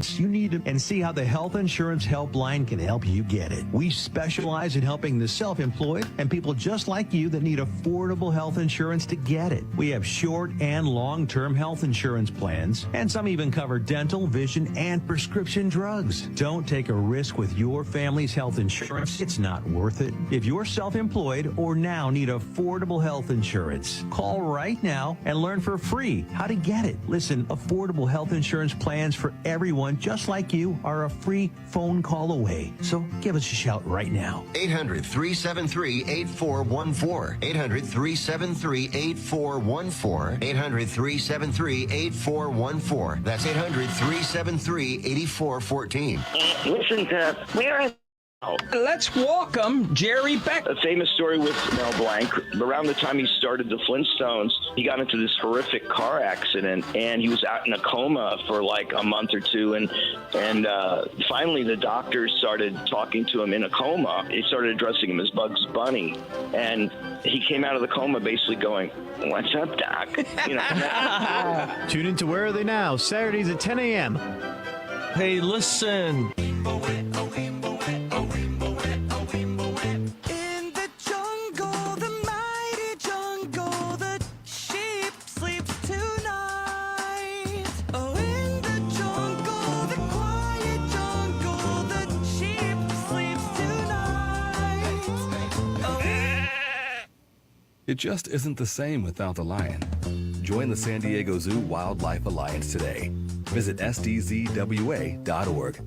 you need to, and see how the Health Insurance Helpline can help you get it. We specialize in helping the self-employed and people just like you that need affordable health insurance to get it. We have short and long-term health insurance plans, and some even cover dental, vision, and prescription drugs. Don't take a risk with your family's health insurance. It's not worth it. If you're self-employed or now need affordable health insurance, call right now and learn for free how to get it. Listen, affordable health insurance plans for everyone just like you are a free phone call away. So give us a shout right now. 800-373-8414. 800-373-8414. 800-373-8414. That's 800-373-8414. Listen to where. Let's welcome Jerry Beck. A famous story with Mel Blanc. Around the time he started the Flintstones, he got into this horrific car accident, and he was out in a coma for like a month or two. And finally, the doctors started talking to him in a coma. They started addressing him as Bugs Bunny, and he came out of the coma basically going, "What's up, Doc?" You know. Tune into Where Are They Now, Saturdays at 10 a.m. Hey, listen. It just isn't the same without the lion. Join the San Diego Zoo Wildlife Alliance today. Visit sdzwa.org.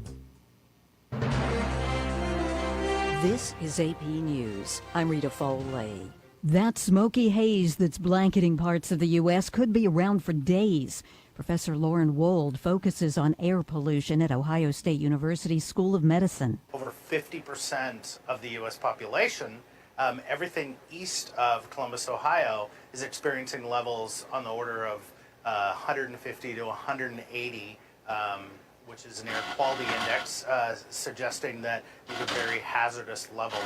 This is AP News. I'm Rita Foley. That smoky haze that's blanketing parts of the U.S. could be around for days. Professor Lauren Wold focuses on air pollution at Ohio State University School of Medicine. Over 50% of the U.S. population, everything east of Columbus, Ohio, is experiencing levels on the order of 150 to 180, which is an air quality index, suggesting that these are very hazardous levels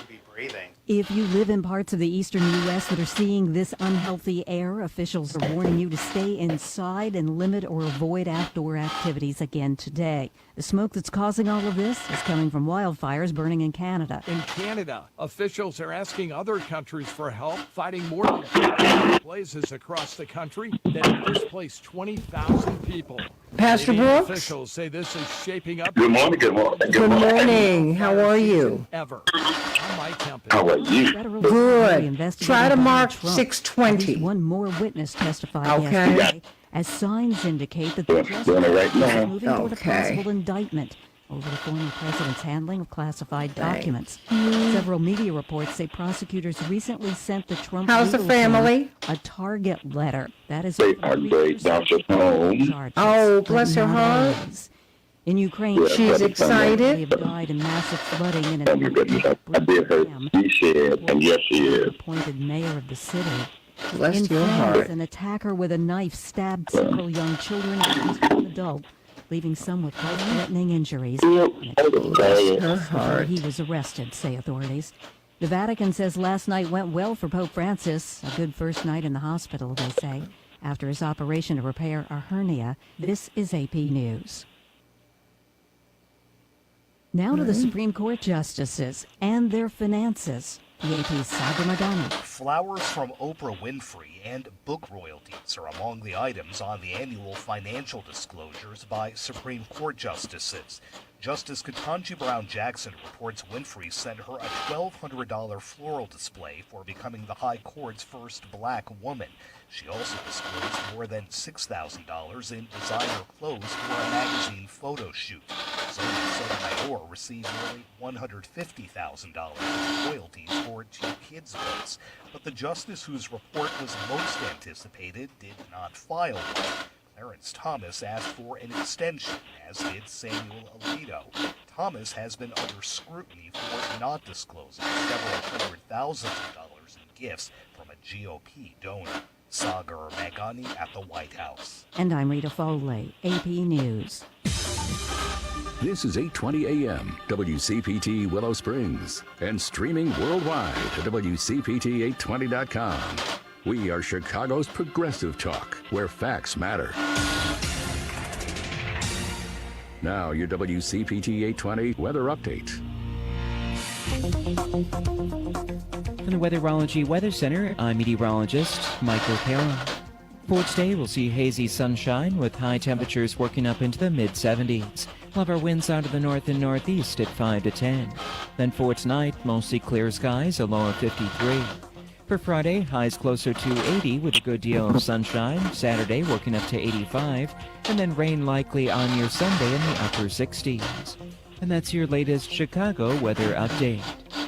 to be breathing. If you live in parts of the eastern U.S. that are seeing this unhealthy air, officials are warning you to stay inside and limit or avoid outdoor activities again today. The smoke that's causing all of this is coming from wildfires burning in Canada. In Canada, officials are asking other countries for help fighting more than 50 blazes across the country that have displaced 20,000 people. Pastor Brooks? Officials say this is shaping up. Good morning. Good morning. Good morning. How are you? Ever. I'm Mike Kemp. How are you? Good. Try to mark 6:20. One more witness testified yesterday as signs indicate that the justice right now. is moving toward a possible indictment over the former president's handling of classified documents. Several media reports say prosecutors recently sent the Trump How's the family? a target letter. That is They are great. Dr. Home. Oh, bless her heart. In Ukraine, she's excited. Have died in massive flooding in a Oh my goodness, I did her. She said, and yes, she is. Appointed mayor of the city. Bless In your France, heart. an attacker with a knife stabbed several young children and at least one adult, leaving some with life-threatening injuries. Bless her heart. He was arrested, say authorities. The Vatican says last night went well for Pope Francis. A good first night in the hospital, they say, after his operation to repair a hernia. This is AP News. Now to the Supreme Court justices and their finances. The AP's Sagar Madani. Flowers from Oprah Winfrey and book royalties are among the items on the annual financial disclosures by Supreme Court justices. Justice Ketanji Brown Jackson reports Winfrey sent her a $1,200 floral display for becoming the High Court's first black woman. She also disclosed more than $6,000 in designer clothes for a magazine photo shoot. Sotomayor received nearly $150,000 in royalties for 2 kids' books, but the justice whose report was most anticipated did not file one. Clarence Thomas asked for an extension, as did Samuel Alito. Thomas has been under scrutiny for not disclosing several $100,000 in gifts from a GOP donor. Sagar Magani at the White House. And I'm Rita Foley, AP News. This is 8:20 a.m. WCPT Willow Springs and streaming worldwide at WCPT820.com. We are Chicago's progressive talk, where facts matter. Now, your WCPT 820 weather update. From the Weatherology Weather Center, I'm meteorologist Michael Perrin. For today, we'll see hazy sunshine with high temperatures working up into the mid-70s. We'll have our winds out of the north and northeast at 5 to 10. Then for tonight, mostly clear skies, a low of 53. For Friday, highs closer to 80 with a good deal of sunshine. Saturday, working up to 85. And then rain likely on your Sunday in the upper 60s. And that's your latest Chicago weather update.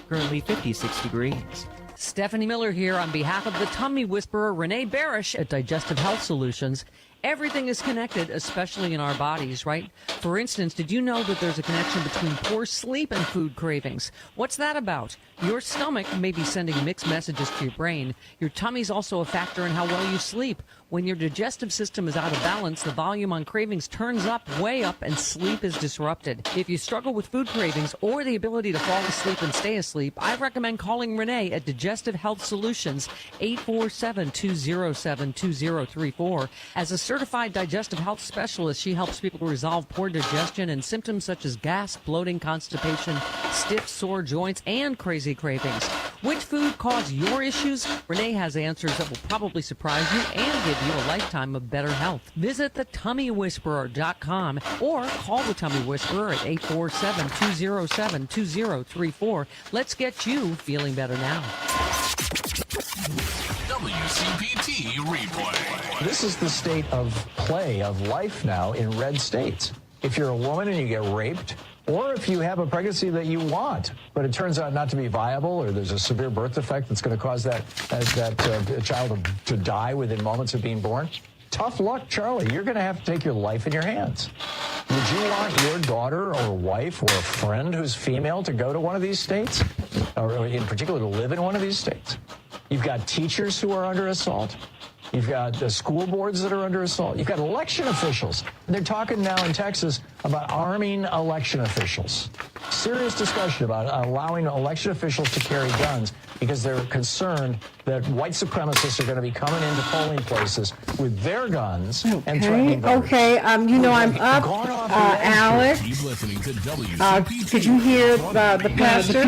Currently 56 degrees. Stephanie Miller here on behalf of the tummy whisperer Renee Barish at Digestive Health Solutions. Everything is connected, especially in our bodies, right? For instance, did you know that there's a connection between poor sleep and food cravings? What's that about? Your stomach may be sending mixed messages to your brain. Your tummy's also a factor in how well you sleep. When your digestive system is out of balance, the volume on cravings turns up, way up, and sleep is disrupted. If you struggle with food cravings or the ability to fall asleep and stay asleep, I recommend calling Renee at Digestive Health Solutions, 847-207-2034. As a certified digestive health specialist, she helps people resolve poor digestion and symptoms such as gas, bloating, constipation, stiff, sore joints, and crazy cravings. Which food caused your issues? Renee has answers that will probably surprise you and give you a lifetime of better health. Visit thetummywhisperer.com or call the Tummy Whisperer at 847-207-2034. Let's get you feeling better now. WCPT replay. This is the state of play, of life now in red states. If you're a woman and you get raped, or if you have a pregnancy that you want, but it turns out not to be viable, or there's a severe birth defect that's going to cause that child to die within moments of being born, tough luck, Charlie. You're going to have to take your life in your hands. Would you want your daughter or wife or a friend who's female to go to one of these states, or in particular to live in one of these states? You've got teachers who are under assault. You've got the school boards that are under assault. You've got election officials. They're talking now in Texas about arming election officials. Serious discussion about allowing election officials to carry guns because they're concerned that white supremacists are going to be coming into polling places with their guns and threatening voters. Okay, I'm up. Alex, Keep listening to WCPT. did you hear the pastor?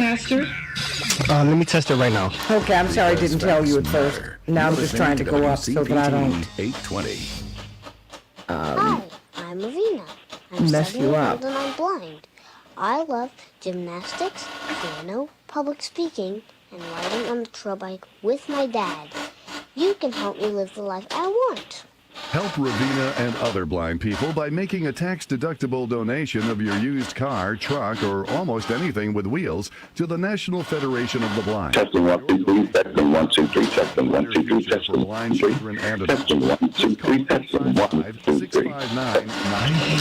Let me test it right now. Okay, I'm sorry I didn't tell you at first. Now I'm just trying to go up so that I don't 820. Hi, I'm Avina. I'm mess 7 you years up. old and I'm blind. I love gymnastics, piano, public speaking, and riding on the trail bike with my dad. You can help me live the life I want. Help Ravina and other blind people by making a tax-deductible donation of your used car, truck, or almost anything with wheels to the National Federation of the Blind. Testing 1, 2, 3, testing 1, 2, 3, testing 1, 2, 3, testing blind children and adults. testing 1, 2, 3, testing 1, 2, 3.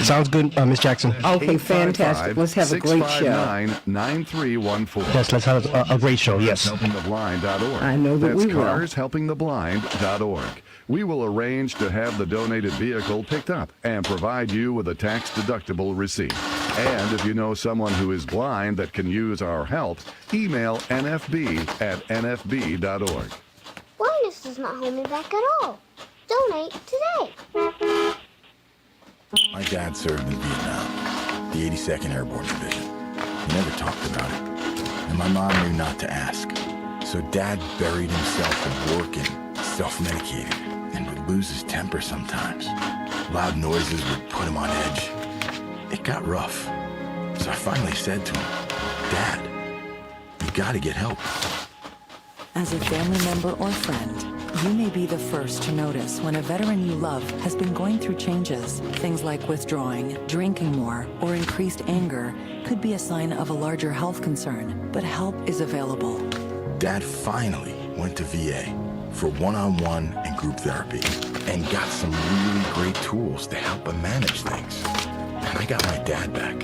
Sounds good, Miss Jackson. Okay, fantastic. Let's have a great show. 659-9314. Yes, let's have a great show, yes. HelpingTheBlind.org. I know that That's we will. CarsHelpingTheBlind.org. We will arrange to have the donated vehicle picked up and provide you with a tax-deductible receipt. And if you know someone who is blind that can use our help, email nfb@nfb.org. Blindness does not hold me back at all. Donate today. My dad served in Vietnam, the 82nd Airborne Division. He never talked about it. And my mom knew not to ask. So Dad buried himself in work and self-medicated and would lose his temper sometimes. Loud noises would put him on edge. It got rough. So I finally said to him, Dad, you gotta get help. As a family member or friend, you may be the first to notice when a veteran you love has been going through changes. Things like withdrawing, drinking more, or increased anger could be a sign of a larger health concern, but help is available. Dad finally went to VA for one-on-one and group therapy and got some really great tools to help him manage things. And I got my dad back.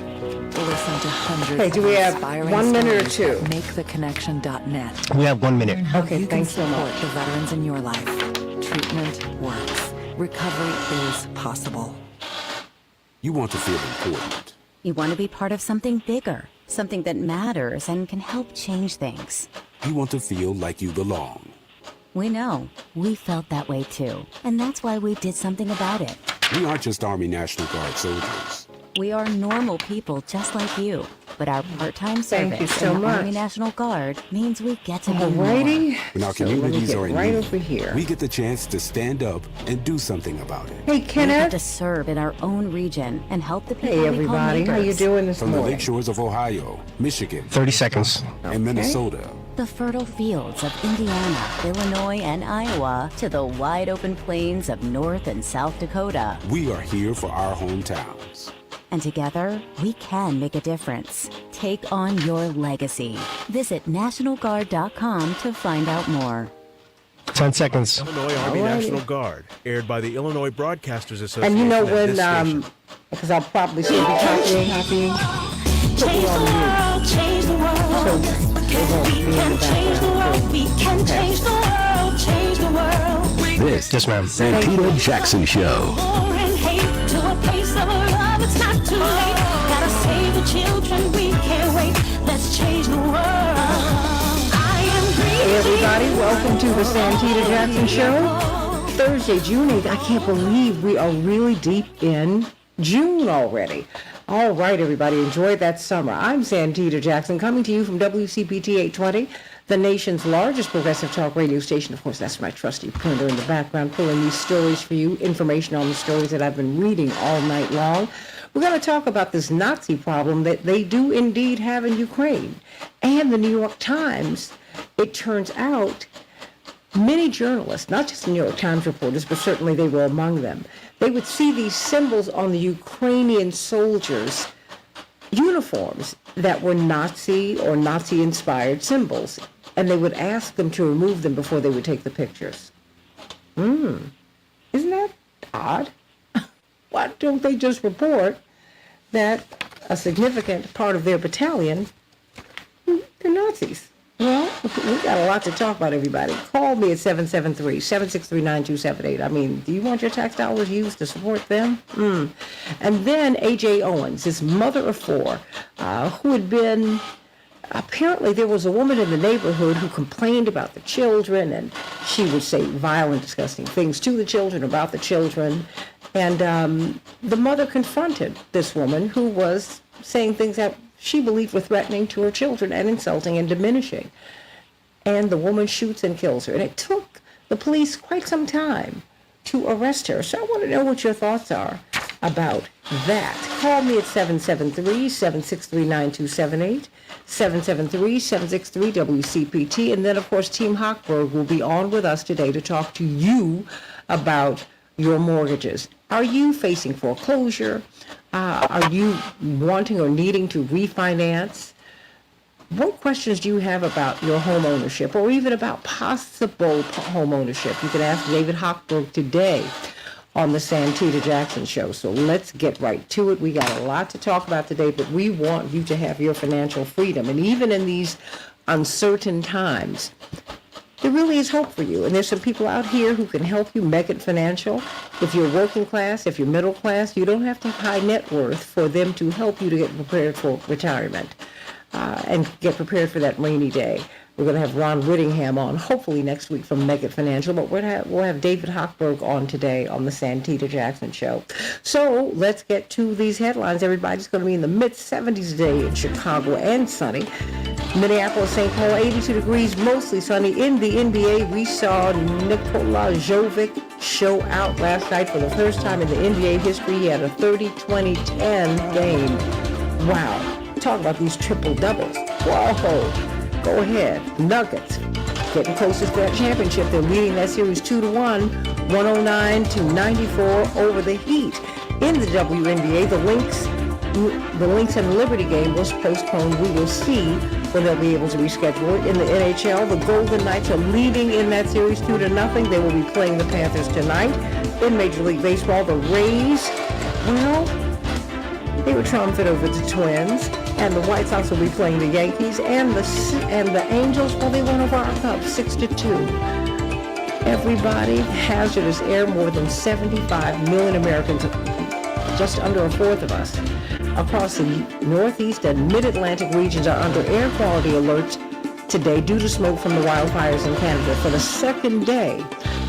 Listen to hundreds Hey, do we of have inspiring 1 minute or stories two? at MakeTheConnection.net. We have 1 minute. Okay, You can thanks so support much. the veterans in your life. Treatment works. Recovery is possible. You want to feel important. You want to be part of something bigger, something that matters and can help change things. You want to feel like you belong. We know. We felt that way too. And that's why we did something about it. We aren't just Army National Guard soldiers. We are normal people just like you. But our part-time Thank you service so in the much. Army National Guard means we get to be more. Alrighty. When our So let me communities get are in right need, over here. we get the chance to stand up and do something about it. Hey, We get Kenneth. to serve in our own region and help the people Hey, we everybody. call How you neighbors. doing this From the morning? lake shores of Ohio, Michigan, 30 seconds. and Minnesota. The fertile fields of Indiana, Illinois, and Iowa to the wide open plains of North and South Dakota. We are here for our hometowns. And together, we can make a difference. Take on your legacy. Visit NationalGuard.com to find out more. 10 seconds. Illinois Army Alrighty. National Guard, aired by the Illinois Broadcasters Association. And you know at this when, station. because I'll probably still be copying, put me on mute. Change the world. So it won't be in the background. We can change the world. Change the world. This Yes, ma'am. Santita Jackson Show. War and hate to a place of love. It's not too late. Gotta save the children. We can't wait. Let's change the world. I am Hey, everybody. Welcome to the Santita Jackson Show. Thursday, June 8th. I can't believe we are really deep in June already. All right, everybody. Enjoy that summer. I'm Santita Jackson, coming to you from WCPT 820, the nation's largest progressive talk radio station. Of course, that's my trusty printer in the background, pulling these stories for you, information on the stories that I've been reading all night long. We're going to talk about this Nazi problem that they do indeed have in Ukraine. And the New York Times, it turns out, many journalists, not just the New York Times reporters, but certainly they were among them, they would see these symbols on the Ukrainian soldiers' uniforms that were Nazi or Nazi-inspired symbols, and they would ask them to remove them before they would take the pictures. Isn't that odd? Why don't they just report that a significant part of their battalion, they're Nazis? Well, we got a lot to talk about, everybody. Call me at 773-763-9278. I mean, do you want your tax dollars used to support them? And then A.J. Owens, his mother of four, who had been, apparently there was a woman in the neighborhood who complained about the children, and she would say violent, disgusting things to the children, about the children. And the mother confronted this woman who was saying things that she believed were threatening to her children and insulting and diminishing. And the woman shoots and kills her. And it took the police quite some time to arrest her. So I want to know what your thoughts are about that. Call me at 773-763-9278, 773-763-WCPT. And then, of course, Team Hochberg will be on with us today to talk to you about your mortgages. Are you facing foreclosure? Are you wanting or needing to refinance? What questions do you have about your home ownership, or even about possible home ownership? You can ask David Hochberg today on the Santita Jackson Show. So let's get right to it. We got a lot to talk about today, but we want you to have your financial freedom. And even in these uncertain times, there really is hope for you. And there's some people out here who can help you make it financial. If you're working class, if you're middle class, you don't have to have high net worth for them to help you to get prepared for retirement and get prepared for that rainy day. We're going to have Ron Whittingham on, hopefully next week from Make It Financial, but we'll have David Hochberg on today on the Santita Jackson Show. So let's get to these headlines. Everybody's going to be in the mid-70s today in Chicago and sunny. Minneapolis, St. Paul, 82 degrees, mostly sunny. In the NBA, we saw Nikola Jovic show out last night for the first time in the NBA history. He had a 30-20-10 game. Wow. Talk about these triple doubles. Whoa. Go ahead. Nuggets getting closest to that championship. They're leading that series 2-1, 109-94 over the Heat. In the WNBA, the Lynx and Liberty game was postponed. We will see when they'll be able to reschedule it. In the NHL, the Golden Knights are leading in that series 2-0. They will be playing the Panthers tonight. In Major League Baseball, the Rays, well, they were triumphant over the Twins. And the White Sox will be playing the Yankees, and the Angels, well, they won over our Cubs 6-2. Everybody, hazardous air, more than 75 million Americans, just under a fourth of us, across the Northeast and Mid-Atlantic regions are under air quality alerts today due to smoke from the wildfires in Canada. For the second day,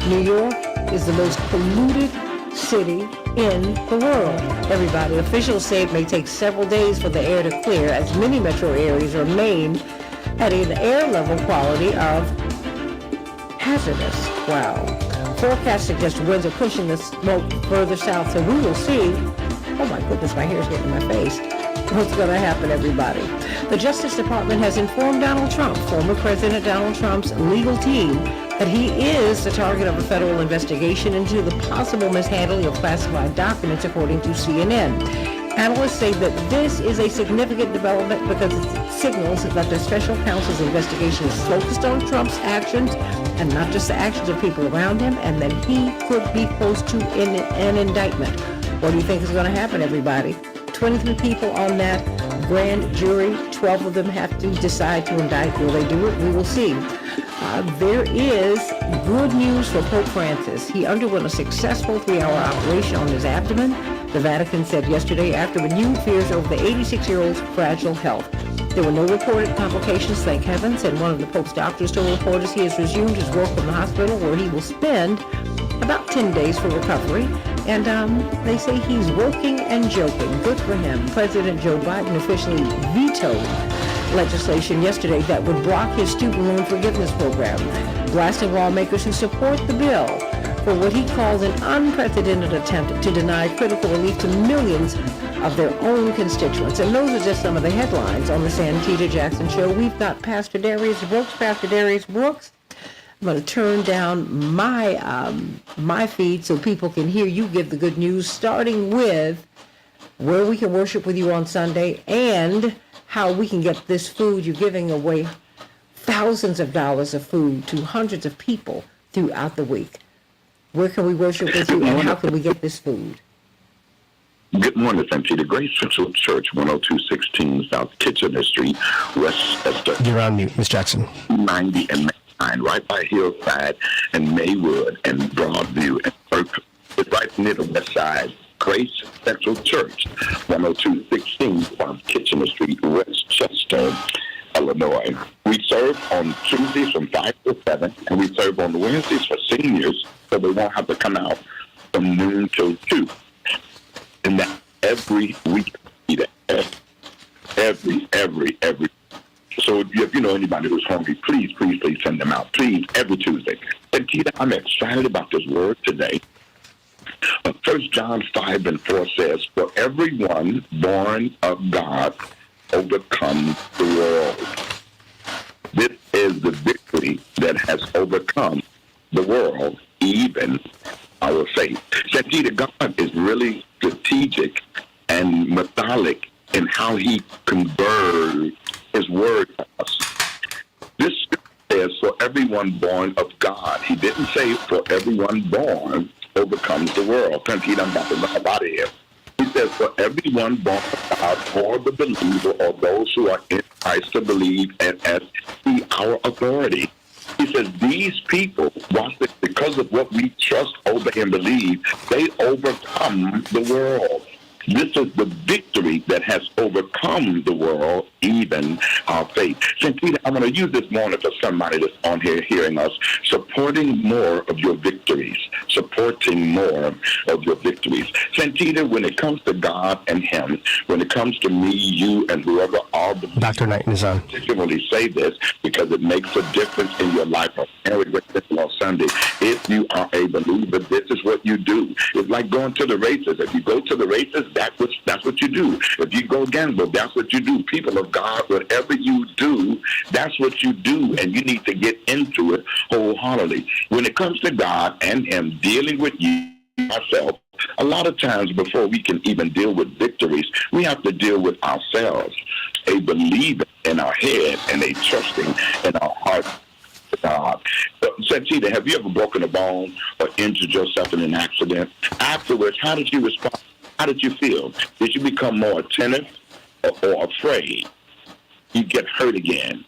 New York is the most polluted city in the world. Everybody, officials say it may take several days for the air to clear as many metro areas remain at an air level quality of hazardous. Wow. Forecasts suggest winds are pushing the smoke further south, so we will see. Oh my goodness, my hair's getting in my face. What's going to happen, everybody? The Justice Department has informed Donald Trump, former President Donald Trump's legal team, that he is the target of a federal investigation into the possible mishandling of classified documents, according to CNN. Analysts say that this is a significant development because it signals that the special counsel's investigation is focused on Trump's actions and not just the actions of people around him, and that he could be close to an indictment. What do you think is going to happen, everybody? 23 people on that grand jury, 12 of them have to decide to indict. Will they do it? We will see. There is good news for Pope Francis. He underwent a successful 3-hour operation on his abdomen. The Vatican said yesterday after renewed fears over the 86-year-old's fragile health. There were no reported complications, thank heavens, and one of the Pope's doctors told reporters he has resumed his work from the hospital, where he will spend about 10 days for recovery. And they say he's working and joking. Good for him. President Joe Biden officially vetoed legislation yesterday that would block his student loan forgiveness program, blasting lawmakers who support the bill for what he calls an unprecedented attempt to deny critical relief to millions of their own constituents. And those are just some of the headlines on the Santita Jackson Show. We've got Pastor Darius Brooks. Pastor Darius Brooks, I'm going to turn down my feed so people can hear you give the good news, starting with where we can worship with you on Sunday and how we can get this food. You're giving away thousands of dollars of food to hundreds of people throughout the week. Where can we worship with you, and how can we get this food? Good morning, Santita. Grace Central Church, 10216 South Kitchener Street, Westchester. You're on mute, Miss Jackson. 90 and 99, right by Hillside and Maywood and Broadview and Burke. It's right near the west side. Grace Central Church, 10216 South Kitchener Street, Westchester, Illinois. We serve on Tuesdays from 5 to 7, and we serve on Wednesdays for seniors, so they won't have to come out from noon till 2. And that every week, every. So if you know anybody who's hungry, please send them out. Please, every Tuesday. And Tita, I'm excited about this word today. 1 John 5 and 4 says, for everyone born of God overcomes the world. This is the victory that has overcome the world, even our faith. Santita, God is really strategic and methodic in how he converts his word to us. This says for everyone born of God. He didn't say for everyone born overcomes the world. Santita, I'm about to run out of here. He says for everyone born of God, or the believer, or those who are in Christ to believe and as see our authority. He says these people, watch this, because of what we trust, obey, and believe, they overcome the world. This is the victory that has overcome the world, even our faith. Santita, I'm going to use this morning for somebody that's on here hearing us, supporting more of your victories. Supporting more of your victories. Santita, when it comes to God and Him, when it comes to me, you, and whoever all the Dr. Knighton is on. I particularly say this because it makes a difference in your life. On Sunday, if you are a believer, this is what you do. It's like going to the races. If you go to the races, that's what you do. If you go gamble, that's what you do. People of God, whatever you do, that's what you do, and you need to get into it wholeheartedly. When it comes to God and Him dealing with you, ourselves, a lot of times before we can even deal with victories, we have to deal with ourselves. A believing in our head and a trusting in our heart. Santita, have you ever broken a bone or injured yourself in an accident? Afterwards, how did you respond? How did you feel? Did you become more attentive or afraid? You get hurt again.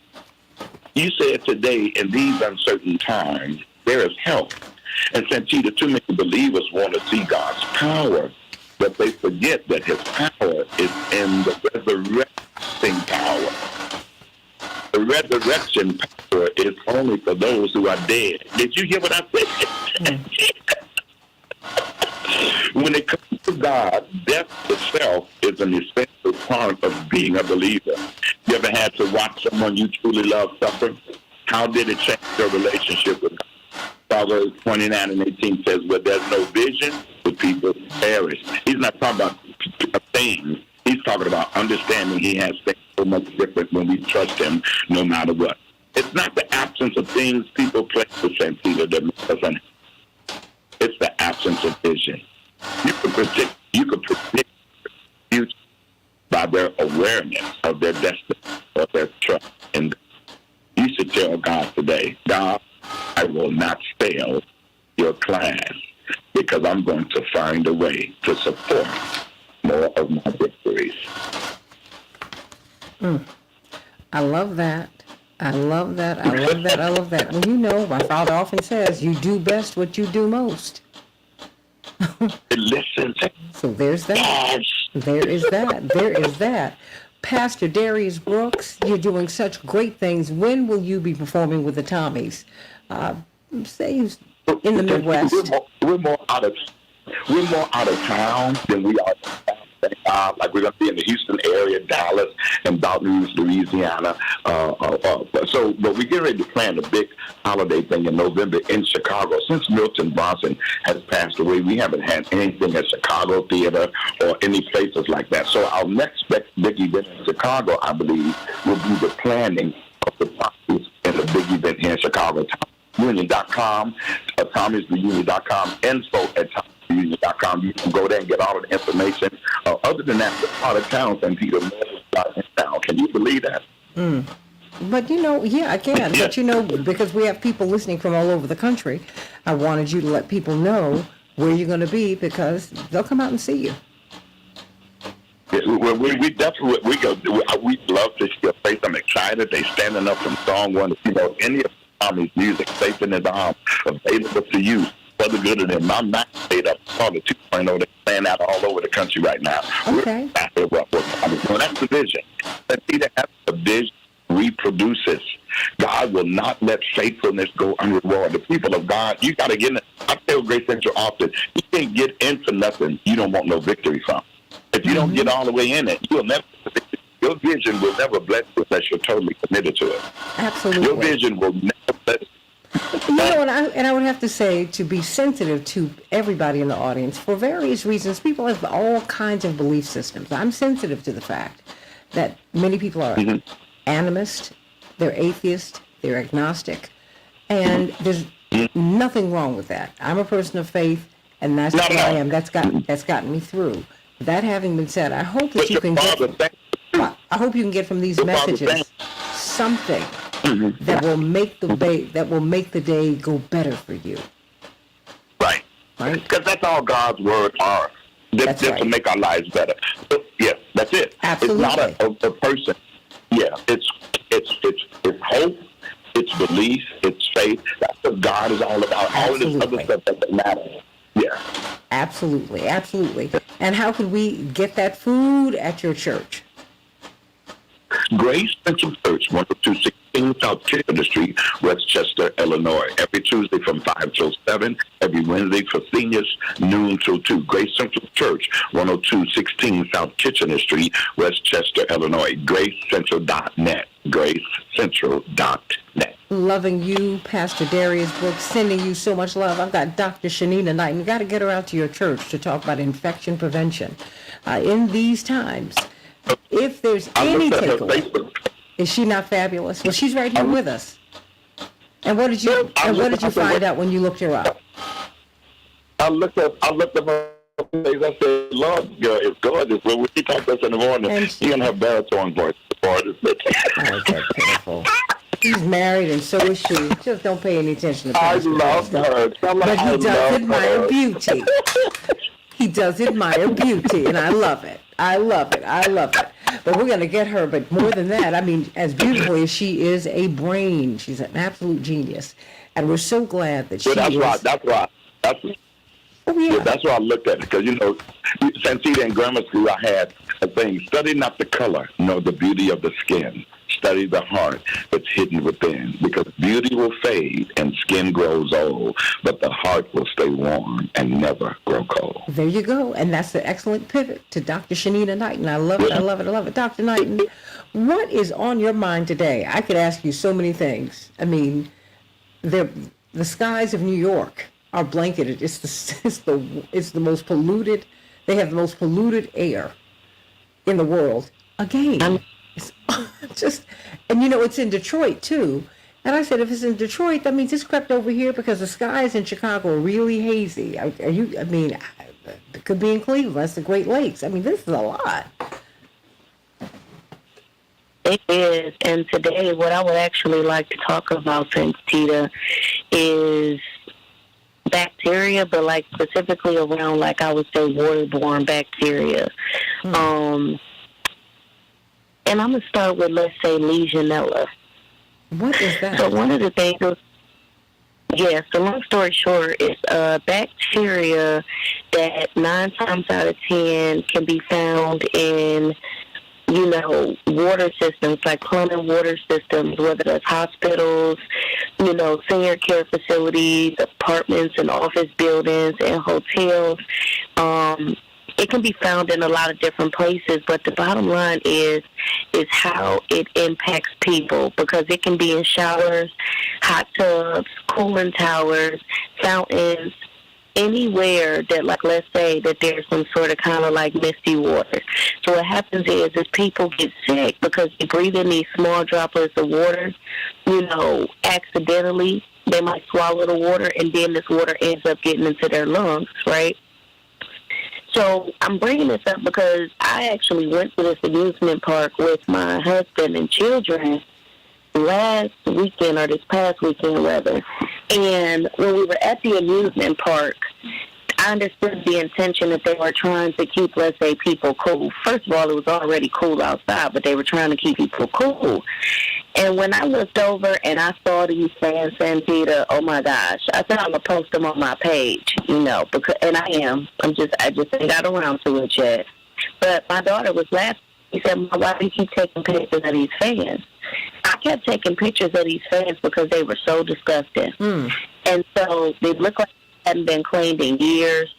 You said today, in these uncertain times, there is help. And Santita, too many believers want to see God's power, but they forget that His power is in the resurrecting power. The resurrection power is only for those who are dead. Did you hear what I said? when it comes to God, death itself is an essential part of being a believer. You ever had to watch someone you truly love suffer? How did it change your relationship with God? Proverbs 29:18 says, where there's no vision, the people perish. He's not talking about things. He's talking about understanding he has things so much different when we trust him no matter what. It's not the absence of things people place with Santita that makes us unhappy. It's the absence of vision. You could predict the future by their awareness of their destiny or their trust in God. You should tell God today, God, I will not fail your class because I'm going to find a way to support more of my victories. I love that. I love that. I love that. I love that. Well, you know, my father often says, you do best what you do most. Listen. So there's that. There is that. There is that. Pastor Darius Brooks, you're doing such great things. When will you be performing with the Tommies? Say in the Midwest. We're more out of town than we are. Like we're going to be in the Houston area, Dallas, and Baton Rouge, Louisiana. But we get ready to plan a big holiday thing in November in Chicago. Since Milton Bronson has passed away, we haven't had anything at Chicago Theater or any places like that. So our next big event in Chicago, I believe, will be the planning of the parties and the big event here in Chicago. Tommy'sReunion.com, Tommy'sReunion.com, info@Tommy'sReunion.com. You can go there and get all of the information. Other than that, the part of town, Santita, now. Can you believe that? But you know, yeah, I can. But you know, because we have people listening from all over the country, I wanted you to let people know where you're going to be because they'll come out and see you. Yeah, we definitely we love to see your face. I'm excited. They standing up from song one. You know, any of Tommy's music, safe in his arms, available to you for the good of them. I'm not made up. Call it 2.0. They're playing out all over the country right now. Okay. Well, that's the vision. Santita has a vision. Reproduces. God will not let faithfulness go unrewarded. The people of God, you got to get in. I tell Grace Central often, you can't get into nothing you don't want no victory from. If you don't get all the way in it, you'll never. Your vision will never bless you unless you're totally committed to it. Absolutely. Your vision will never bless you. You know, and I would have to say, to be sensitive to everybody in the audience, for various reasons, people have all kinds of belief systems. I'm sensitive to the fact that many people are animist, they're atheist, they're agnostic, and there's nothing wrong with that. I'm a person of faith, and that's who I am. That's gotten me through. That having been said, I hope that you can get from these messages something that will make the day go better for you. Right. Because that's all God's words are. Just to make our lives better. Yes, that's it. Absolutely. It's not a person. Yeah, it's hope, it's belief, it's faith. That's what God is all about. All of this other stuff doesn't matter. Yeah. Absolutely, absolutely. And how can we get that food at your church? Grace Central Church, 10216 South Kitchener Street, Westchester, Illinois. Every Tuesday from 5 till 7. Every Wednesday for seniors, noon till 2. Grace Central Church, 10216 South Kitchener Street, Westchester, Illinois. GraceCentral.net. GraceCentral.net. Loving you, Pastor Darius Brooks, sending you so much love. I've got Dr. Shanina Knight, and you got to get her out to your church to talk about infection prevention. In these times, if there's any takeaway, is she not fabulous? Well, she's right here with us. And what did you find out when you looked her up? I looked up her face. I said, Lord, girl, it's gorgeous. Well, when she talks to us in the morning, she's going to have baritone voice. Oh, that's pitiful. He's married and so is she. Just don't pay any attention to Pastor. I love her. But he does admire beauty. He does admire beauty, and I love it. I love it. But we're going to get her. But more than that, I mean, as beautiful as she is a brain, she's an absolute genius. And we're so glad that she is. That's why I looked at it. Because, you know, Santita in grammar school, I had a thing, study not the color, nor the beauty of the skin. study the heart that's hidden within, because beauty will fade and skin grows old, but the heart will stay warm and never grow cold. There you go. And that's an excellent pivot to Dr. Shanita Knighton. I love it. I love it. I love it. Dr. Knighton, what is on your mind today? I could ask you so many things. I mean, the skies of New York are blanketed. It's the most polluted. They have the most polluted air in the world. Again, it's just, and it's in Detroit too. And I said, if it's in Detroit, that means it's crept over here because the skies in Chicago are really hazy. It could be in Cleveland. That's the Great Lakes. I mean, this is a lot. It is. And today, what I would actually like to talk about, Santita, is bacteria, but like specifically around, like I would say, waterborne bacteria. And I'm going to start with, let's say, Legionella. What is that? So one of the things, so long story short, it's bacteria that 9 times out of 10 can be found in, water systems, like plumbing water systems, whether that's hospitals, senior care facilities, apartments and office buildings and hotels. It can be found in a lot of different places, but the bottom line is how it impacts people, because it can be in showers, hot tubs, cooling towers, fountains, anywhere that, like, let's say that there's some sort of kind of like misty water. So what happens is people get sick because they breathe in these small droplets of water, accidentally. They might swallow the water, and then this water ends up getting into their lungs, right? So I'm bringing this up because I actually went to this amusement park with my husband and children last weekend, or this past weekend rather. And when we were at the amusement park, I understood the intention that they were trying to keep, let's say, people cool. First of all, it was already cool outside, but they were trying to keep people cool. And when I looked over and I saw these fans, Santita, oh my gosh, I said I'm going to post them on my page, because, and I just ain't got around to it yet. But my daughter was laughing. She said, Mom, why do you keep taking pictures of these fans? I kept taking pictures of these fans because they were so disgusting. And so they looked like they hadn't been cleaned in years.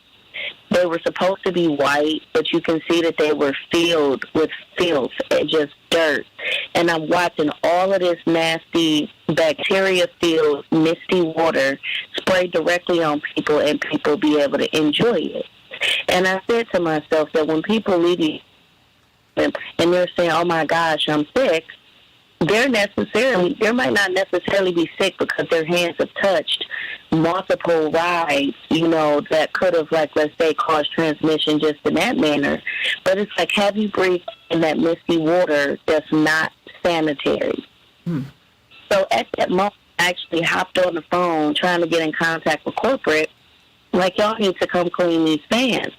They were supposed to be white, but you can see that they were filled with filth and just dirt. And I'm watching all of this nasty, bacteria-filled, misty water spray directly on people, and people be able to enjoy it. And I said to myself that when people leave these and they're saying, oh my gosh, I'm sick, they might not necessarily be sick because their hands have touched multiple rides, that could have, like, let's say, caused transmission just in that manner. But it's like, have you breathed in that misty water that's not sanitary? So at that moment, I actually hopped on the phone trying to get in contact with corporate. Like, y'all need to come clean these fans,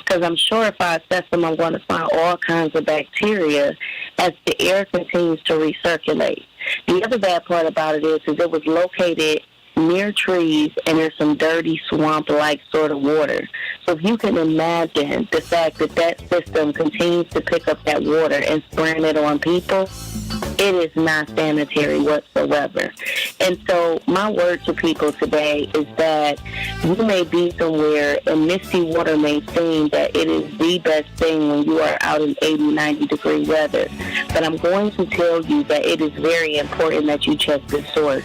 because I'm sure if I assess them, I'm going to find all kinds of bacteria as the air continues to recirculate. The other bad part about it is it was located near trees, and there's some dirty swamp-like sort of water. So if you can imagine the fact that system continues to pick up that water and spraying it on people, it is not sanitary whatsoever. And so my word to people today is that you may be somewhere and misty water may seem that it is the best thing when you are out in 80, 90 degree weather. But I'm going to tell you that it is very important that you check the source.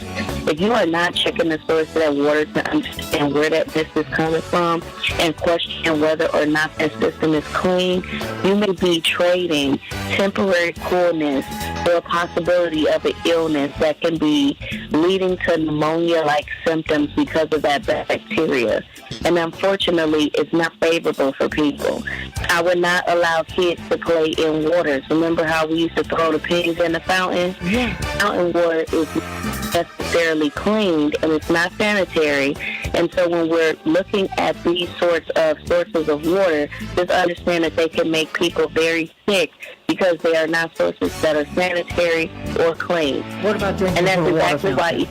If you are not checking the source of that water to understand where that mist is coming from and question whether or not that system is clean, you may be trading temporary coolness for a possibility of an illness that can be leading to pneumonia-like symptoms because of that bacteria. And unfortunately, it's not favorable for people. I would not allow kids to play in waters. Remember how we used to throw the pigs in the fountain? Yeah. Fountain water is not necessarily cleaned, and it's not sanitary. And so when we're looking at these sorts of sources of water, just understand that they can make people very sick because they are not sources that are sanitary or clean. What about drinking and that's from a exactly water fountain?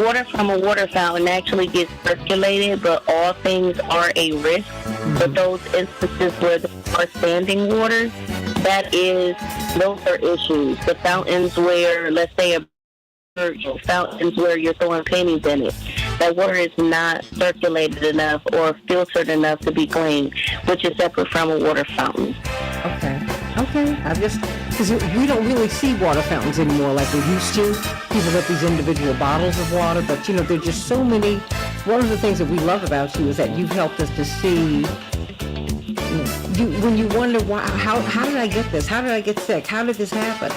Water from a water fountain actually gets circulated, but all things are a risk. But those instances where there are standing waters, those are issues. The fountains where, let's say, fountains where you're throwing pennies in it. That water is not circulated enough or filtered enough to be clean, which is separate from a water fountain. Okay. Because we don't really see water fountains anymore like we used to. People get these individual bottles of water, but there're just so many. One of the things that we love about you is that you've helped us to see. When you wonder how did I get this? How did I get sick? How did this happen?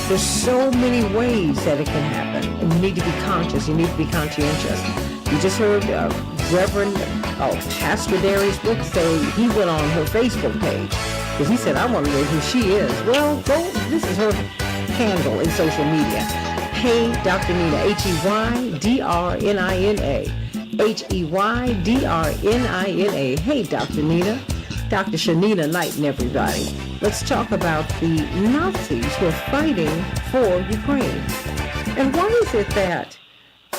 There's so many ways that it can happen, and you need to be conscious. You need to be conscientious. You just heard Pastor Darius Brooks say he went on her Facebook page because he said, "I want to know who she is." Well, this is her handle in social media. Hey, Dr. Nina, HEYDRNINA, HEYDRNINA. Hey, Dr. Nina. Dr. Shanina Knight and everybody. Let's talk about the Nazis who are fighting for Ukraine. And why is it that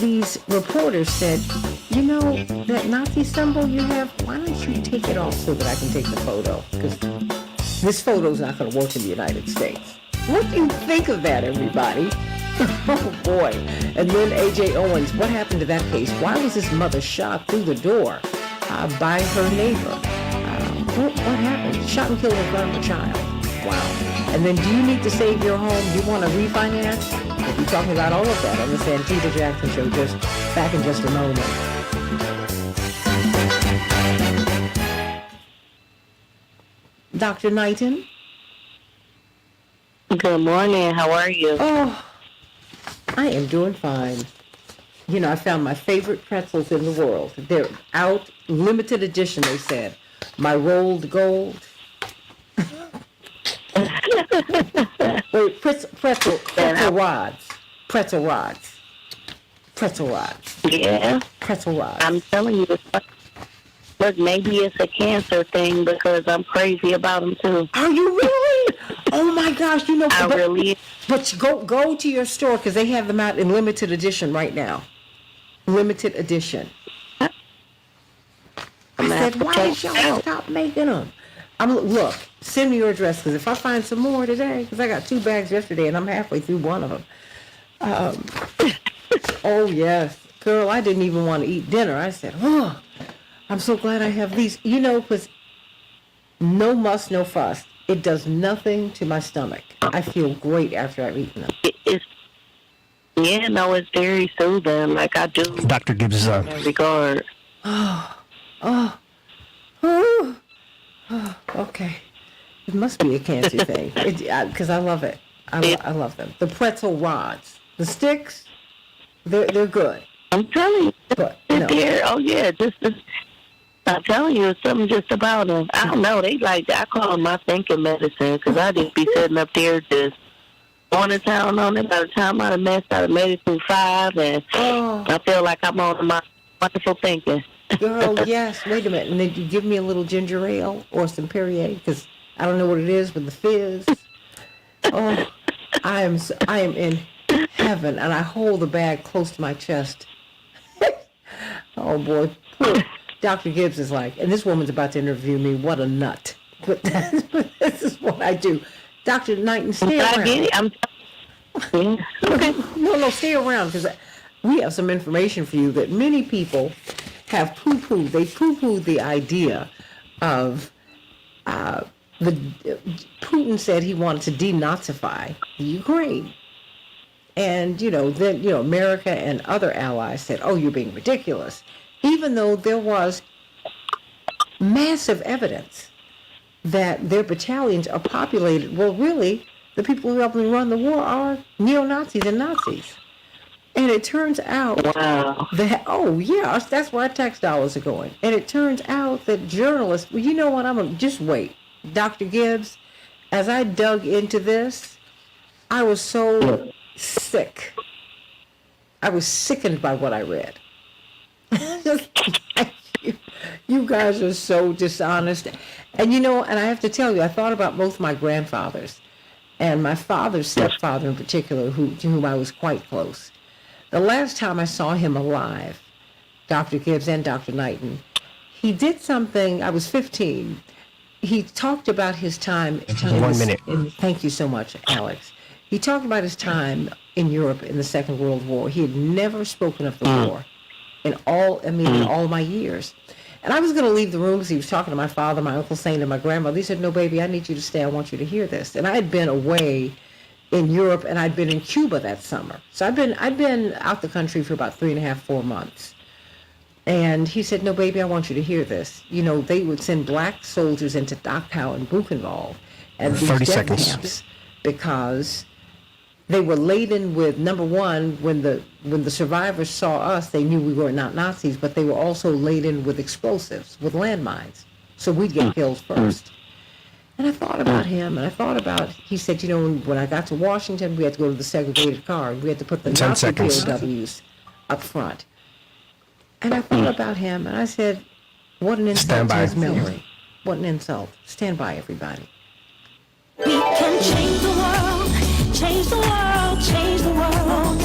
these reporters said, that Nazi symbol you have, why don't you take it off so that I can take the photo? Because this photo's not going to work in the United States. What do you think of that, everybody? Oh, boy. And then A.J. Owens, what happened to that case? Why was his mother shot through the door by her neighbor? What happened? Shot and killed in front of a child. Wow. And then do you need to save your home? Do you want to refinance? We'll be talking about all of that on the Santita Jackson Show back in just a moment. Dr. Knighton? Good morning. How are you? Oh, I am doing fine. I found my favorite pretzels in the world. They're out, limited edition, they said. My rolled gold. Wait, pretzel rods. Pretzel rods. Yeah. Pretzel rods. I'm telling you, look, maybe it's a cancer thing because I'm crazy about them too. Are you really? Oh my gosh, I really. But go to your store because they have them out in limited edition right now. Limited edition. I said, why did y'all stop making them? Look, send me your address, because if I find some more today, because I got 2 bags yesterday, and I'm halfway through one of them. Oh, yes. Girl, I didn't even want to eat dinner. I said, oh, I'm so glad I have these. Because no muss, no fuss. It does nothing to my stomach. I feel great after I've eaten them. It's very soothing. Like I do. Dr. Gibbs is on. In that regard. Okay. It must be a cancer thing. Because I love it. I love them. The pretzel rods. The sticks, they're good. I'm telling you. But, no. Oh, yeah. I'm telling you, it's something just about them. I don't know. I call them my thinking medicine because I just be sitting up there just on the town on it. By the time I messed, I made it through 5, and I feel like I'm on my wonderful thinking. Girl, yes. Wait a minute. And then you give me a little ginger ale or some Perrier because I don't know what it is with the fizz. Oh, I am in heaven, and I hold the bag close to my chest. Oh boy, poor Dr. Gibbs is like, and this woman's about to interview me. What a nut! But this is what I do. Dr. Knighton, stay around. I get it. Okay. No, stay around because we have some information for you that many people have poo-pooed. They poo-pooed the idea of Putin said he wanted to denazify the Ukraine. And, then, America and other allies said, oh, you're being ridiculous. Even though there was massive evidence that their battalions are populated. Well, really, the people who helped them run the war are neo-Nazis and Nazis. And it turns out that, that's where our tax dollars are going. And it turns out that journalists, well, you know what, just wait. Dr. Gibbs, as I dug into this, I was so sick. I was sickened by what I read. You guys are so dishonest. And and I have to tell you, I thought about both my grandfathers and my father's stepfather in particular, to whom I was quite close. The last time I saw him alive, Dr. Gibbs and Dr. Knighton, he did something. I was 15. he talked about his time. 1 minute. Thank you so much, Alex. He talked about his time in Europe in the Second World War. He had never spoken of the war in all of my years. And I was going to leave the room because he was talking to my father, my Uncle Saint, and my grandmother. He said, "No, baby, I need you to stay. I want you to hear this." And I had been away in Europe, and I'd been in Cuba that summer. So I'd been out the country for about 3.5, 4 months. And he said, "No, baby, I want you to hear this." You know, they would send black soldiers into Dachau and Buchenwald and these 30 death seconds. camps because they were laden with, number one, when the survivors saw us, they knew we were not Nazis, but they were also laden with explosives, with landmines. So we'd get killed first. And I thought about him, and I thought about, he said, you know, when I got to Washington, we had to go to the segregated car, and we had to put the 10 Nazi seconds. POWs up front. And I thought about him, and I said, what an insult to his memory. What an insult. Stand by, everybody. We can change the world, change the world, change the world.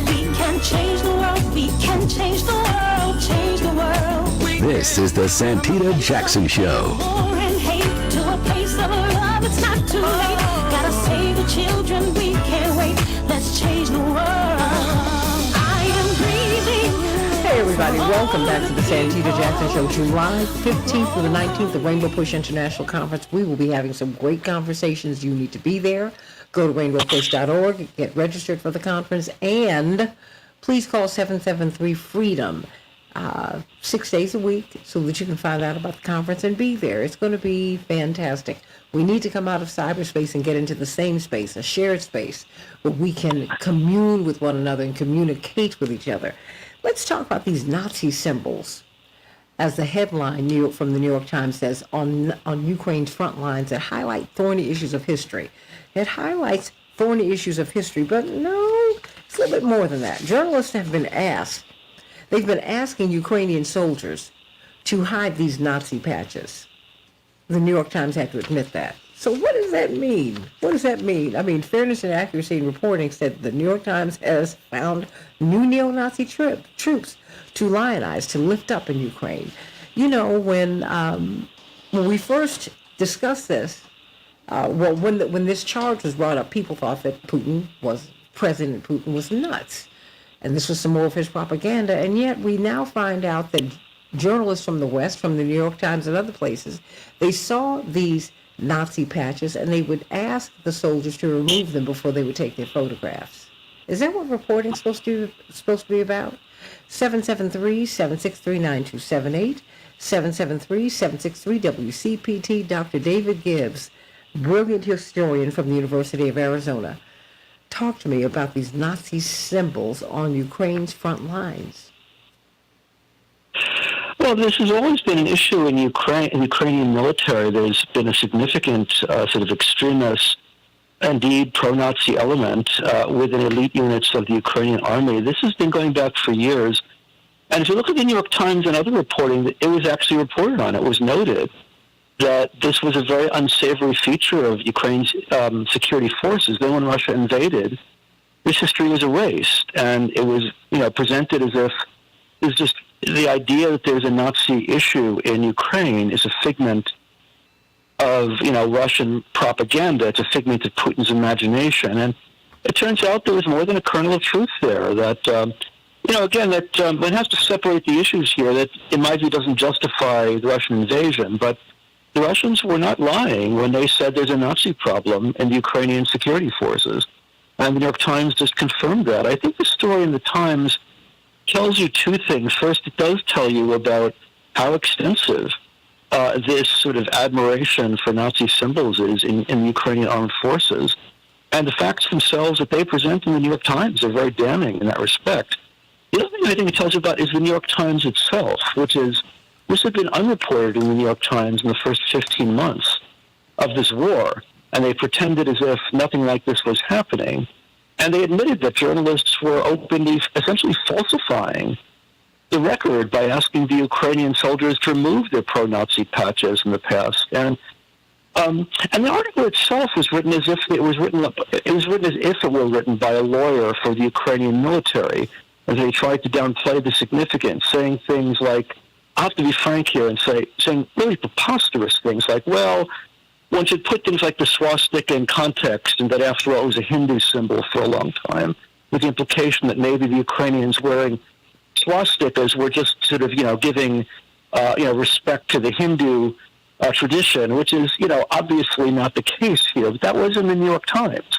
We can change the world, we can change the world, change the world. This is the Santita Jackson Show. War and hate to a place of love, it's not too late. Gotta save the children, we can't wait. Let's change the world. I am breathing. Hey everybody, welcome back to the Santita Jackson Show. July 15th through the 19th, the Rainbow Push International Conference. We will be having some great conversations. You need to be there. Go to rainbowpush.org, get registered for the conference, and please call 773-FREEDOM 6 days a week so that you can find out about the conference and be there. It's going to be fantastic. We need to come out of cyberspace and get into the same space, a shared space, where we can commune with one another and communicate with each other. Let's talk about these Nazi symbols. As the headline from the New York Times says, on Ukraine's front lines that highlight thorny issues of history. It highlights thorny issues of history, but no, it's a little bit more than that. Journalists have been asked, they've been asking Ukrainian soldiers to hide these Nazi patches. The New York Times had to admit that. So what does that mean? What does that mean? I mean, Fairness and Accuracy in Reporting said the New York Times has found new neo-Nazi troops to lionize, to lift up in Ukraine. You know, when we first discussed this, when this charge was brought up, people thought that President Putin was nuts. And this was some more of his propaganda. And yet we now find out that journalists from the West, from the New York Times and other places, they saw these Nazi patches and they would ask the soldiers to remove them before they would take their photographs. Is that what reporting is supposed to be about? 773-763-9278, 773-763-WCPT. Dr. David Gibbs, brilliant historian from the University of Arizona. Talk to me about these Nazi symbols on Ukraine's front lines. Well, this has always been an issue in Ukraine, in the Ukrainian military. There's been a significant sort of extremist, indeed pro-Nazi element within elite units of the Ukrainian army. This has been going back for years. And if you look at the New York Times and other reporting, it was actually reported on. It was noted that this was a very unsavory feature of Ukraine's security forces. Then when Russia invaded, this history was erased. And it was, presented as if it's just the idea that there's a Nazi issue in Ukraine is a figment of, Russian propaganda. It's a figment of Putin's imagination. And it turns out there was more than a kernel of truth there that, that one has to separate the issues here that, in my view, doesn't justify the Russian invasion. But the Russians were not lying when they said there's a Nazi problem in the Ukrainian security forces. And the New York Times just confirmed that. I think the story in the Times tells you two things. First, it does tell you about how extensive this sort of admiration for Nazi symbols is in the Ukrainian armed forces. And the facts themselves that they present in the New York Times are very damning in that respect. The other thing I think it tells you about is the New York Times itself, which is this had been unreported in the New York Times in the first 15 months of this war, and they pretended as if nothing like this was happening. And they admitted that journalists were openly, essentially falsifying the record by asking the Ukrainian soldiers to remove their pro-Nazi patches in the past. And the article itself was written as if it was written as if it were written by a lawyer for the Ukrainian military, as they tried to downplay the significance, saying things like, I have to be frank here and saying really preposterous things like, well, one should put things like the swastika in context, and that after all it was a Hindu symbol for a long time, with the implication that maybe the Ukrainians wearing swastikas were just sort of, giving, respect to the Hindu tradition, which is, obviously not the case here. But that was in the New York Times.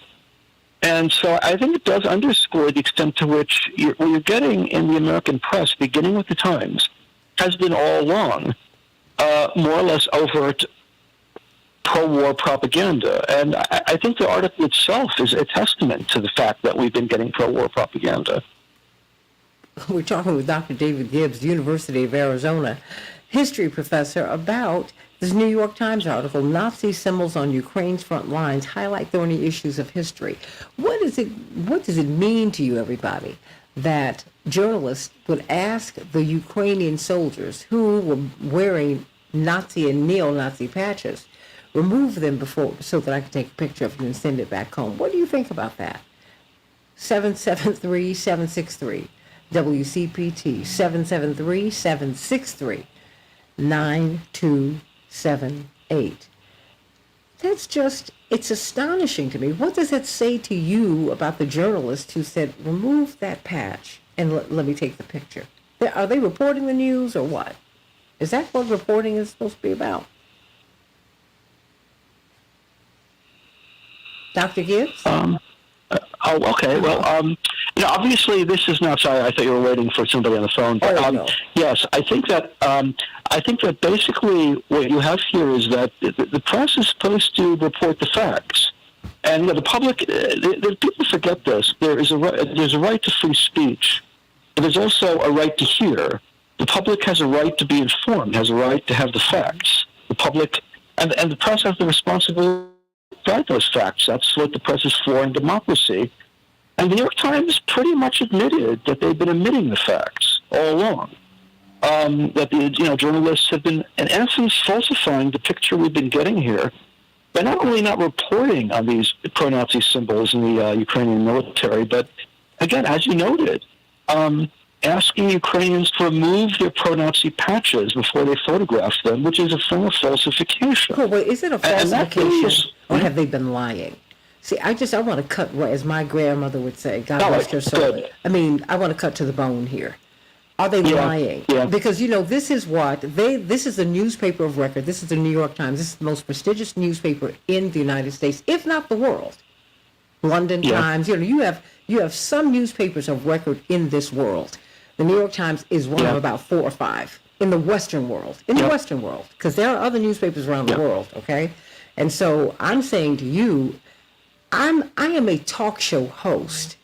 And so I think it does underscore the extent to which what you're getting in the American press, beginning with the Times, has been all along more or less overt pro-war propaganda. And I think the article itself is a testament to the fact that we've been getting pro-war propaganda. We're talking with Dr. David Gibbs, University of Arizona, history professor, about this New York Times article, Nazi Symbols on Ukraine's Front Lines Highlight Thorny Issues of History. What does it mean to you, everybody, that journalists would ask the Ukrainian soldiers who were wearing Nazi and neo-Nazi patches, remove them so that I can take a picture of them and send it back home? What do you think about that? 773-763. WCPT 773-763-9278. That's just, it's astonishing to me. What does that say to you about the journalist who said, remove that patch and let me take the picture? Are they reporting the news or what? Is that what reporting is supposed to be about? Dr. Gibbs? Okay. Well, obviously this is not. Sorry, I thought you were waiting for somebody on the phone. But no. Yes, I think that basically what you have here is that the press is supposed to report the facts, and the public. People forget this. There's a right to free speech, but there's also a right to hear. The public has a right to be informed. Has a right to have the facts. The public and the press has the responsibility to provide those facts. That's what the press is for in democracy. And the New York Times pretty much admitted that they've been omitting the facts all along. That the journalists have been, in essence, falsifying the picture we've been getting here by not only not reporting on these pro-Nazi symbols in the Ukrainian military, but again, as you noted, asking Ukrainians to remove their pro-Nazi patches before they photograph them, which is a form of falsification. Oh, wait, is it a falsification, or have they been lying? See, I want to cut, as my grandmother would say, God rest her soul. I mean, I want to cut to the bone here. Are they lying? Yeah. Because, this is this is the newspaper of record. This is the New York Times. This is the most prestigious newspaper in the United States, if not the world. London Times, you have some newspapers of record in this world. The New York Times is one of about 4 or 5 in the Western world. Because there are other newspapers around the world, okay? And so I'm saying to you, I am a talk show host.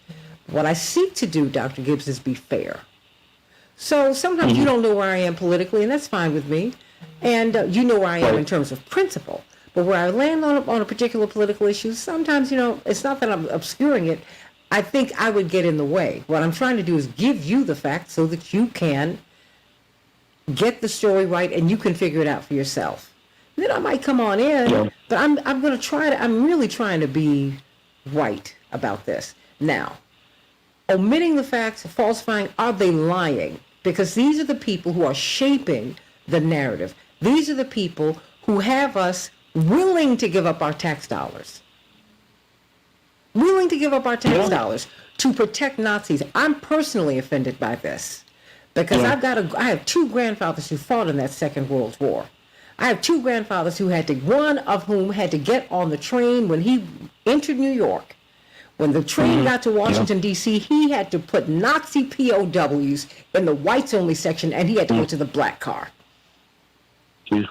What I seek to do, Dr. Gibbs, is be fair. So sometimes you don't know where I am politically, and that's fine with me. And you know where I am in terms of principle. But where I land on a particular political issue, sometimes, it's not that I'm obscuring it. I think I would get in the way. What I'm trying to do is give you the facts so that you can get the story right and you can figure it out for yourself. Then I might come on in, but I'm going to I'm really trying to be right about this. Now, omitting the facts, falsifying, are they lying? Because these are the people who are shaping the narrative. These are the people who have us willing to give up our tax dollars. Willing to give up our tax dollars to protect Nazis. I'm personally offended by this because I have 2 grandfathers who fought in that Second World War. I have 2 grandfathers one of whom had to get on the train when he entered New York. When the train got to Washington, D.C., he had to put Nazi POWs in the whites-only section, and he had to go to the black car. I'm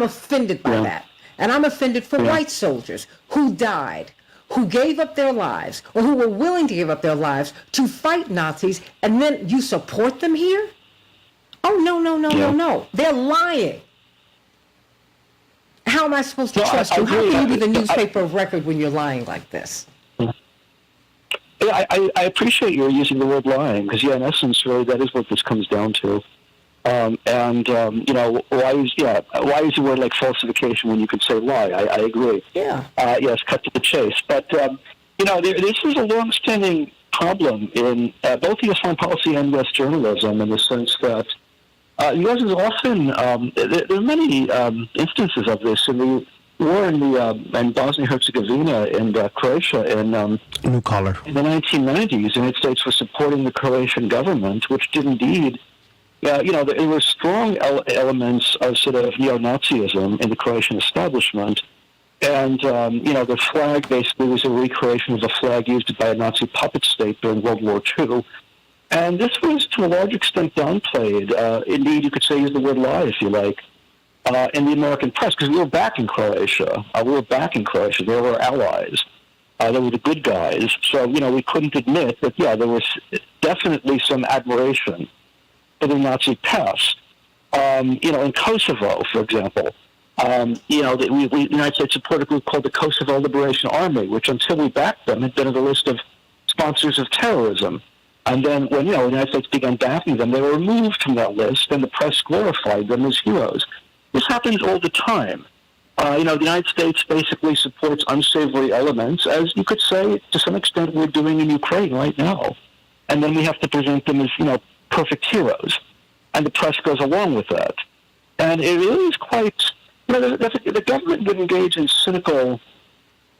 offended by that. And I'm offended for white soldiers who died, who gave up their lives, or who were willing to give up their lives to fight Nazis, and then you support them here? Oh, no. They're lying. How am I supposed to trust you? How can you be the newspaper of record when you're lying like this? Yeah, I appreciate your using the word lying, because, in essence, really, that is what this comes down to. Why use the word like falsification when you could say lie? I agree. Yes, cut to the chase. But, this is a long-standing problem in both U.S. foreign policy and U.S. journalism, in the sense that U.S. is often, there are many instances of this in the war in Bosnia-Herzegovina and Croatia New caller. in the 1990s. The United States was supporting the Croatian government, which did indeed, there were strong elements of sort of neo-Nazism in the Croatian establishment. And, the flag basically was a recreation of the flag used by a Nazi puppet state during World War II. And this was, to a large extent, downplayed. Indeed, you could say use the word lie, if you like, in the American press, because we were back in Croatia. They were our allies. They were the good guys. So, we couldn't admit that, there was definitely some admiration for the Nazi past. In Kosovo, for example, the United States supported a group called the Kosovo Liberation Army, which until we backed them had been on the list of sponsors of terrorism. And then when, the United States began backing them, they were removed from that list, and the press glorified them as heroes. This happens all the time. The United States basically supports unsavory elements, as you could say, to some extent, we're doing in Ukraine right now. And then we have to present them as, perfect heroes. And the press goes along with that. And it really is quite, the government would engage in cynical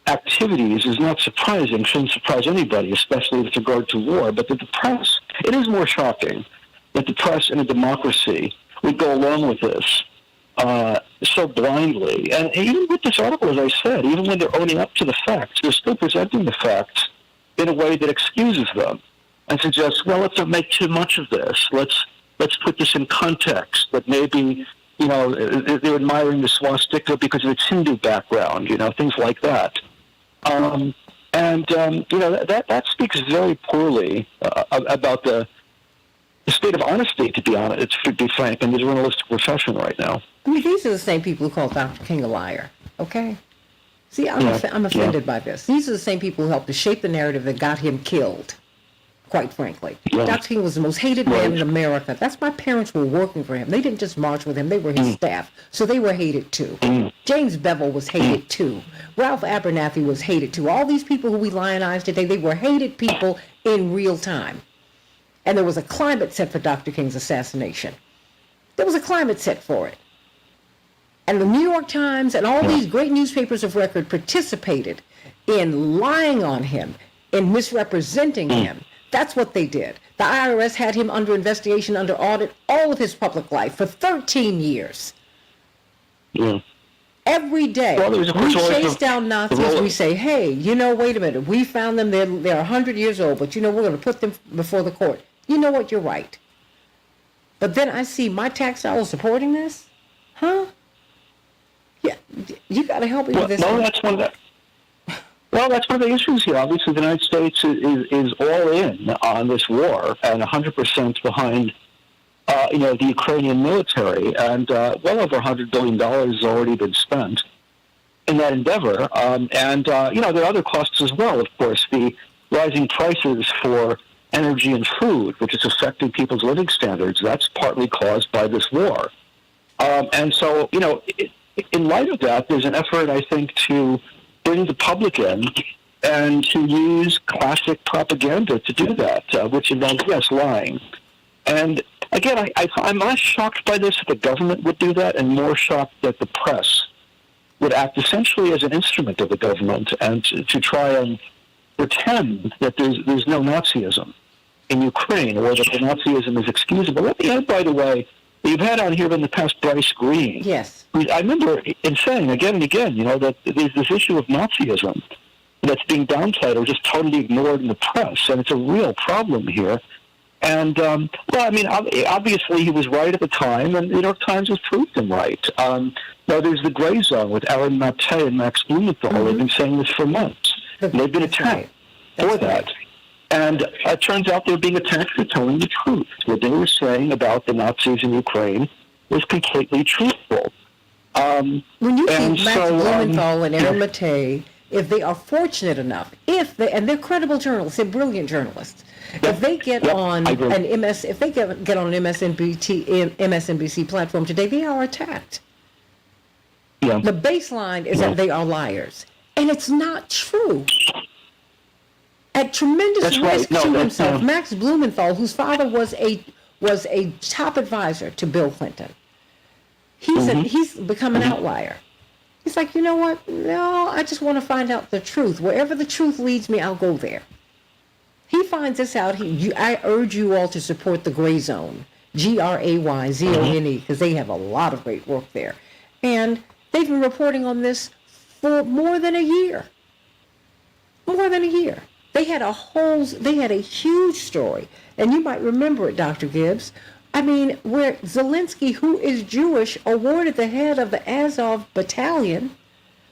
activities is not surprising, shouldn't surprise anybody, especially with regard to war. But that the press, it is more shocking that the press in a democracy would go along with this so blindly. And even with this article, as I said, even when they're owning up to the facts, they're still presenting the facts in a way that excuses them and suggests, well, let's not make too much of this. Let's put this in context, that maybe, they're admiring the swastika because of its Hindu background, things like that. That speaks very poorly about the state of honesty, to be honest, to be frank, in the journalistic profession right now. I mean, these are the same people who call Dr. King a liar, okay? See, I'm offended by this. These are the same people who helped to shape the narrative that got him killed, quite frankly. Right. Dr. King was the most hated man in America. That's why parents were working for him. They didn't just march with him. They were his staff. So they were hated, too. James Bevel was hated, too. Ralph Abernathy was hated, too. All these people who we lionize today, they were hated people in real time. And there was a climate set for Dr. King's assassination. There was a climate set for it. And the New York Times and all these great newspapers of record participated in lying on him, in misrepresenting him. That's what they did. The IRS had him under investigation, under audit, all of his public life for 13 years. Yeah. Every day, we chase down Nazis. We say, hey, wait a minute. We found them. They're 100 years old, but we're going to put them before the court. You know what? You're right. But then I see my tax dollars supporting this? Huh? Yeah, you got to help me with this. No, that's one of the... Well, that's one of the issues here. Obviously, the United States is all in on this war and 100% behind, the Ukrainian military. And well over $100 billion has already been spent in that endeavor. There are other costs as well, of course. The rising prices for energy and food, which is affecting people's living standards, that's partly caused by this war. In light of that, there's an effort, I think, to bring the public in and to use classic propaganda to do that, which involves, yes, lying. And again, I'm less shocked by this that the government would do that and more shocked that the press would act essentially as an instrument of the government and to try and pretend that there's no Nazism in Ukraine or that the Nazism is excusable. Let me add, by the way, you've had on here in the past Bryce Green. Yes. I remember in saying again and again, that there's this issue of Nazism that's being downplayed or just totally ignored in the press, and it's a real problem here. And, obviously he was right at the time, and the New York Times has proved him right. Now, there's the gray zone with Aaron Mate and Max Blumenthal. They've been saying this for months. They've been attacked for that. And it turns out they're being attacked for telling the truth. What they were saying about the Nazis in Ukraine was completely truthful. When you see Max Blumenthal and Aaron Mate, if they are fortunate enough, and they're credible journalists, they're brilliant journalists, if they get on an MSNBC platform today, they are attacked. Yeah. The baseline is that they are liars, and it's not true. At tremendous risk to himself, Max Blumenthal, whose father was a was a top advisor to Bill Clinton. He's become an outlier. He's like, you know what? No, I just want to find out the truth. Wherever the truth leads me, I'll go there. He finds this out. I urge you all to support the Gray Zone, GRAYZONE, because they have a lot of great work there. And they've been reporting on this for more than a year. More than a year. They had a huge story. And you might remember it, Dr. Gibbs. I mean, where Zelensky, who is Jewish, awarded the head of the Azov battalion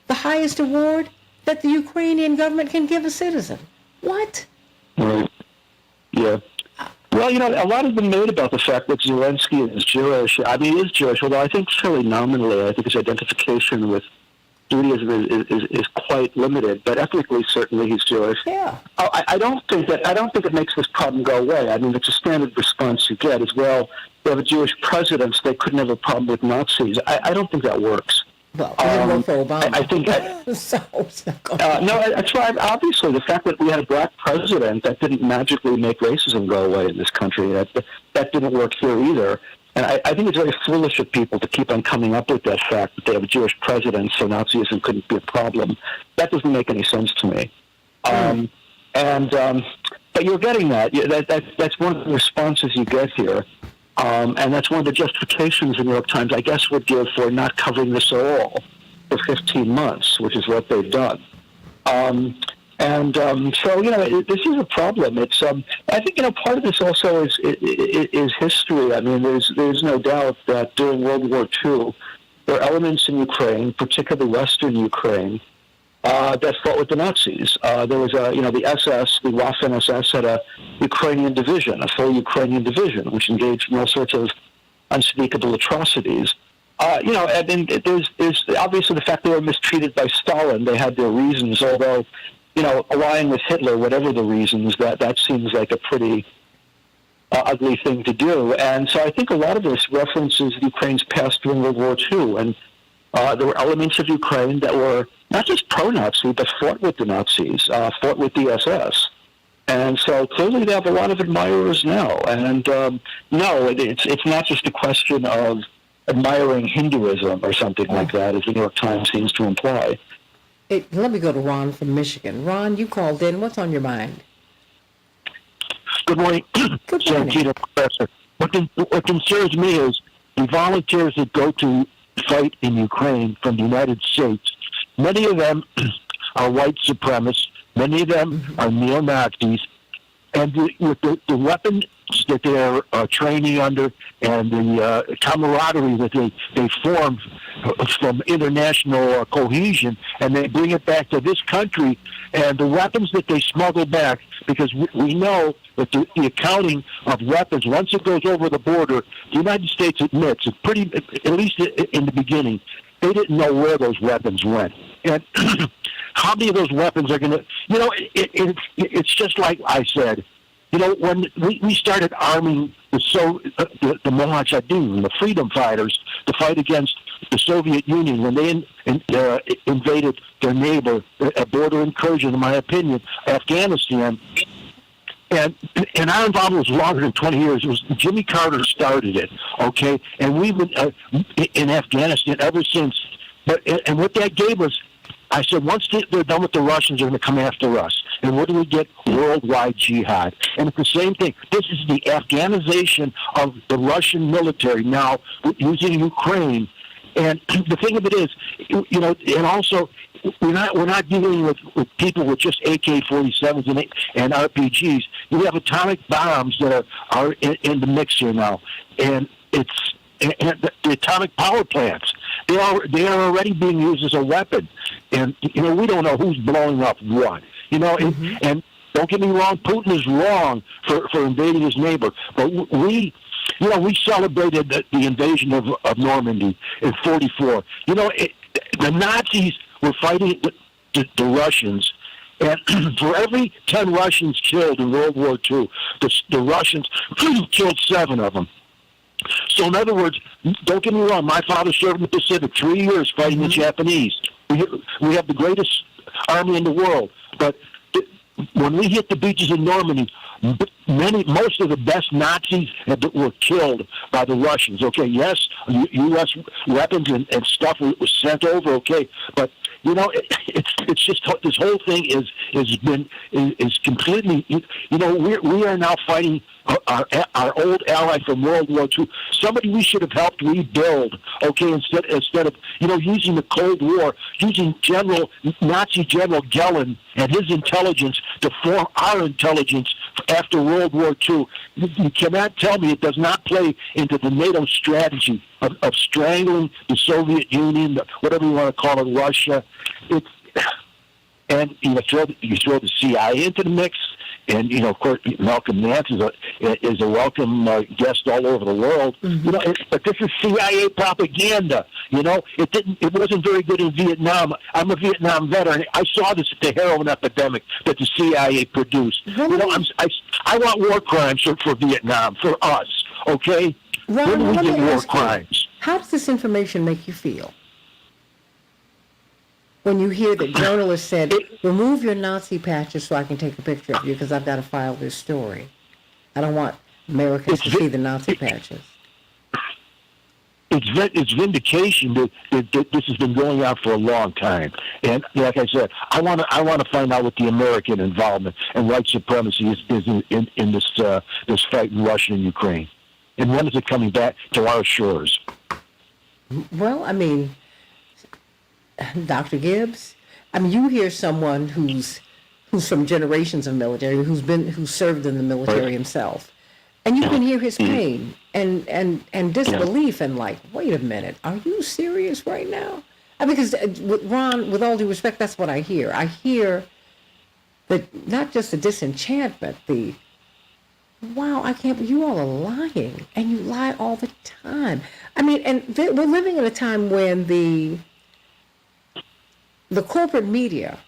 the highest award that the Ukrainian government can give a citizen. What? Right. Yeah. Well, you know, a lot has been made about the fact that Zelensky is Jewish. I mean, he is Jewish, although I think fairly nominally. I think his identification with Judaism is quite limited, but ethnically, certainly, he's Jewish. Yeah. I don't think it makes this problem go away. I mean, it's a standard response you get as well. They have a Jewish president, so they couldn't have a problem with Nazis. I don't think that works. Well, we didn't vote for Obama. I think no, that's why. Obviously, the fact that we had a black president, that didn't magically make racism go away in this country. That didn't work here either. And I think it's very foolish of people to keep on coming up with that fact that they have a Jewish president, so Nazism couldn't be a problem. That doesn't make any sense to me. But you're getting that. That's one of the responses you get here. And that's one of the justifications the New York Times, I guess, would give for not covering this at all for 15 months, which is what they've done. So, you know, this is a problem. It's I think, you know, part of this also is history. I mean, there's no doubt that during World War II, there are elements in Ukraine, particularly Western Ukraine, that fought with the Nazis. There was the SS, the Waffen-SS had a Ukrainian division, a full Ukrainian division, which engaged in all sorts of unspeakable atrocities. I mean, there's obviously the fact they were mistreated by Stalin. They had their reasons, although, you know, allying with Hitler, whatever the reasons, that seems like a pretty ugly thing to do. And so I think a lot of this references Ukraine's past during World War II. And there were elements of Ukraine that were not just pro-Nazi, but fought with the Nazis, fought with the SS. And so clearly they have a lot of admirers now. And no, it's not just a question of admiring Hinduism or something like that, as the New York Times seems to imply. Let me go to Ron from Michigan. Ron, you called in. What's on your mind? Good morning, Santita, Professor. What concerns me is the volunteers that go to fight in Ukraine from the United States. Many of them are white supremacists. Many of them are neo-Nazis. And with the weapons that they're training under and the camaraderie that they form from international cohesion, and they bring it back to this country, and the weapons that they smuggle back, because we know that the accounting of weapons, once it goes over the border, the United States admits, at least in the beginning, they didn't know where those weapons went. And how many of those weapons are going to, you know, it's just like I said, you know, when we started arming the Mujahideen, the freedom fighters, to fight against the Soviet Union when they invaded their neighbor, a border incursion, in my opinion, Afghanistan. And our involvement was longer than 20 years. It was Jimmy Carter started it, okay? And we've been in Afghanistan ever since. And what that gave us, I said, once they're done with the Russians, they're going to come after us. And what do we get? Worldwide jihad. And it's the same thing. This is the Afghanization of the Russian military now using Ukraine. And the thing of it is, you know, and also we're not dealing with people with just AK-47s and RPGs. You have atomic bombs that are in the mix here now, and it's the atomic power plants. They are already being used as a weapon, and you know we don't know who's blowing up what. You know, and don't get me wrong, Putin is wrong for invading his neighbor, but we celebrated the invasion of Normandy in '44. You know, the Nazis were fighting the Russians, and for every 10 Russians killed in World War II, the Russians killed 7 of them. So in other words, don't get me wrong, my father served in the Pacific 3 years fighting the Japanese. We have the greatest army in the world, but when we hit the beaches in Normandy, most of the best Nazis were killed by the Russians. Okay, yes, U.S. weapons and stuff was sent over. Okay, but it's just this whole thing is completely. We are now fighting our old ally from World War II, somebody we should have helped rebuild. Okay, instead of using the Cold War, using Nazi General Gehlen and his intelligence to form our intelligence after World War II. You cannot tell me it does not play into the NATO strategy of strangling the Soviet Union, whatever you want to call it, Russia. And you throw the CIA into the mix. And of course, Malcolm Nance is a welcome guest all over the world. But this is CIA propaganda. It wasn't very good in Vietnam. I'm a Vietnam veteran. I saw this at the heroin epidemic that the CIA produced. I want war crimes for Vietnam, for us. Okay, Ron, when we let get me war ask you, crimes. how does this information make you feel? When you hear that journalists said, remove your Nazi patches so I can take a picture of you because I've got to file this story. I don't want Americans to see the Nazi patches. It's vindication that this has been going on for a long time. And like I said, I want to find out what the American involvement and white supremacy is in this fight in Russia and Ukraine. And when is it coming back to our shores? Well, I mean, Dr. Gibbs, you hear someone who's from generations of military, who's served in the military himself, and you can hear his pain and disbelief and like, wait a minute, are you serious right now? Because Ron, with all due respect, that's what I hear. I hear that not just the disenchantment, wow, I can't. You all are lying, and you lie all the time. We're living in a time when the corporate media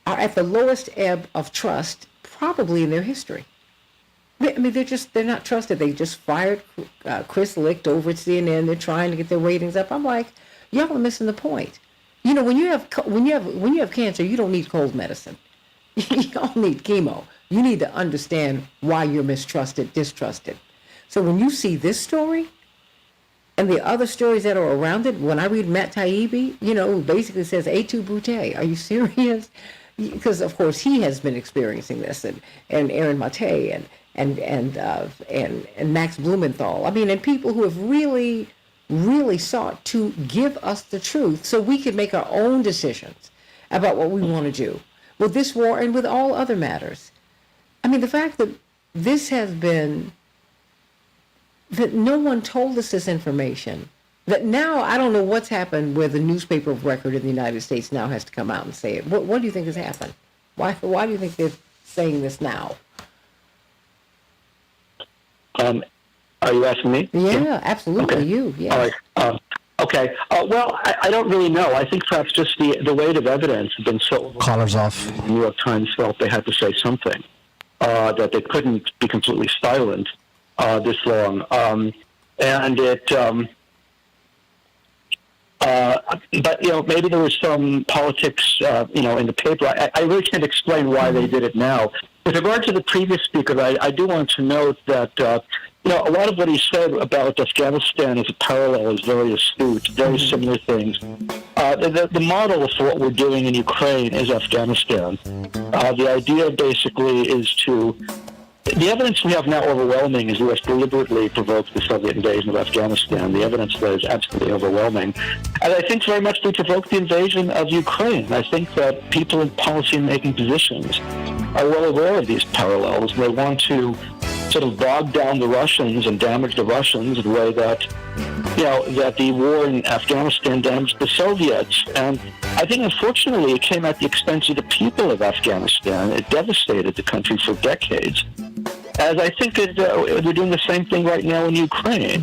are at the lowest ebb of trust probably in their history. They're not trusted. They just fired Chris Licht over at CNN. They're trying to get their ratings up. I'm like, y'all are missing the point. When you have cancer, you don't need cold medicine. You don't need chemo. You need to understand why you're distrusted. So when you see this story, and the other stories that are around it, when I read Matt Taibbi, who basically says, "Et tu, Brute? Are you serious?" Because of course he has been experiencing this, and Aaron Mate and Max Blumenthal. And people who have really, really sought to give us the truth so we can make our own decisions about what we want to do with this war and with all other matters. The fact that this has been. That no one told us this information. That now I don't know what's happened where the newspaper of record in the United States now has to come out and say it. What do you think has happened? Why do you think they're saying this now? Are you asking me? Yeah, absolutely. Okay. You, yes. All right. Okay. Well, I don't really know. I think perhaps just the weight of evidence has been so... Callers off. The New York Times felt they had to say something, that they couldn't be completely silent this long. But maybe there was some politics, in the paper. I really can't explain why they did it now. With regard to the previous speaker, I do want to note that, a lot of what he said about Afghanistan as a parallel is very astute, very similar things. The model for what we're doing in Ukraine is Afghanistan. The idea basically is to... The evidence we have now overwhelming is the U.S. deliberately provoked the Soviet invasion of Afghanistan. The evidence there is absolutely overwhelming. And I think very much we provoked the invasion of Ukraine. I think that people in policy-making positions are well aware of these parallels. They want to sort of bog down the Russians and damage the Russians in a way that, that the war in Afghanistan damaged the Soviets. And I think, unfortunately, it came at the expense of the people of Afghanistan. It devastated the country for decades. As I think that we're doing the same thing right now in Ukraine.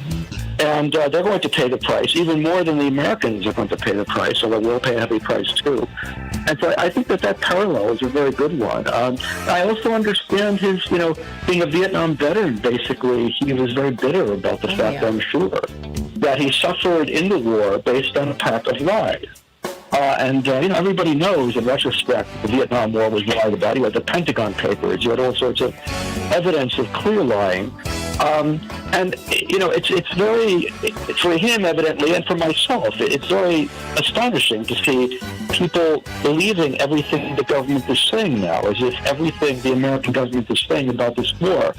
And they're going to pay the price, even more than the Americans are going to pay the price, although we'll pay a heavy price too. And so I think that parallel is a very good one. I also understand his, being a Vietnam veteran, basically, he was very bitter about the fact, I'm sure, that he suffered in the war based on a pack of lies. Everybody knows in retrospect the Vietnam War was lied about. You had the Pentagon Papers. You had all sorts of evidence of clear lying. It's very, for him evidently, and for myself, it's very astonishing to see people believing everything the government is saying now, as if everything the American government is saying about this war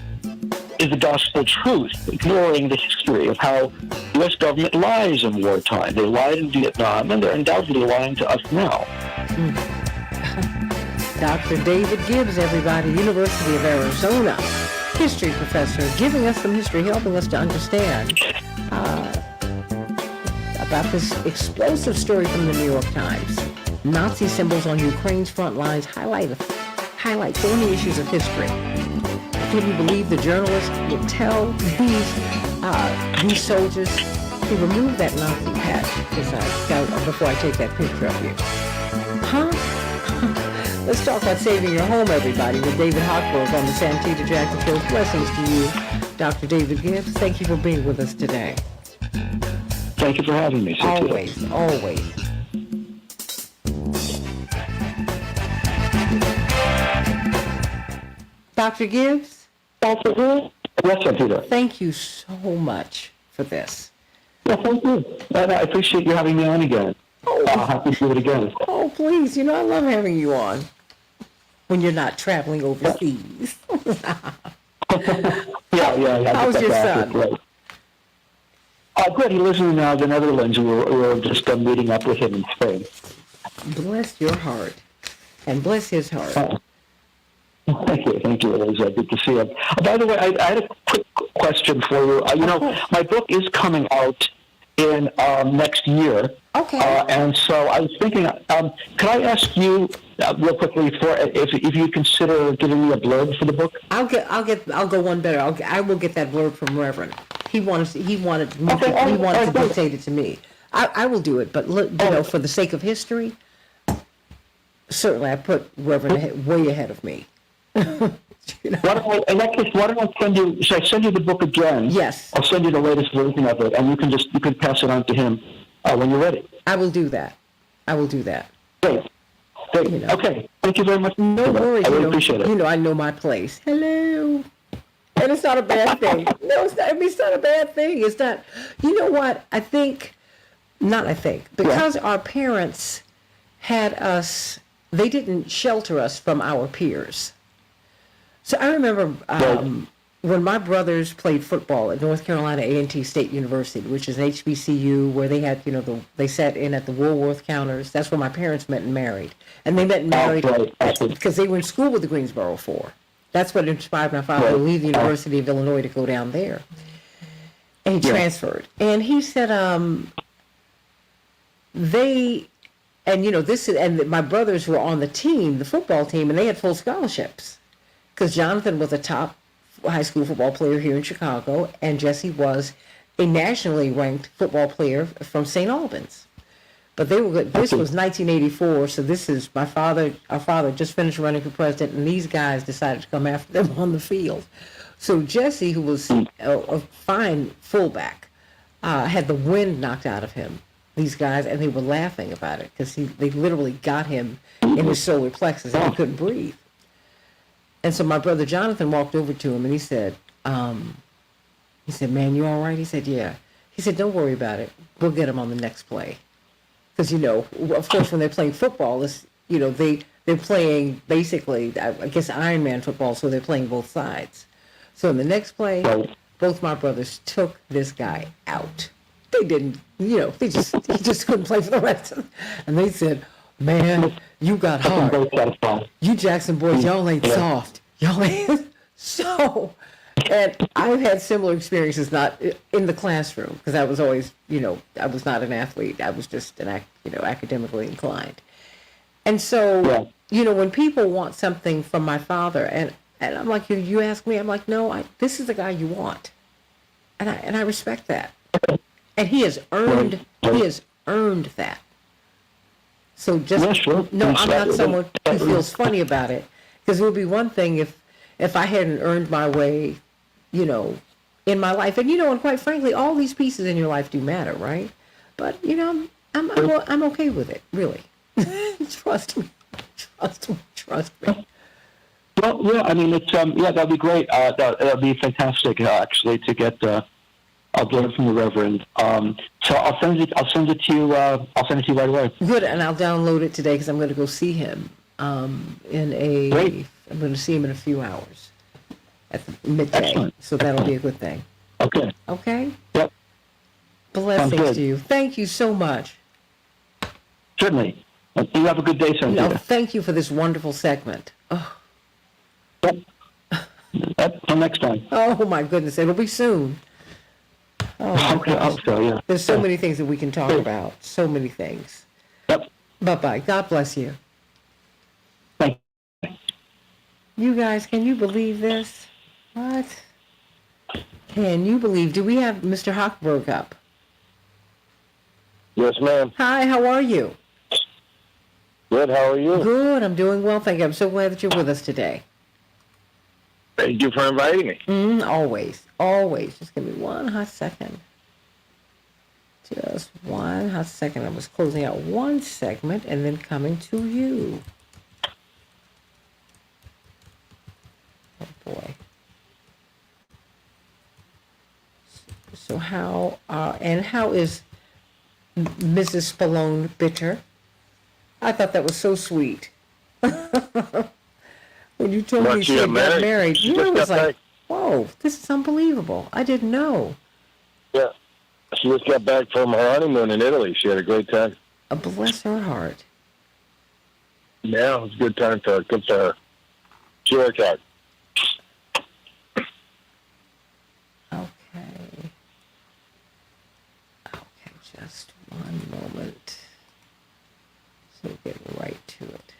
is the gospel truth, ignoring the history of how the U.S. government lies in wartime. They lied in Vietnam, and they're undoubtedly lying to us now. Dr. David Gibbs, everybody, University of Arizona, history professor, giving us some history, helping us to understand about this explosive story from the New York Times. Nazi symbols on Ukraine's front lines highlight so many issues of history. Can you believe the journalist would tell these soldiers to remove that Nazi patch before I take that picture of you? Huh? Let's talk about saving your home, everybody, with David Hochberg on the Santita Jackson Show. Blessings to you, Dr. David Gibbs. Thank you for being with us today. Thank you for having me, Santita. Always. Dr. Gibbs? Dr. Gibbs? Yes, Santita. Thank you so much for this. Well, thank you. And I appreciate you having me on again. I'll have to do it again. Oh, please. I love having you on when you're not traveling overseas. Yeah. How's your son? Right. Good. He lives in the Netherlands. We're just meeting up with him in Spain. Bless your heart. And bless his heart. Thank you. It was good to see him. By the way, I had a quick question for you. My book is coming out in next year. Okay. And so I was thinking, could I ask you real quickly if you consider giving me a blurb for the book? I'll go one better. I will get that blurb from Reverend. He wanted to dictate it to me. I will do it, but for the sake of history, certainly I put Reverend way ahead of me. Why don't I send you? Should I send you the book again? Yes. I'll send you the latest version of it, and you can pass it on to him when you're ready. I will do that. Great. Okay. Thank you very much. No worries. I really appreciate it. I know my place. Hello. And it's not a bad thing. No, it's not. It's not a bad thing. It's not. You know what? Because our parents had us, they didn't shelter us from our peers. So I remember when my brothers played football at North Carolina A&T State University, which is an HBCU where they had, they sat in at the Woolworth counters. That's where my parents met and married. And they met and married because they were in school with the Greensboro Four. That's what inspired my father to leave the University of Illinois to go down there. And he transferred. And he said, my brothers were on the team, the football team, and they had full scholarships. Because Jonathan was a top high school football player here in Chicago, and Jesse was a nationally ranked football player from St. Albans. But they were good. This was 1984, so this is our father just finished running for president, and these guys decided to come after them on the field. So Jesse, who was a fine fullback, had the wind knocked out of him, these guys, and they were laughing about it because they literally got him in his solar plexus and he couldn't breathe. And so my brother Jonathan walked over to him and he said, "Man, you all right?" He said, "Yeah." He said, "Don't worry about it. We'll get him on the next play." Because, of course, when they're playing football, they're playing basically, I guess, Iron Man football, so they're playing both sides. So in the next play, both my brothers took this guy out. They didn't, he just couldn't play for the rest of it. And they said, "Man, you got hard. You Jackson boys, y'all ain't soft. Y'all ain't." So, and I've had similar experiences, not in the classroom, because I was always, I was not an athlete. I was just academically inclined. And so, when people want something from my father, and I'm like, you ask me, I'm like, no, this is the guy you want. And I respect that. And he has earned that. So I'm not someone who feels funny about it, because it would be one thing if I hadn't earned my way, in my life. And, and quite frankly, all these pieces in your life do matter, right? But, I'm okay with it, really. Trust me. Well, yeah, I mean, it's that'd be great. That'd be fantastic, actually, to get a blood from the Reverend. So I'll send it to you. I'll send it to you right away. Good, and I'll download it today because I'm going to go see him. Great. I'm going to see him in a few hours at the midday. Excellent. So that'll be a good thing. Okay. Okay. Yep. Blessings to you. Thank you so much. Certainly. You have a good day, Santita. No, thank you for this wonderful segment. Oh. Till next time. Oh my goodness, it'll be soon. Oh my Okay, I gosh. hope so, yeah. There's so many things that we can talk about. So many things. Yep. Bye-bye. God bless you. Thank you. You guys, can you believe this? What? Can you believe? Do we have Mr. Hochberg up? Yes, ma'am. Hi, how are you? Good, how are you? Good, I'm doing well, thank you. I'm so glad that you're with us today. Thank you for inviting me. Always, always. Just give me one hot second. Just one hot second. I was closing out one segment and then coming to you. Oh boy. So how is Mrs. Spallone bitter? I thought that was so sweet. When you told me she got married, She you was just got like, back. whoa, this is unbelievable. I didn't know. Yeah. She just got back from her honeymoon in Italy. She had a great time. Bless her heart. Yeah, it was a good time for her. Good for her. She worked hard. Okay, just one moment. So we'll get right to it.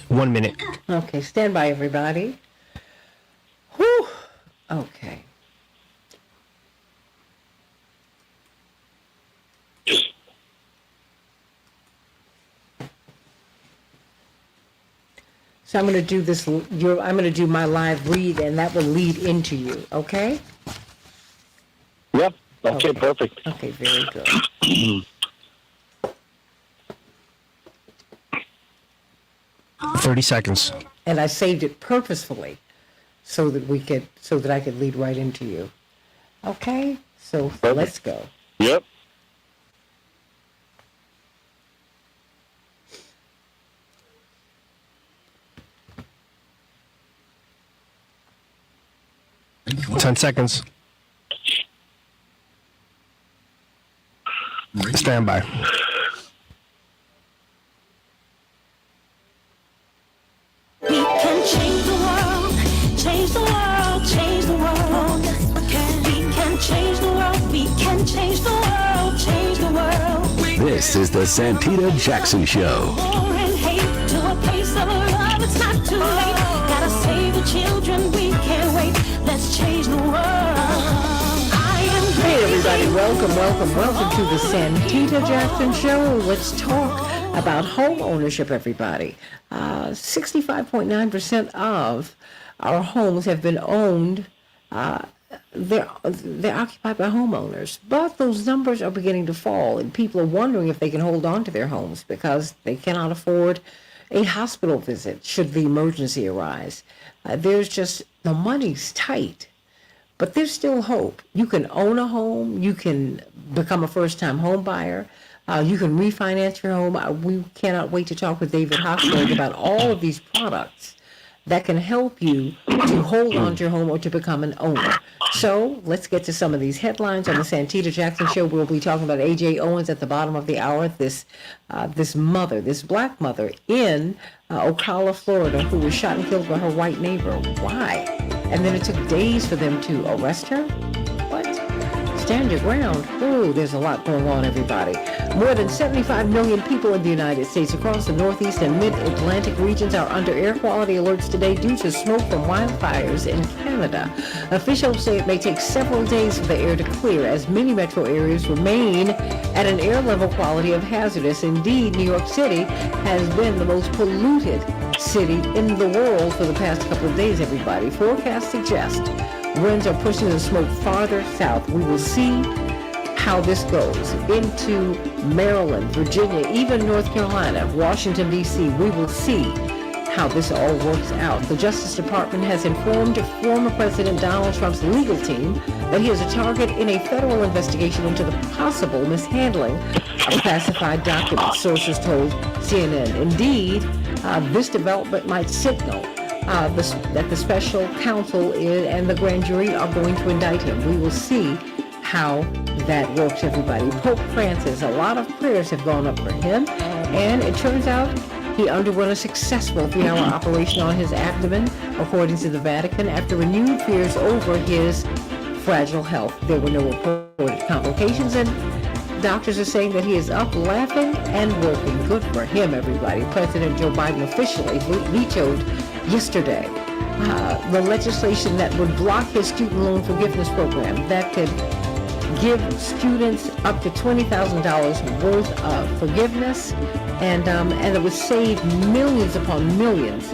One minute. Okay, stand by, everybody. Whew. Okay. So I'm going to do this. I'm going to do my live read, and that will lead into you. Okay? Yep. Okay, perfect. Okay, very good. 30 seconds. And I saved it purposefully so that I could lead right into you. Okay? So let's go. Yep. Ten seconds. Stand by. We can change the world, change the world, change the world. We can change the world, we can change the world, change the world. This is the Santita Jackson Show. War and hate to a place of love, it's not too late. Gotta save the children, we can't wait. Let's change the world. Hey everybody, welcome to the Santita Jackson Show. Let's talk about home ownership, everybody. 65.9% of our homes have been owned. They're occupied by homeowners, but those numbers are beginning to fall, and people are wondering if they can hold on to their homes because they cannot afford a hospital visit should the emergency arise. There's just, the money's tight. But there's still hope. You can own a home. You can become a first-time home buyer. You can refinance your home. We cannot wait to talk with David Hochberg about all of these products that can help you to hold on to your home or to become an owner. So let's get to some of these headlines on the Santita Jackson Show. We'll be talking about A.J. Owens at the bottom of the hour. This black mother in Ocala, Florida, who was shot and killed by her white neighbor. Why? and then it took days for them to arrest her? What? Stand your ground. Ooh, there's a lot going on, everybody. More than 75 million people in the United States across the Northeast and Mid-Atlantic regions are under air quality alerts today due to smoke from wildfires in Canada. Officials say it may take several days for the air to clear as many metro areas remain at an air level quality of hazardous. Indeed, New York City has been the most polluted city in the world for the past couple of days, everybody. Forecasts suggest winds are pushing the smoke farther south. We will see how this goes into Maryland, Virginia, even North Carolina, Washington, D.C. We will see how this all works out. The Justice Department has informed former President Donald Trump's legal team that he is a target in a federal investigation into the possible mishandling of classified documents, sources told CNN. Indeed, this development might signal that the special counsel and the grand jury are going to indict him. We will see how that works, everybody. Pope Francis, a lot of prayers have gone up for him, and it turns out he underwent a successful 3-hour operation on his abdomen, according to the Vatican, after renewed fears over his fragile health. There were no reported complications, and doctors are saying that he is up, laughing, and working. Good for him, everybody. President Joe Biden officially vetoed yesterday the legislation that would block his student loan forgiveness program that could give students up to $20,000 worth of forgiveness, and it would save millions upon millions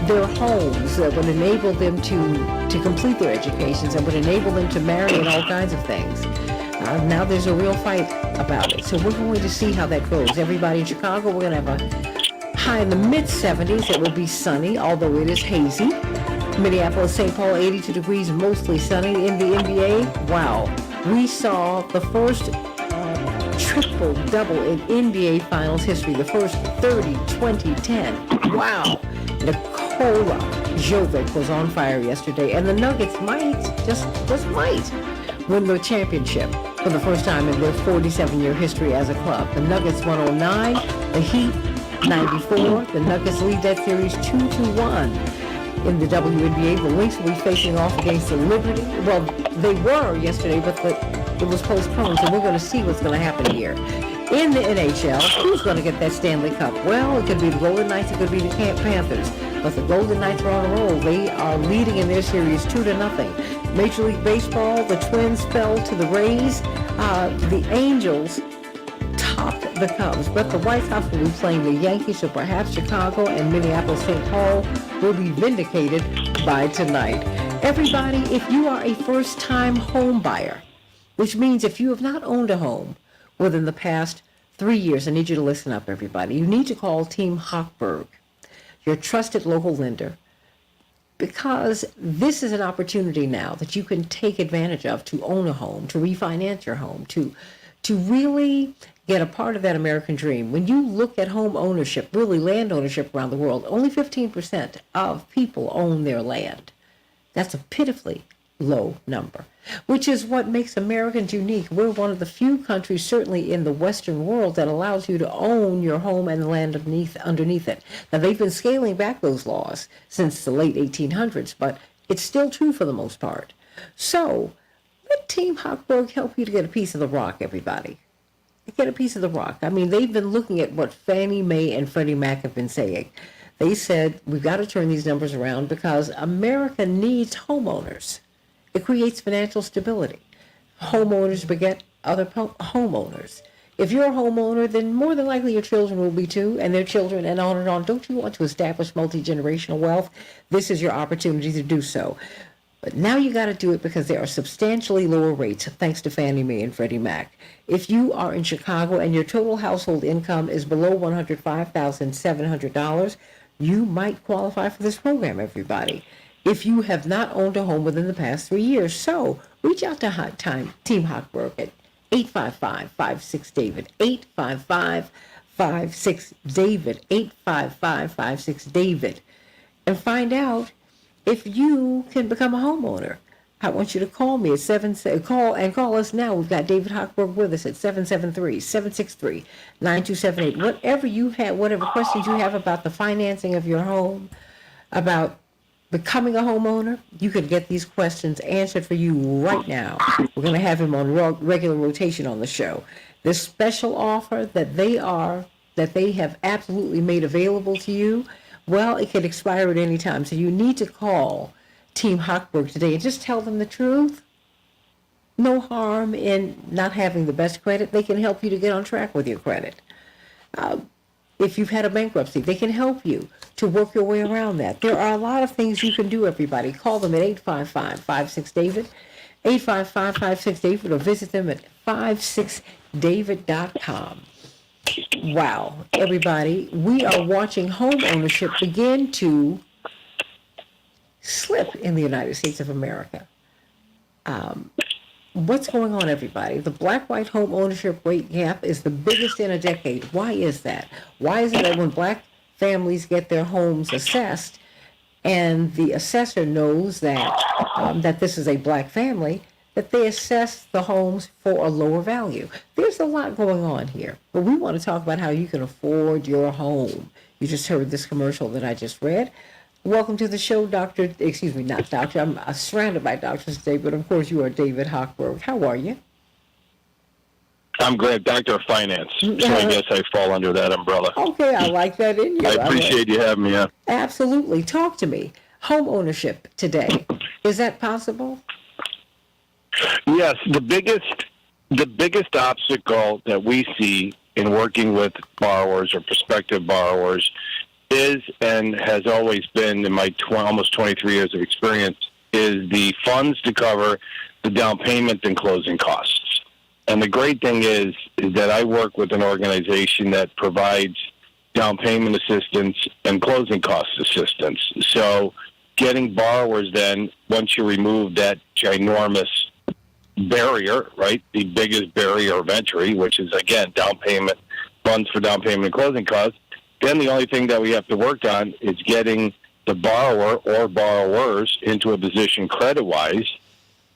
their homes, that would enable them to complete their educations, that would enable them to marry and all kinds of things. Now there's a real fight about it. So we're going to see how that goes. Everybody in Chicago, we're going to have a high in the mid-70s. It will be sunny, although it is hazy. Minneapolis, St. Paul, 82 degrees, mostly sunny. In the NBA, wow. We saw the first triple-double in NBA Finals history. The first 30, 20, 10. Wow. Nikola Jovic was on fire yesterday. And the Nuggets might, just might, win the championship for the first time in their 47-year history as a club. The Nuggets 109, the Heat 94. The Nuggets lead that series 2-1. In the WNBA, the Lynx will be facing off against the Liberty. Well, they were yesterday, but it was postponed, so we're going to see what's going to happen here. In the NHL, who's going to get that Stanley Cup? Well, it could be the Golden Knights, it could be the Panthers. But the Golden Knights are on a roll. They are leading in their series 2-0. Major League Baseball, the Twins fell to the Rays. The Angels topped the Cubs, but the White Sox will be playing the Yankees, so perhaps Chicago and Minneapolis-St. Paul will be vindicated by tonight. Everybody, if you are a first-time home buyer, which means if you have not owned a home within the past 3 years, I need you to listen up, everybody. You need to call Team Hochberg, your trusted local lender, because this is an opportunity now that you can take advantage of to own a home, to refinance your home, to really get a part of that American dream. When you look at home ownership, really land ownership around the world, only 15% of people own their land. That's a pitifully low number, which is what makes Americans unique. We're one of the few countries, certainly in the Western world, that allows you to own your home and the land underneath it. Now, they've been scaling back those laws since the late 1800s, but it's still true for the most part. So let Team Hochberg help you to get a piece of the rock, everybody. Get a piece of the rock. I mean, they've been looking at what Fannie Mae and Freddie Mac have been saying. They said, we've got to turn these numbers around because America needs homeowners. It creates financial stability. Homeowners beget other homeowners. If you're a homeowner, then more than likely your children will be too, and their children, and on and on. Don't you want to establish multi-generational wealth? This is your opportunity to do so. But now you got to do it because there are substantially lower rates thanks to Fannie Mae and Freddie Mac. If you are in Chicago and your total household income is below $105,700, you might qualify for this program, everybody, if you have not owned a home within the past 3 years. So reach out to Team Hochberg at 855-56-DAVID, 855-56-DAVID, 855-56-DAVID, and find out if you can become a homeowner. I want you to call me at call us now. We've got David Hochberg with us at 773-763-9278. Whatever questions you have about the financing of your home, about becoming a homeowner, you can get these questions answered for you right now. We're going to have him on regular rotation on the show. This special offer that they have absolutely made available to you, well, it could expire at any time. So you need to call Team Hochberg today and just tell them the truth. No harm in not having the best credit. They can help you to get on track with your credit. If you've had a bankruptcy, they can help you to work your way around that. There are a lot of things you can do, everybody. Call them at 855-56-DAVID, 855-56-DAVID, or visit them at 56david.com. Wow, everybody, we are watching home ownership begin to slip in the United States of America. What's going on, everybody? The black-white home ownership rate gap is the biggest in a decade. Why is that? Why is it that when black families get their homes assessed and the assessor knows that that this is a black family, that they assess the homes for a lower value? There's a lot going on here, but we want to talk about how you can afford your home. You just heard this commercial that I just read. Welcome to the show, not doctor. I'm surrounded by doctors today, but of course you are David Hochberg. How are you? I'm great, Doctor of Finance. So I guess I fall under that umbrella. Okay, I like that in you. I appreciate you having me on. Absolutely. Talk to me. Home ownership today. Is that possible? Yes, the biggest obstacle that we see in working with borrowers or prospective borrowers is, and has always been in my almost 23 years of experience, is the funds to cover the down payment and closing costs. And the great thing is that I work with an organization that provides down payment assistance and closing cost assistance. So getting borrowers then, once you remove that ginormous barrier, right, the biggest barrier of entry, which is, again, down payment, funds for down payment and closing costs, then the only thing that we have to work on is getting the borrower or borrowers into a position credit-wise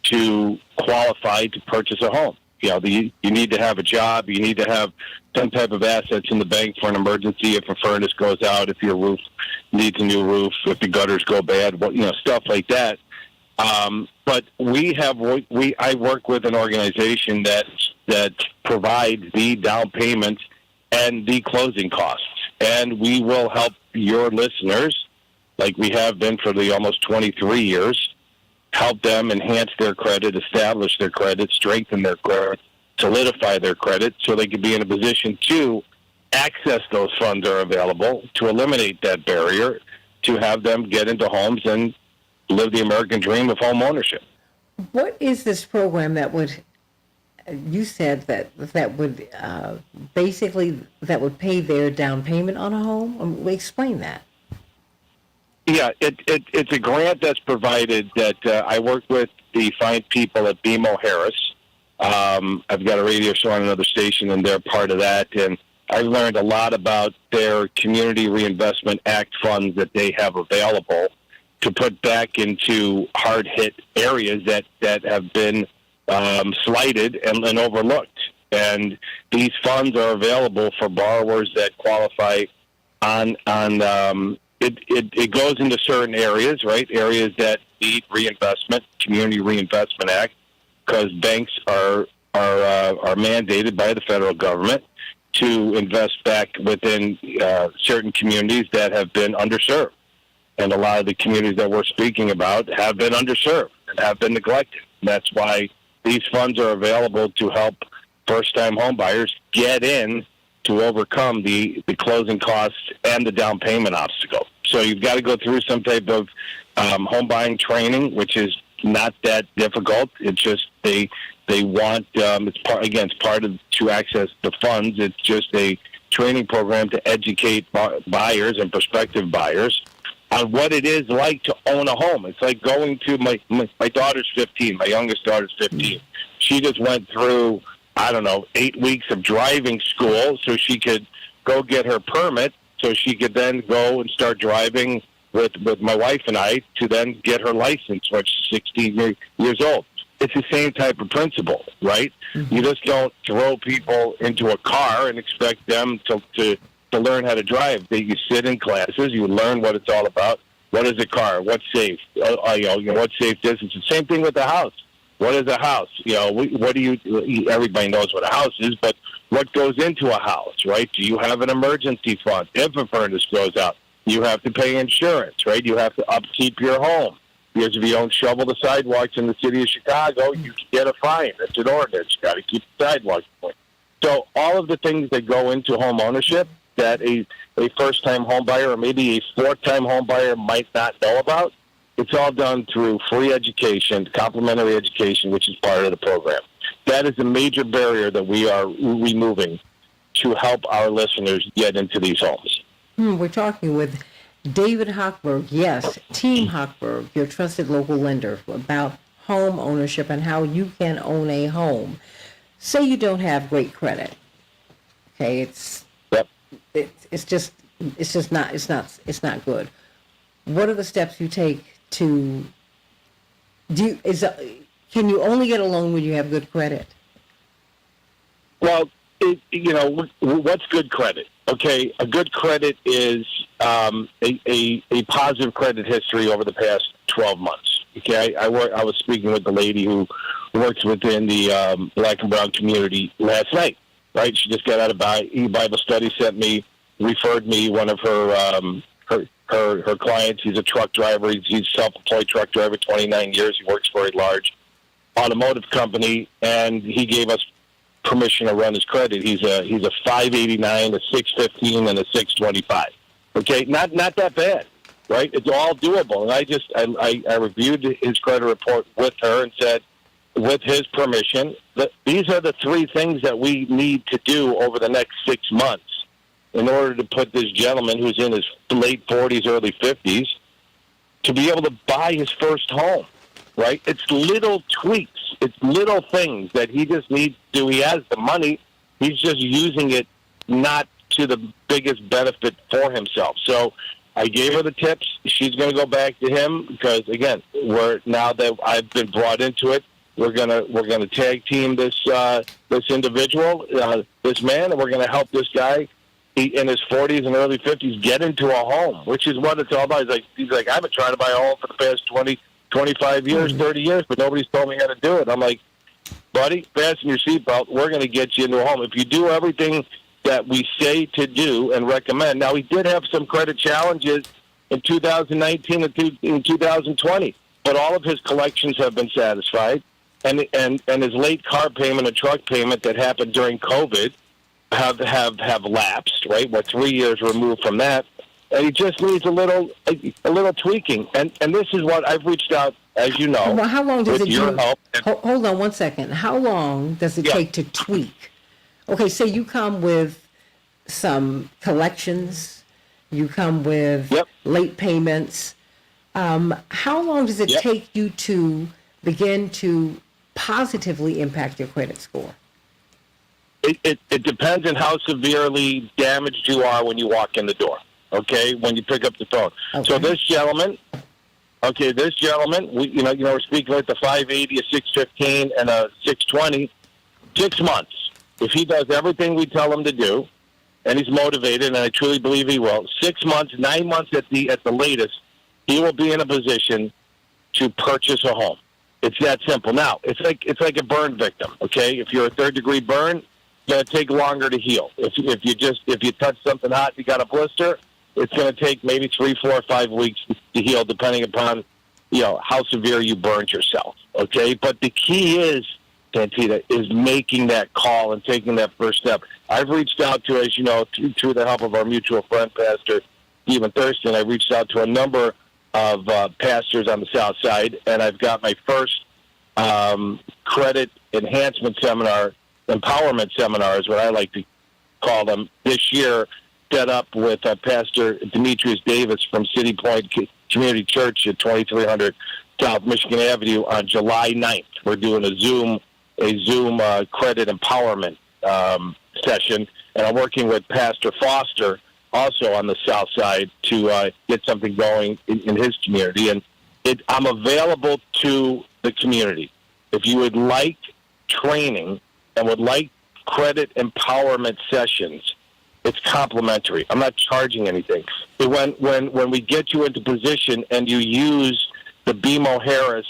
to qualify to purchase a home. You know, you need to have a job. You need to have some type of assets in the bank for an emergency if a furnace goes out, if your roof needs a new roof, if the gutters go bad, stuff like that. But I work with an organization that provides the down payment and the closing costs. And we will help your listeners, like we have been for the almost 23 years, help them enhance their credit, establish their credit, strengthen their credit, solidify their credit so they can be in a position to access those funds are available, to eliminate that barrier, to have them get into homes and live the American dream of home ownership. What is this program that would, you said that would basically that would pay their down payment on a home? Explain that. Yeah, it's a grant that's provided that I work with the fine people at BMO Harris. I've got a radio show on another station, and they're part of that. And I learned a lot about their Community Reinvestment Act funds that they have available to put back into hard-hit areas that have been slighted and overlooked. And these funds are available for borrowers that qualify on it goes into certain areas, right? Areas that need reinvestment, Community Reinvestment Act, because banks are mandated by the federal government to invest back within certain communities that have been underserved. And a lot of the communities that we're speaking about have been underserved and have been neglected. And that's why these funds are available to help first-time homebuyers get in to overcome the closing costs and the down payment obstacle. So you've got to go through some type of home buying training, which is not that difficult. It's just they want it's part of to access the funds. It's just a training program to educate buyers and prospective buyers on what it is like to own a home. It's like going to my daughter's 15. My youngest daughter's 15. She just went through 8 weeks of driving school so she could go get her permit, so she could then go and start driving with my wife and I to then get her license when she's 16 years old. It's the same type of principle, right? Mm-hmm. You just don't throw people into a car and expect them to learn how to drive. You sit in classes, you learn what it's all about, What is a car? What's safe? What's safe distance? The same thing with the house. What is a house? What do you? Everybody knows what a house is, but what goes into a house, right? Do you have an emergency fund? If a furnace goes out, you have to pay insurance, right? You have to upkeep your home. Because if you don't shovel the sidewalks in the city of Chicago, you can get a fine. It's an ordinance. You got to keep the sidewalks clean. So all of the things that go into home ownership that a first-time home buyer or maybe a fourth-time home buyer might not know about, it's all done through free education, complimentary education, which is part of the program. That is a major barrier that we are removing to help our listeners get into these homes. We're talking with David Hochberg, yes, Team Hochberg, your trusted local lender, about home ownership and how you can own a home. Say you don't have great credit. Okay, it's not good. What are the steps you take to can you only get a loan when you have good credit? Well, what's good credit? Okay, a good credit is a positive credit history over the past 12 months. Okay, I was speaking with the lady who works within the Black and Brown community last night. Right, she just got out of Bible study, referred me one of her clients. He's a truck driver. He's a self-employed truck driver, 29 years. He works for a large automotive company, and he gave us permission to run his credit. He's a 589, a 615, and a 625. Okay, not that bad, right? It's all doable. And I reviewed his credit report with her and said, with his permission, that these are the three things that we need to do over the next 6 months in order to put this gentleman who's in his late 40s, early 50s, to be able to buy his first home, right? It's little tweaks. It's little things that he just needs to do. He has the money. He's just using it not to the biggest benefit for himself. So I gave her the tips. She's going to go back to him because, again, now that I've been brought into it, we're gonna tag team this individual, this man, and we're gonna help this guy in his 40s and early 50s get into a home, which is what it's all about. He's like, I've been trying to buy a home for the past 20, 25 years, 30 years, but nobody's told me how to do it. I'm like, buddy, fasten your seatbelt. We're going to get you into a home. If you do everything that we say to do and recommend. Now, he did have some credit challenges in 2019 and in 2020, but all of his collections have been satisfied. And his late car payment and truck payment that happened during COVID have lapsed, right? We're 3 years removed from that. And he just needs a little tweaking. And this is what I've reached out, as you know. Well, how long does it help. Hold on 1 second. How long does it take to tweak? Okay, say you come with some collections, you come with late payments. How long does it take you to begin to positively impact your credit score? It depends on how severely damaged you are when you walk in the door, okay, when you pick up the phone. Okay. So this gentleman, we're speaking with the 580, a 615, and a 620, 6 months. If he does everything we tell him to do, and he's motivated, and I truly believe he will, 6 months, 9 months at the latest, he will be in a position to purchase a home. It's that simple. Now, it's like a burn victim, okay? If you're a third-degree burn, it's going to take longer to heal. If you touch something hot, you got a blister, it's going to take maybe 3, 4, 5 weeks to heal, depending upon how severe you burned yourself, okay? But the key is, Santita, is making that call and taking that first step. I've reached out to, as you know, through the help of our mutual friend, Pastor Stephen Thurston, I reached out to a number of pastors on the South Side, and I've got my first credit enhancement seminar, empowerment seminar is what I like to call them, this year, set up with Pastor Demetrius Davis from City Point Community Church at 2300 South Michigan Avenue on July 9th. We're doing a Zoom credit empowerment session, and I'm working with Pastor Foster also on the South Side to get something going in his community. And I'm available to the community. If you would like training and would like credit empowerment sessions, It's complimentary. I'm not charging anything. But when we get you into position and you use the BMO Harris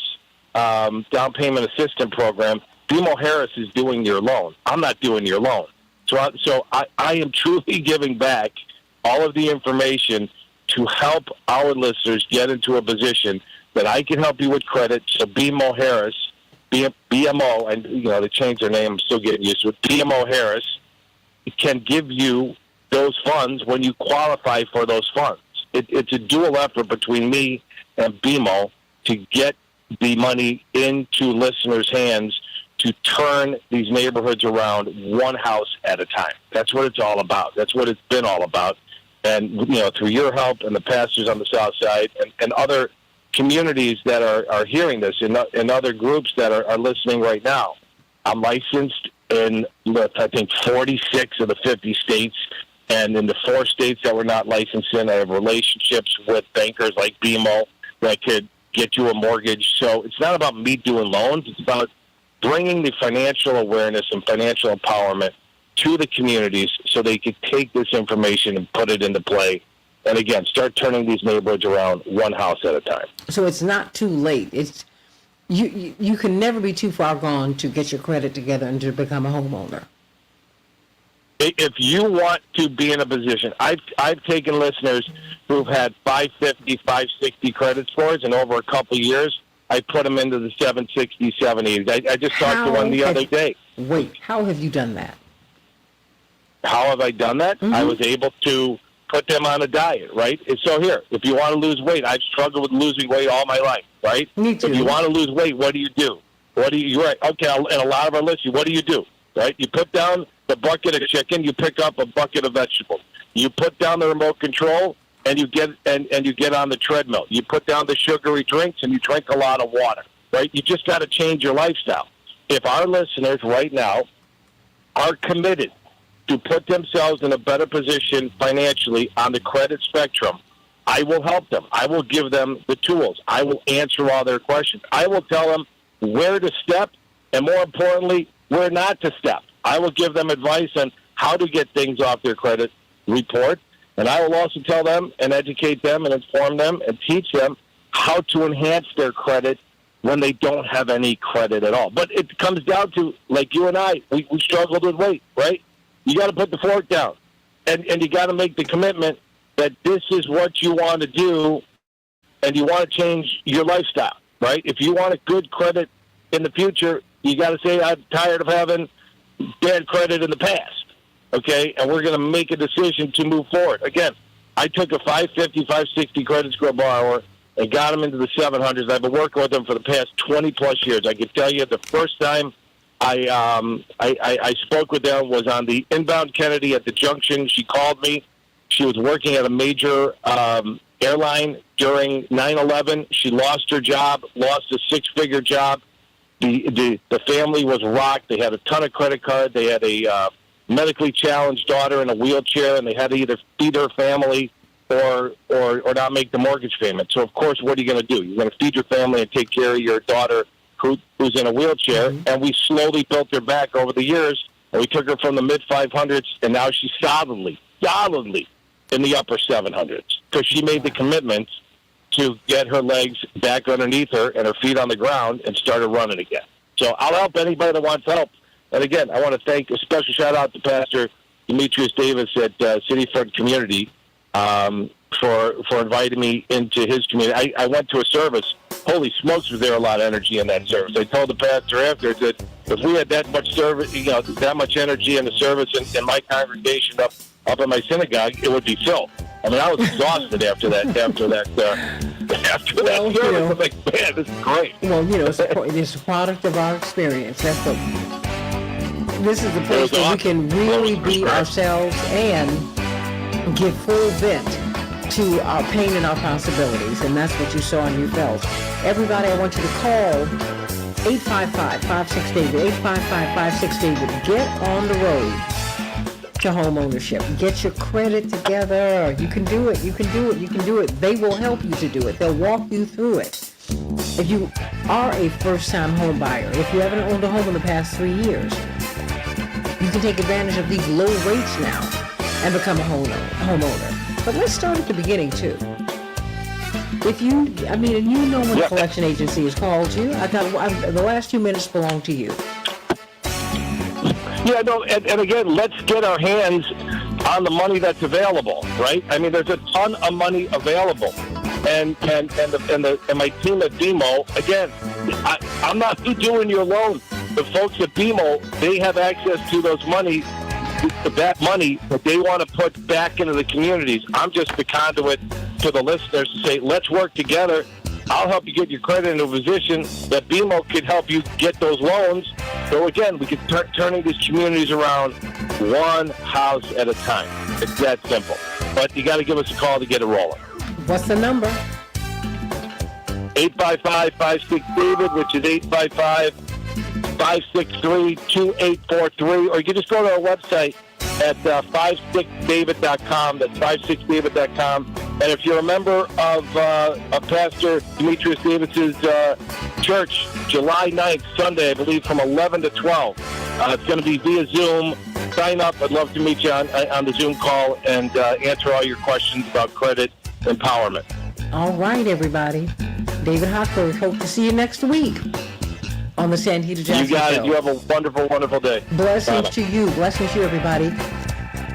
down payment assistance program, BMO Harris is doing your loan. I'm not doing your loan. So I am truly giving back all of the information to help our listeners get into a position that I can help you with credit. So BMO Harris, BMO, and they changed their name. I'm still getting used to it. BMO Harris can give you those funds when you qualify for those funds. It's a dual effort between me and BMO to get the money into listeners' hands to turn these neighborhoods around one house at a time. That's what it's all about. That's what it's been all about. And, through your help and the pastors on the South Side and other communities that are hearing this and other groups that are listening right now, I'm licensed in, I think, 46 of the 50 states. And in the 4 states that we're not licensed in, I have relationships with bankers like BMO that could get you a mortgage. So it's not about me doing loans. It's about bringing the financial awareness and financial empowerment to the communities so they could take this information and put it into play. And again, start turning these neighborhoods around one house at a time. So it's not too late. It's you can never be too far gone to get your credit together and to become a homeowner. If you want to be in a position, I've taken listeners who've had 550, 560 credit scores, and over a couple of years, I put them into the 760, 780. I just talked to one the other day. Wait, how have you done that? How have I done that? Mm-hmm. I was able to put them on a diet, right? And so here, if you want to lose weight, I've struggled with losing weight all my life, right? Me too. If you want to lose weight, what do you do? You're right. Okay, and a lot of our listeners, what do? Right? You put down the bucket of chicken, you pick up a bucket of vegetables. You put down the remote control, and you get you get on the treadmill. You put down the sugary drinks, and you drink a lot of water. Right? You just got to change your lifestyle. If our listeners right now are committed to put themselves in a better position financially on the credit spectrum, I will help them. I will give them the tools. I will answer all their questions. I will tell them where to step, and more importantly, where not to step. I will give them advice on how to get things off their credit report, and I will also tell them and educate them and inform them and teach them how to enhance their credit when they don't have any credit at all. But it comes down to, like you and I, we struggled with weight, right? You got to put the fork down, and you got to make the commitment that this is what you want to do, and you want to change your lifestyle, right? If you want a good credit in the future, you got to say, I'm tired of having bad credit in the past, okay? And we're going to make a decision to move forward. Again, I took a 550, 560 credit score borrower and got him into the 700s. I've been working with him for the past 20-plus years. I can tell you the first time I spoke with them was on the inbound Kennedy at the junction. She called me. She was working at a major airline during 9/11. She lost her job, lost a 6-figure job. The family was rocked. They had a ton of credit cards. They had a medically challenged daughter in a wheelchair, and they had to either feed her family or not make the mortgage payment. So, of course, what are you going to do? You're going to feed your family and take care of your daughter who's in a wheelchair, and we slowly built her back over the years, and we took her from the mid-500s, and now she's solidly in the upper 700s because she made the commitment to get her legs back underneath her and her feet on the ground and started running again. So I'll help anybody that wants help. And again, I want to thank a special shout-out to Pastor Demetrius Davis at City Front Community for inviting me into his community. I went to a service. Holy smokes, was there a lot of energy in that service. I told the pastor after that if we had that much service, that much energy in the service in my congregation up in my synagogue, it would be filled. I mean, I was exhausted after that service. I'm like, man, this is great. Well, it's a product of our experience. This is the place where we can really be ourselves and give full vent to our pain and our possibilities, and that's what you saw and you felt. Everybody, I want you to call 855-56-DAVID, 855-56-DAVID. Get on the road to home ownership. Get your credit together. You can do it. You can do it. You can do it. They will help you to do it. They'll walk you through it. If you are a first-time home buyer, if you haven't owned a home in the past 3 years, you can take advantage of these low rates now. and become a homeowner. But let's start at the beginning too. If you, and you know when the collection agency has called you. The last 2 minutes belong to you. Yeah, no, and again, let's get our hands on the money that's available, right? I mean, there's a ton of money available, and my team at BMO, again, I'm not doing your loan. The folks at BMO, they have access to that money that they want to put back into the communities. I'm just the conduit to the listeners to say, let's work together. I'll help you get your credit into a position that BMO could help you get those loans. So again, we can start turning these communities around one house at a time. It's that simple. But you got to give us a call to get it rolling. What's the number? 855-56-DAVID, which is 855-563-2843. Or you can just go to our website at 56david.com. That's 56david.com. And if you're a member of Pastor Demetrius Davis's church, July 9th, Sunday, I believe, from 11 to 12. It's going to be via Zoom. Sign up. I'd love to meet you on the Zoom call and answer all your questions about credit empowerment. All right, everybody. David Hochberg, hope to see you next week on the Santita Jackson You got Show. it. You have a wonderful, wonderful day. Blessings to you. Blessings to you, everybody.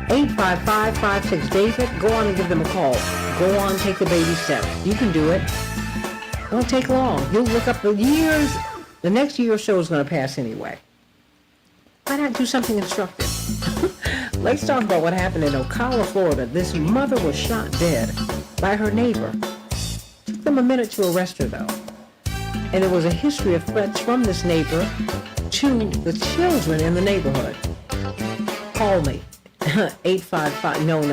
855-56-DAVID. Go on and give them a call. Go on, take the baby steps. You can do it. It won't take long. You'll look up the years. The next year or so is going to pass anyway. Why not do something instructive? Let's talk about what happened in Ocala, Florida. This mother was shot dead by her neighbor. Took them a minute to arrest her, though. And there was a history of threats from this neighbor to the children in the neighborhood. Call me. 855, not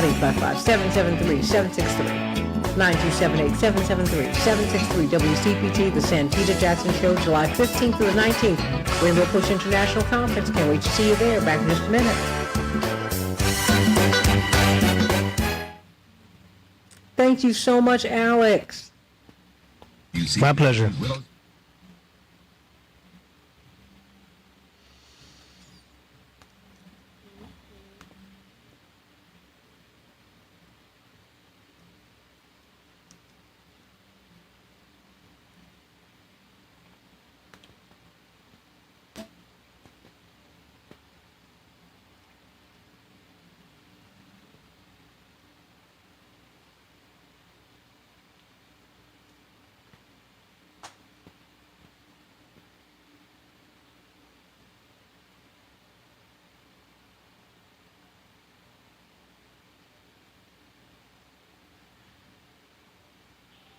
855, 773-763. 927-8773, 763 WCPT, the Santita Jackson Show, July 15th through the 19th. Rainbow Push International Conference. Can't wait to see you there. Back in just a minute. Thank you so much, Alex. My pleasure.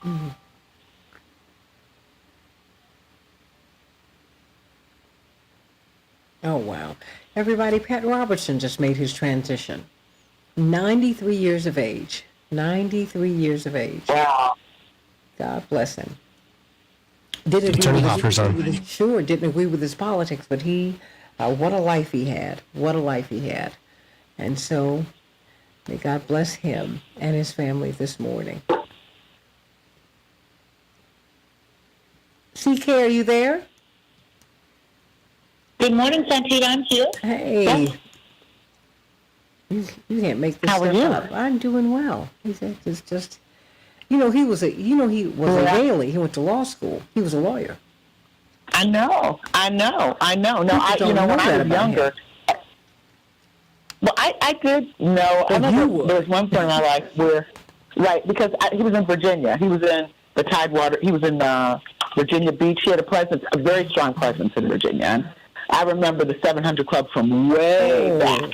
Mm-hmm. Oh, wow. Everybody, Pat Robertson just made his transition. 93 years of age. 93 years of age. Wow. God bless him. Didn't agree with his politics, but what a life he had. What a life he had. And so, may God bless him and his family this morning. CK, are you there? Good morning, Santita. I'm here. Hey. Yes. You can't make this How stuff are you? up. I'm doing well. He said it's just, he was a Yaley. He went to law school. He was a lawyer. I know. No, when I was younger. Well, I did know. I know there was one point in my life where, right, because he was in Virginia. He was in the Tidewater. He was in Virginia Beach. He had a very strong presence in Virginia. And I remember the 700 Club from way back.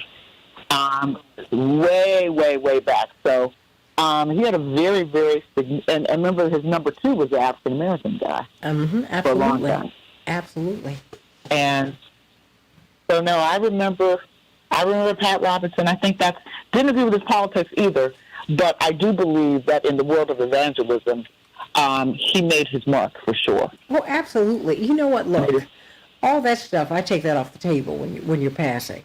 Way back. So he had a very, very, and I remember his number 2 was the African American guy. Absolutely. For a long time. Absolutely. And so, no, I remember Pat Robertson. I think didn't agree with his politics either, but I do believe that in the world of evangelism, he made his mark for sure. Well, absolutely. You know what? Look, all that stuff, I take that off the table when you're passing.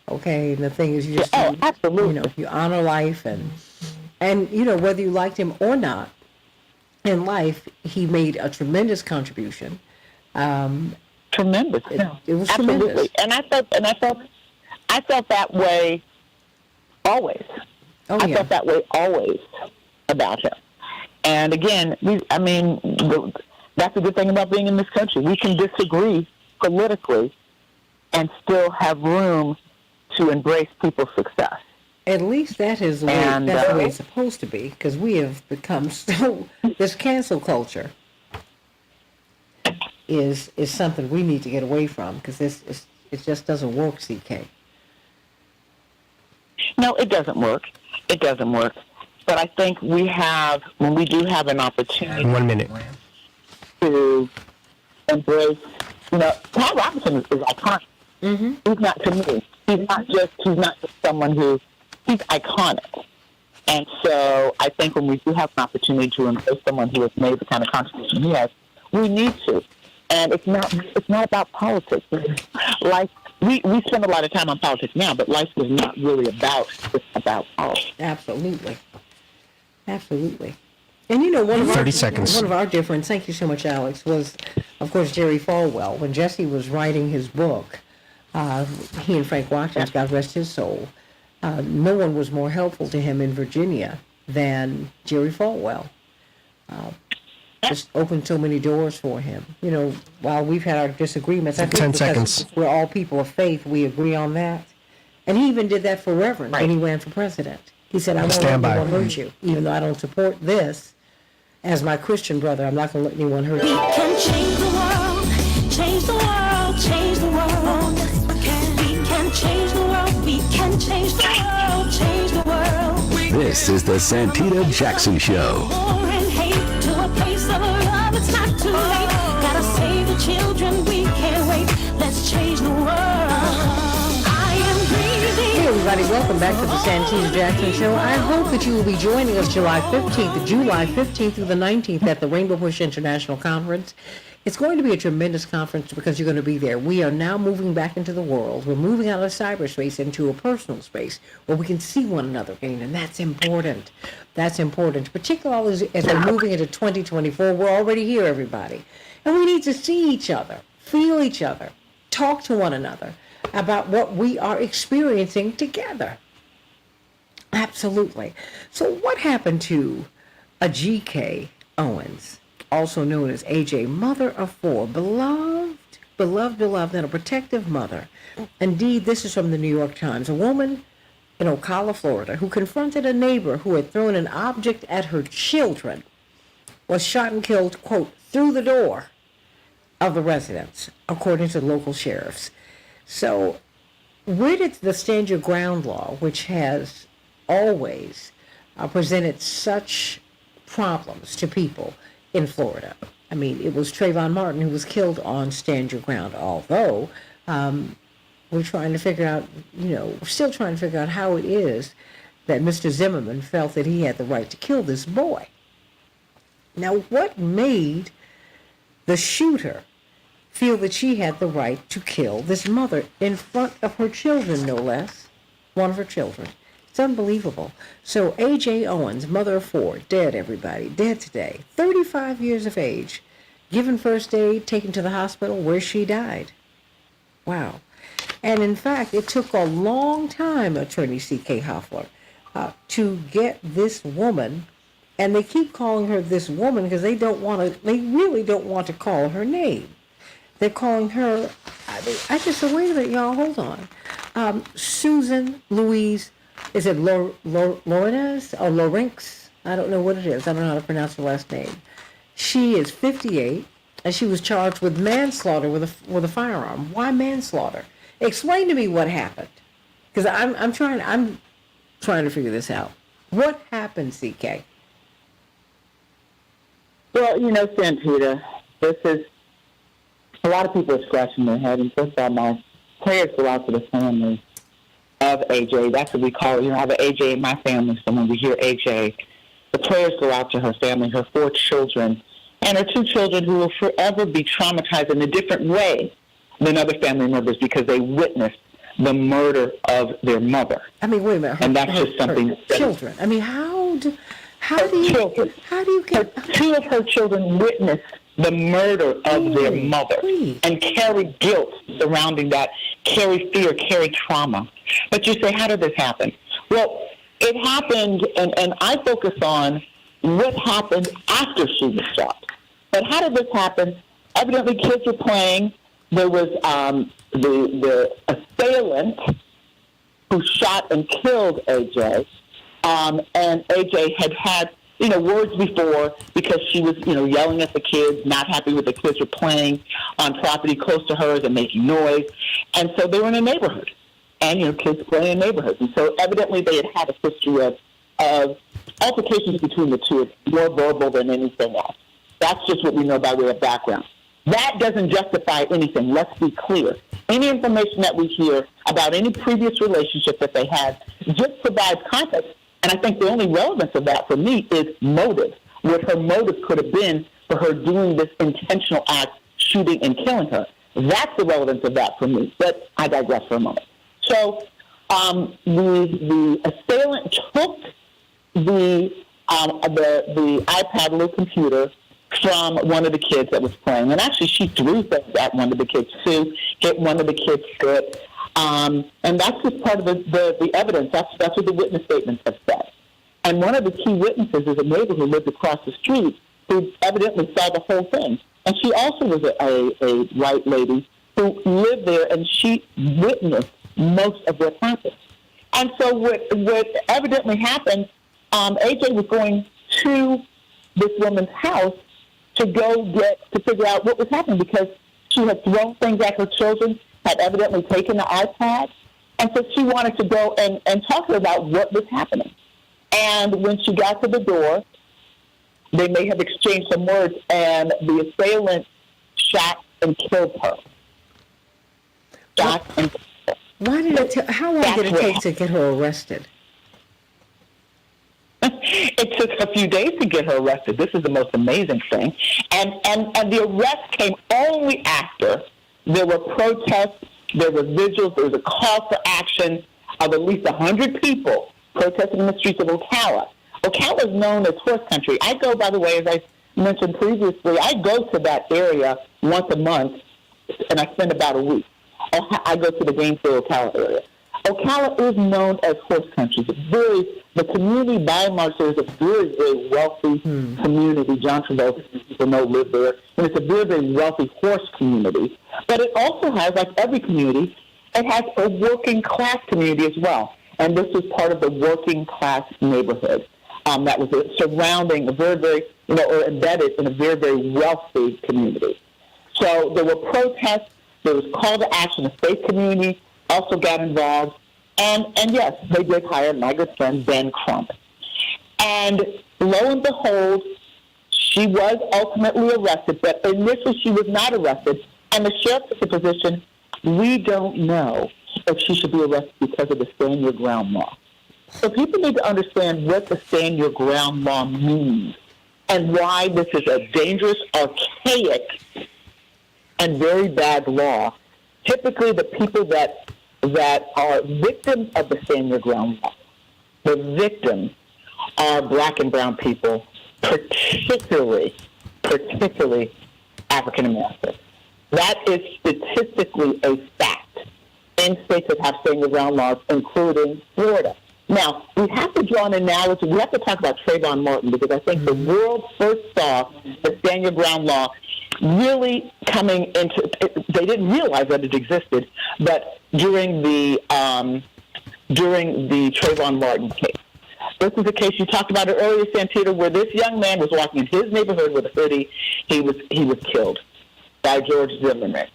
Okay, and the thing is, you just absolutely. You honor life, and whether you liked him or not, in life he made a tremendous contribution. Tremendous. It was absolutely. tremendous. And I felt that way Always. Oh, I felt that way always about him. And again, that's a good thing about being in this country. We can disagree politically and still have room to embrace people's success. At least that is the way, that's the way it's supposed to be, because we have become so, this cancel culture is something we need to get away from, because it just doesn't work, CK. No, it doesn't work. It doesn't work. But I think when we do have an opportunity 1 minute to embrace, Pat Robertson is iconic. Mm-hmm. He's not, to me, he's not just someone who, he's iconic. And so I think when we do have an opportunity to embrace someone who has made the kind of contribution he has, we need to. And it's not about politics. Life, we spend a lot of time on politics now, but life is not really about politics. Absolutely. Absolutely. And one of 30 seconds. One of our difference, thank you so much, Alex, was, of course, Jerry Falwell. When Jesse was writing his book, he and Frank Watkins, God rest his soul, no one was more helpful to him in Virginia than Jerry Falwell. Just opened so many doors for him. While we've had our disagreements, I think 10 seconds. We're all people of faith. We agree on that. And he even did that for Reverend when he ran for president. He said, I won't let anyone hurt you. Even though I don't support this, as my Christian brother, I'm not going to let anyone hurt you. We can change the world, change the world, change the world. We can change the world, we can change the world, change the world. This is the Santita Jackson Show. War and hate to a place of love, it's not too late. Gotta save the children, we can't wait. Let's change the world. Hey everybody, welcome back to the Santita Jackson Show. I hope that you will be joining us July 15th through the 19th at the Rainbow Push International Conference. It's going to be a tremendous conference because you're going to be there. We are now moving back into the world. We're moving out of cyberspace into a personal space where we can see one another again, and that's important. That's important, particularly as we're moving into 2024. We're already here, everybody. And we need to see each other, feel each other, talk to one another about what we are experiencing together. Absolutely. So what happened to a G.K. Owens, also known as AJ, mother of four, beloved, and a protective mother? Indeed, this is from the New York Times. A woman in Ocala, Florida, who confronted a neighbor who had thrown an object at her children, was shot and killed, quote, through the door of the residence, according to local sheriffs. So where did the Stand Your Ground law, which has always presented such problems to people in Florida? I mean, it was Trayvon Martin who was killed on Stand Your Ground, although we're trying to figure out, we're still trying to figure out how it is that Mr. Zimmerman felt that he had the right to kill this boy. Now, what made the shooter feel that she had the right to kill this mother in front of her children, no less, one of her children? It's unbelievable. So A.J. Owens, mother of four, dead, everybody, dead today, 35 years of age, given first aid, taken to the hospital where she died. Wow. And in fact, it took a long time, Attorney C.K. Hoffler, to get this woman, and they keep calling her this woman because they really don't want to call her name. They're calling her, I just said, wait a minute, y'all, hold on. Susan Louise, is it Lorenz or Lorinx? I don't know what it is. I don't know how to pronounce her last name. She is 58, and she was charged with manslaughter with a firearm. Why manslaughter? Explain to me what happened, because I'm trying to figure this out. What happened, CK? Well, Santita, this is, a lot of people are scratching their head, and first of all, my prayers go out to the family of AJ. That's what we call it. I have an AJ in my family, so when we hear AJ, the prayers go out to her family, her four children, and her two children who will forever be traumatized in a different way than other family members because they witnessed the murder of their mother. I mean, wait a minute. And that's just something. Children. I mean, how do you get... Two of her children witnessed the murder of their mother and carry guilt surrounding that, carry fear, carry trauma. But you say, how did this happen? Well, it happened, and I focus on what happened after she was shot. But how did this happen? Evidently, kids were playing. There was the assailant who shot and killed AJ, and AJ had words before because she was, yelling at the kids, not happy with the kids were playing on property close to hers and making noise. And so they were in a neighborhood, and, kids play in neighborhoods. And so evidently they had a history of altercations between the two, more verbal than anything else. That's just what we know by way of background. That doesn't justify anything. Let's be clear. Any information that we hear about any previous relationship that they had just provides context. And I think the only relevance of that for me is motive, what her motive could have been for her doing this intentional act, shooting and killing her. That's the relevance of that for me. But I digress for a moment. So the assailant took the iPad, little computer, from one of the kids that was playing. And actually, she threw things at one of the kids, too, hit one of the kids' foot. And that's just part of the evidence. That's what the witness statements have said. And one of the key witnesses is a neighbor who lived across the street who evidently saw the whole thing. And she also was a white lady who lived there, and she witnessed most of what happened. And so what evidently happened, AJ was going to this woman's house to figure out what was happening because she had thrown things at her children, had evidently taken the iPad, and so she wanted to go and talk to her about what was happening. And when she got to the door, they may have exchanged some words, and the assailant shot and killed her. How long did it take to get her arrested? It took a few days to get her arrested. This is the most amazing thing. And the arrest came only after there were protests, there were vigils, there was a call for action of at least 100 people protesting in the streets of Ocala. Ocala is known as horse country. I go, by the way, as I mentioned previously, I go to that area once a month, and I spend about a week. I go to the Gainesville, Ocala area. Ocala is known as horse country. The community, by and large, is a very, very wealthy community. John Travolta, people know, live there. And it's a very, very wealthy horse community. But it also has, like every community, it has a working class community as well. And this was part of the working class neighborhood that was surrounding a very, very, or embedded in a very, very wealthy community. So there were protests. There was call to action. The faith community also got involved. And yes, they did hire my good friend, Ben Crump. And lo and behold, she was ultimately arrested, but initially she was not arrested. And the sheriff took the position, we don't know if she should be arrested because of the stand your ground law. So people need to understand what the stand your ground law means and why this is a dangerous, archaic, and very bad law. Typically, the people that are victims of the stand your ground law, the victims are black and brown people, particularly African Americans. That is statistically a fact in states that have stand your ground laws, including Florida. Now, we have to draw an analogy. We have to talk about Trayvon Martin because I think the world first saw the stand your ground law really coming into they didn't realize that it existed, but during the Trayvon Martin case. This is a case you talked about it earlier, Santita, where this young man was walking in his neighborhood with a hoodie. He was killed by George Zimmerman.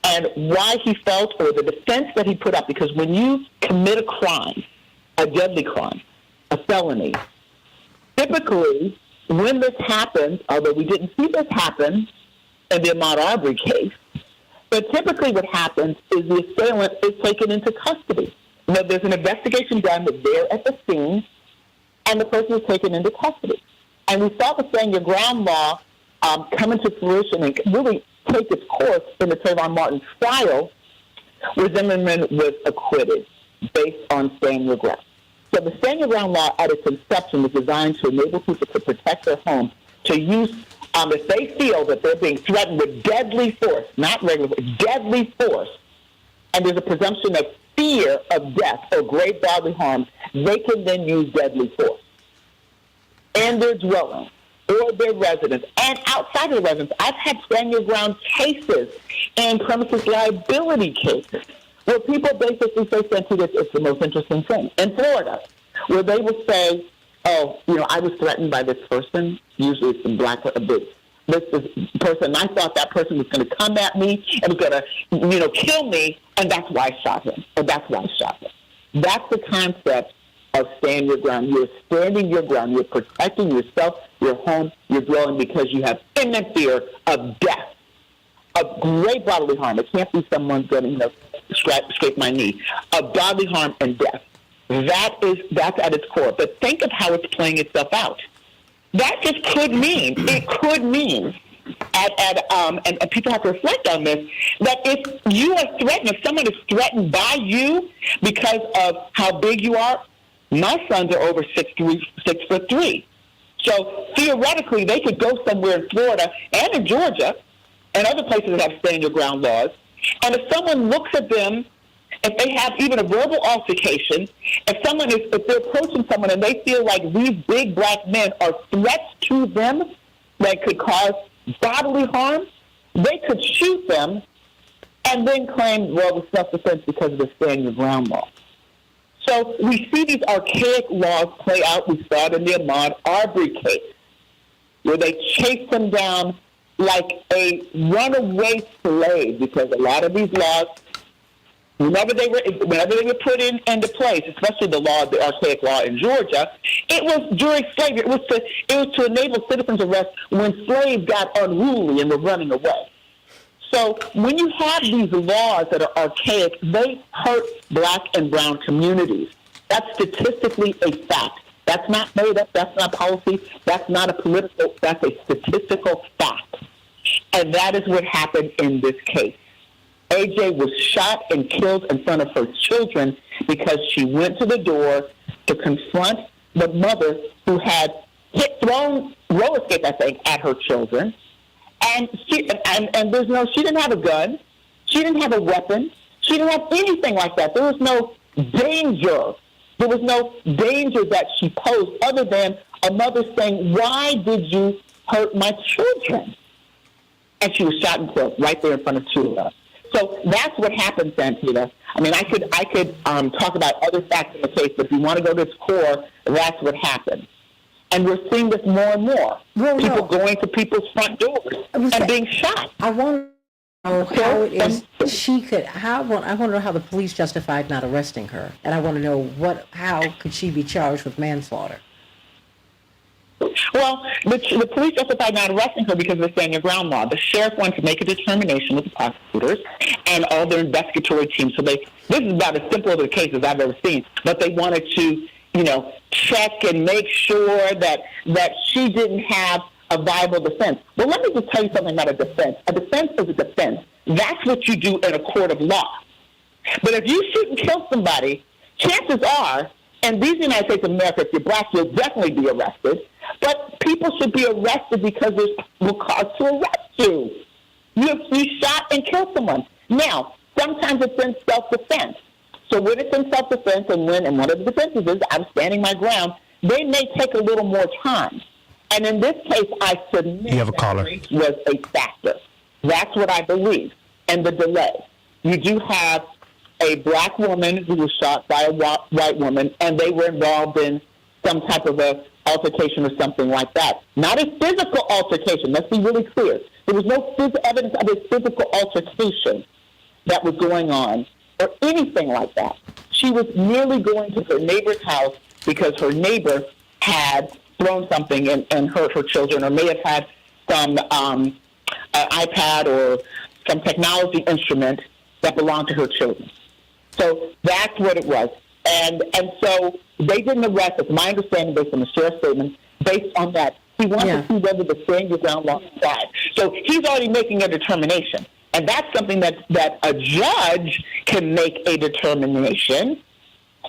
And why he felt, or the defense that he put up, because when you commit a crime, a deadly crime, a felony, typically when this happens, although we didn't see this happen in the Ahmaud Arbery case, but typically what happens is the assailant is taken into custody. Now, there's an investigation done, that they're at the scene, and the person is taken into custody. And we saw the stand your ground law come into fruition and really take its course in the Trayvon Martin trial, where Zimmerman was acquitted based on stand your ground. So the stand your ground law at its inception was designed to enable people to protect their home, to use, if they feel that they're being threatened with deadly force, not regular, deadly force, and there's a presumption of fear of death or great bodily harm, they can then use deadly force in their dwelling or their residence and outside of the residence. I've had stand your ground cases and premises liability cases where people basically say, Santita, it's the most interesting thing. In Florida, where they will say, oh, I was threatened by this person. Usually it's a black this person. I thought that person was going to come at me and was going to, kill me, and that's why I shot him. Or that's why I shot him. That's the concept of stand your ground. You're standing your ground. You're protecting yourself, your home, your dwelling, because you have imminent fear of death, of great bodily harm. It can't be someone's going to, scrape my knee. Of bodily harm and death. That's at its core. But think of how it's playing itself out. That just could mean, and people have to reflect on this, that if you are threatened, if someone is threatened by you because of how big you are, my sons are over 6'3". So theoretically, they could go somewhere in Florida and in Georgia and other places that have stand your ground laws, and if someone looks at them, if they have even a verbal altercation, if they're approaching someone and they feel like these big black men are threats to them that could cause bodily harm, they could shoot them and then claim, well, it's self-defense because of the stand your ground law. So we see these archaic laws play out. We saw it in the Ahmaud Arbery case, where they chased them down like a runaway slave, because a lot of these laws, whenever they were put into place, especially the archaic law in Georgia, it was during slavery. It was to enable citizens arrest when slaves got unruly and were running away. So when you have these laws that are archaic, they hurt black and brown communities. That's statistically a fact. That's not made up. That's not policy. That's not a political. That's a statistical fact. And that is what happened in this case. AJ was shot and killed in front of her children because she went to the door to confront the mother who had thrown roller skates, I think, at her children. And she didn't have a gun. She didn't have a weapon. She didn't have anything like that. There was no danger. There was no danger that she posed other than a mother saying, why did you hurt my children? And she was shot and killed right there in front of two of us. So that's what happened, Santita. I mean, I could talk about other facts in the case, but if you want to go to its core, that's what happened. And we're seeing this more and more. People going to people's front doors and being shot. I wonder how it is I want to know how the police justified not arresting her. And I want to know how could she be charged with manslaughter? Well, the police justified not arresting her because of the stand your ground law. The sheriff wanted to make a determination with the prosecutors and all their investigatory teams. So this is about as simple of a case as I've ever seen. But they wanted to, check and make sure that she didn't have a viable defense. Well, let me just tell you something about a defense. A defense is a defense. That's what you do in a court of law. But if you shoot and kill somebody, chances are, and these United States of America, if you're black, you'll definitely be arrested. But people should be arrested because there's no cause to arrest you. You shot and killed someone. Now, sometimes it's in self-defense. So when it's in self-defense and one of the defenses is I'm standing my ground, they may take a little more time. And in this case, I submit that race was a factor. That's what I believe. And the delay. You do have a black woman who was shot by a white woman, and they were involved in some type of a altercation or something like that. Not a physical altercation. Let's be really clear. There was no evidence of a physical altercation that was going on or anything like that. She was merely going to her neighbor's house because her neighbor had thrown something and hurt her children, or may have had some iPad or some technology instrument that belonged to her children. So that's what it was. And so they didn't arrest, it's my understanding based on the sheriff's statement, based on that. He wanted to see whether the stand your ground law applied. So he's already making a determination. And that's something that a judge can make a determination,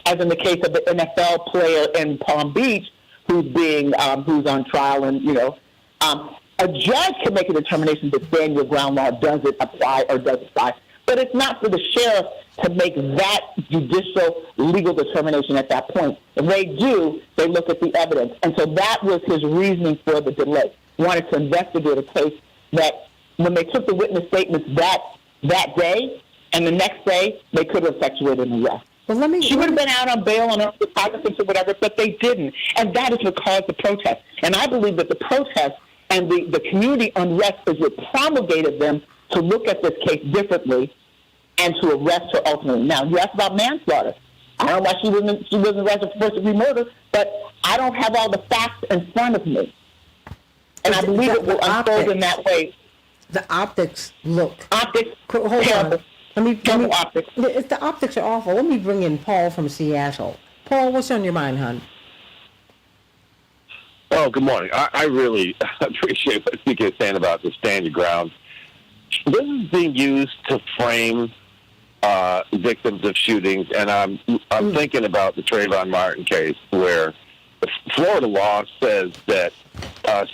as in the case of the NFL player in Palm Beach who's on trial, and a judge can make a determination that stand your ground law does it apply or doesn't apply. But it's not for the sheriff to make that judicial legal determination at that point. If they do, they look at the evidence. And so that was his reasoning for the delay. Wanted to investigate a case that when they took the witness statements that day and the next day, they could have effectuated an arrest. Well, she would have been out on bail on recognizance or whatever, but they didn't. And that is what caused the protest. And I believe that the protest and the community unrest is what promulgated them to look at this case differently and to arrest her ultimately. Now, you asked about manslaughter. I don't know why she wasn't arrested for first-degree murder, but I don't have all the facts in front of me. And I believe it will unfold in that way. The optics look. Optics. Hold on. Let me, optics. The optics are awful. Let me bring in Paul from Seattle. Paul, what's on your mind, hon? Oh, good morning. I really appreciate what Santita is saying about the stand your ground. This is being used to frame victims of shootings, and I'm thinking about the Trayvon Martin case, where the Florida law says that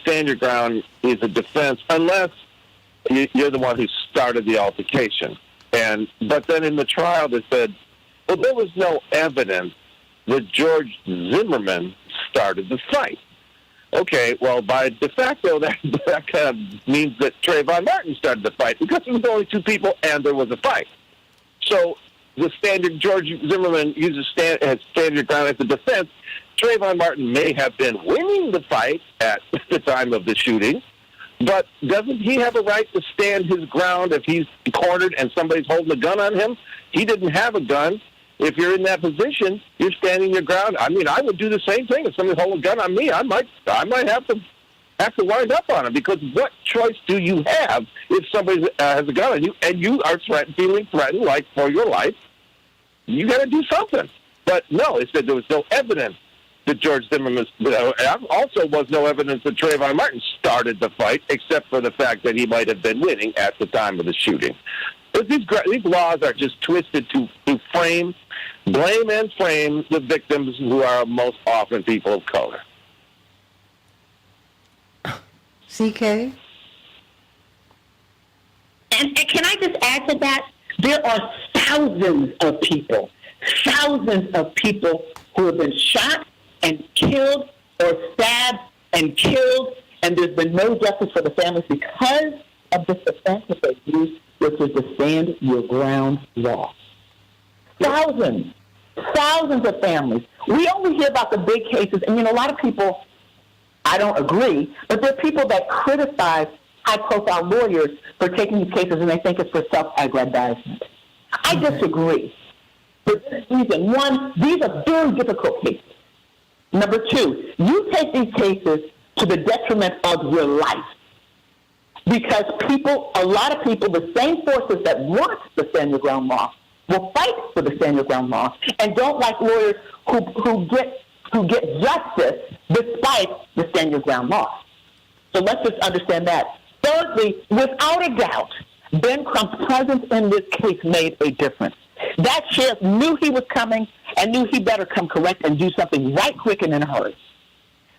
stand your ground is a defense unless you're the one who started the altercation. But then in the trial they said, well, there was no evidence that George Zimmerman started the fight. Okay, well, by de facto, that kind of means that Trayvon Martin started the fight because there was only two people and there was a fight. So the standard George Zimmerman uses stand your ground as a defense. Trayvon Martin may have been winning the fight at the time of the shooting, but doesn't he have a right to stand his ground if he's cornered and somebody's holding a gun on him? He didn't have a gun. If you're in that position, you're standing your ground. I mean, I would do the same thing. If somebody's holding a gun on me, I might have to wind up on him, because what choice do you have if somebody has a gun on you and you are feeling threatened, like for your life? You got to do something. But no, it said there was no evidence that George Zimmerman also was no evidence that Trayvon Martin started the fight, except for the fact that he might have been winning at the time of the shooting. But these laws are just twisted to blame and frame the victims, who are most often people of color. CK? And can I just add to that? There are thousands of people who have been shot and killed or stabbed and killed, and there's been no justice for the families because of this defense that they use, which is the stand your ground law. Thousands of families. We only hear about the big cases, and a lot of people, I don't agree, but there are people that criticize high-profile lawyers for taking these cases, and they think it's for self-aggrandizement. I disagree. For this reason: one, these are very difficult cases. Number two, you take these cases to the detriment of your life, because a lot of people, the same forces that want the stand your ground law, will fight for the stand your ground law, and don't like lawyers who get justice despite the stand your ground law. So let's just understand that. Thirdly, without a doubt, Ben Crump's presence in this case made a difference. That sheriff knew he was coming and knew he better come correct and do something right quick and in a hurry.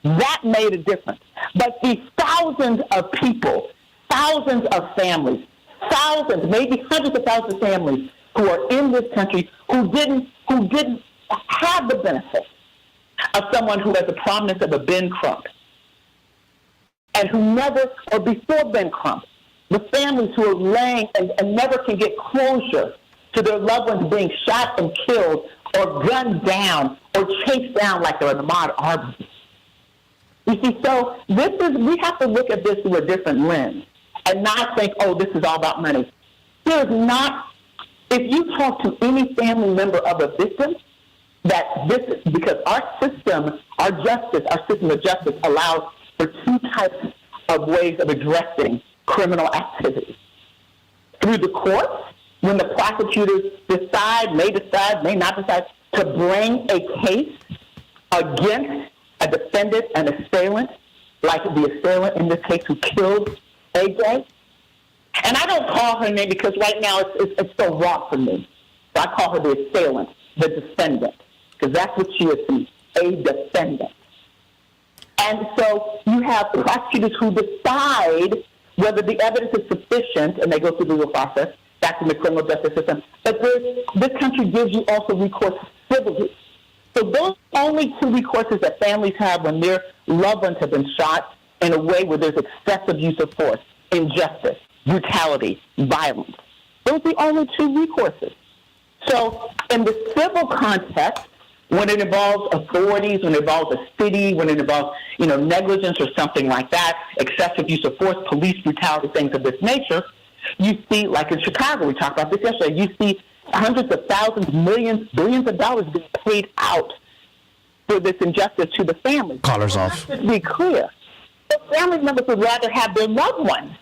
That made a difference. But these thousands of people, thousands of families, thousands, maybe hundreds of thousands of families who are in this country who didn't have the benefit of someone who has the prominence of a Ben Crump, and who never, or before Ben Crump, the families who are laying and never can get closure to their loved ones being shot and killed or gunned down or chased down like they're in the Ahmaud Arbery. You see, so we have to look at this through a different lens and not think, oh, this is all about money. There's not, if you talk to any family member of a victim, because our system of justice allows for two types of ways of addressing criminal activity. Through the courts, when the prosecutors may not decide to bring a case against a defendant, an assailant, like the assailant in this case who killed AJ. And I don't call her name because right now it's so raw for me. So I call her the assailant, the defendant, because that's what she is to me, a defendant. And so you have prosecutors who decide whether the evidence is sufficient, and they go through the legal process, back in the criminal justice system. But this country gives you also recourse civilly. So those are only two recourses that families have when their loved ones have been shot in a way where there's excessive use of force, injustice, brutality, violence. Those are the only two recourses. So in the civil context, when it involves authorities, when it involves a city, when it involves, negligence or something like that, excessive use of force, police brutality, things of this nature, you see, like in Chicago, we talked about this yesterday, you see hundreds of thousands, millions, billions of dollars being paid out for this injustice to the families. Callers off. To be clear, the family members would rather have their loved ones.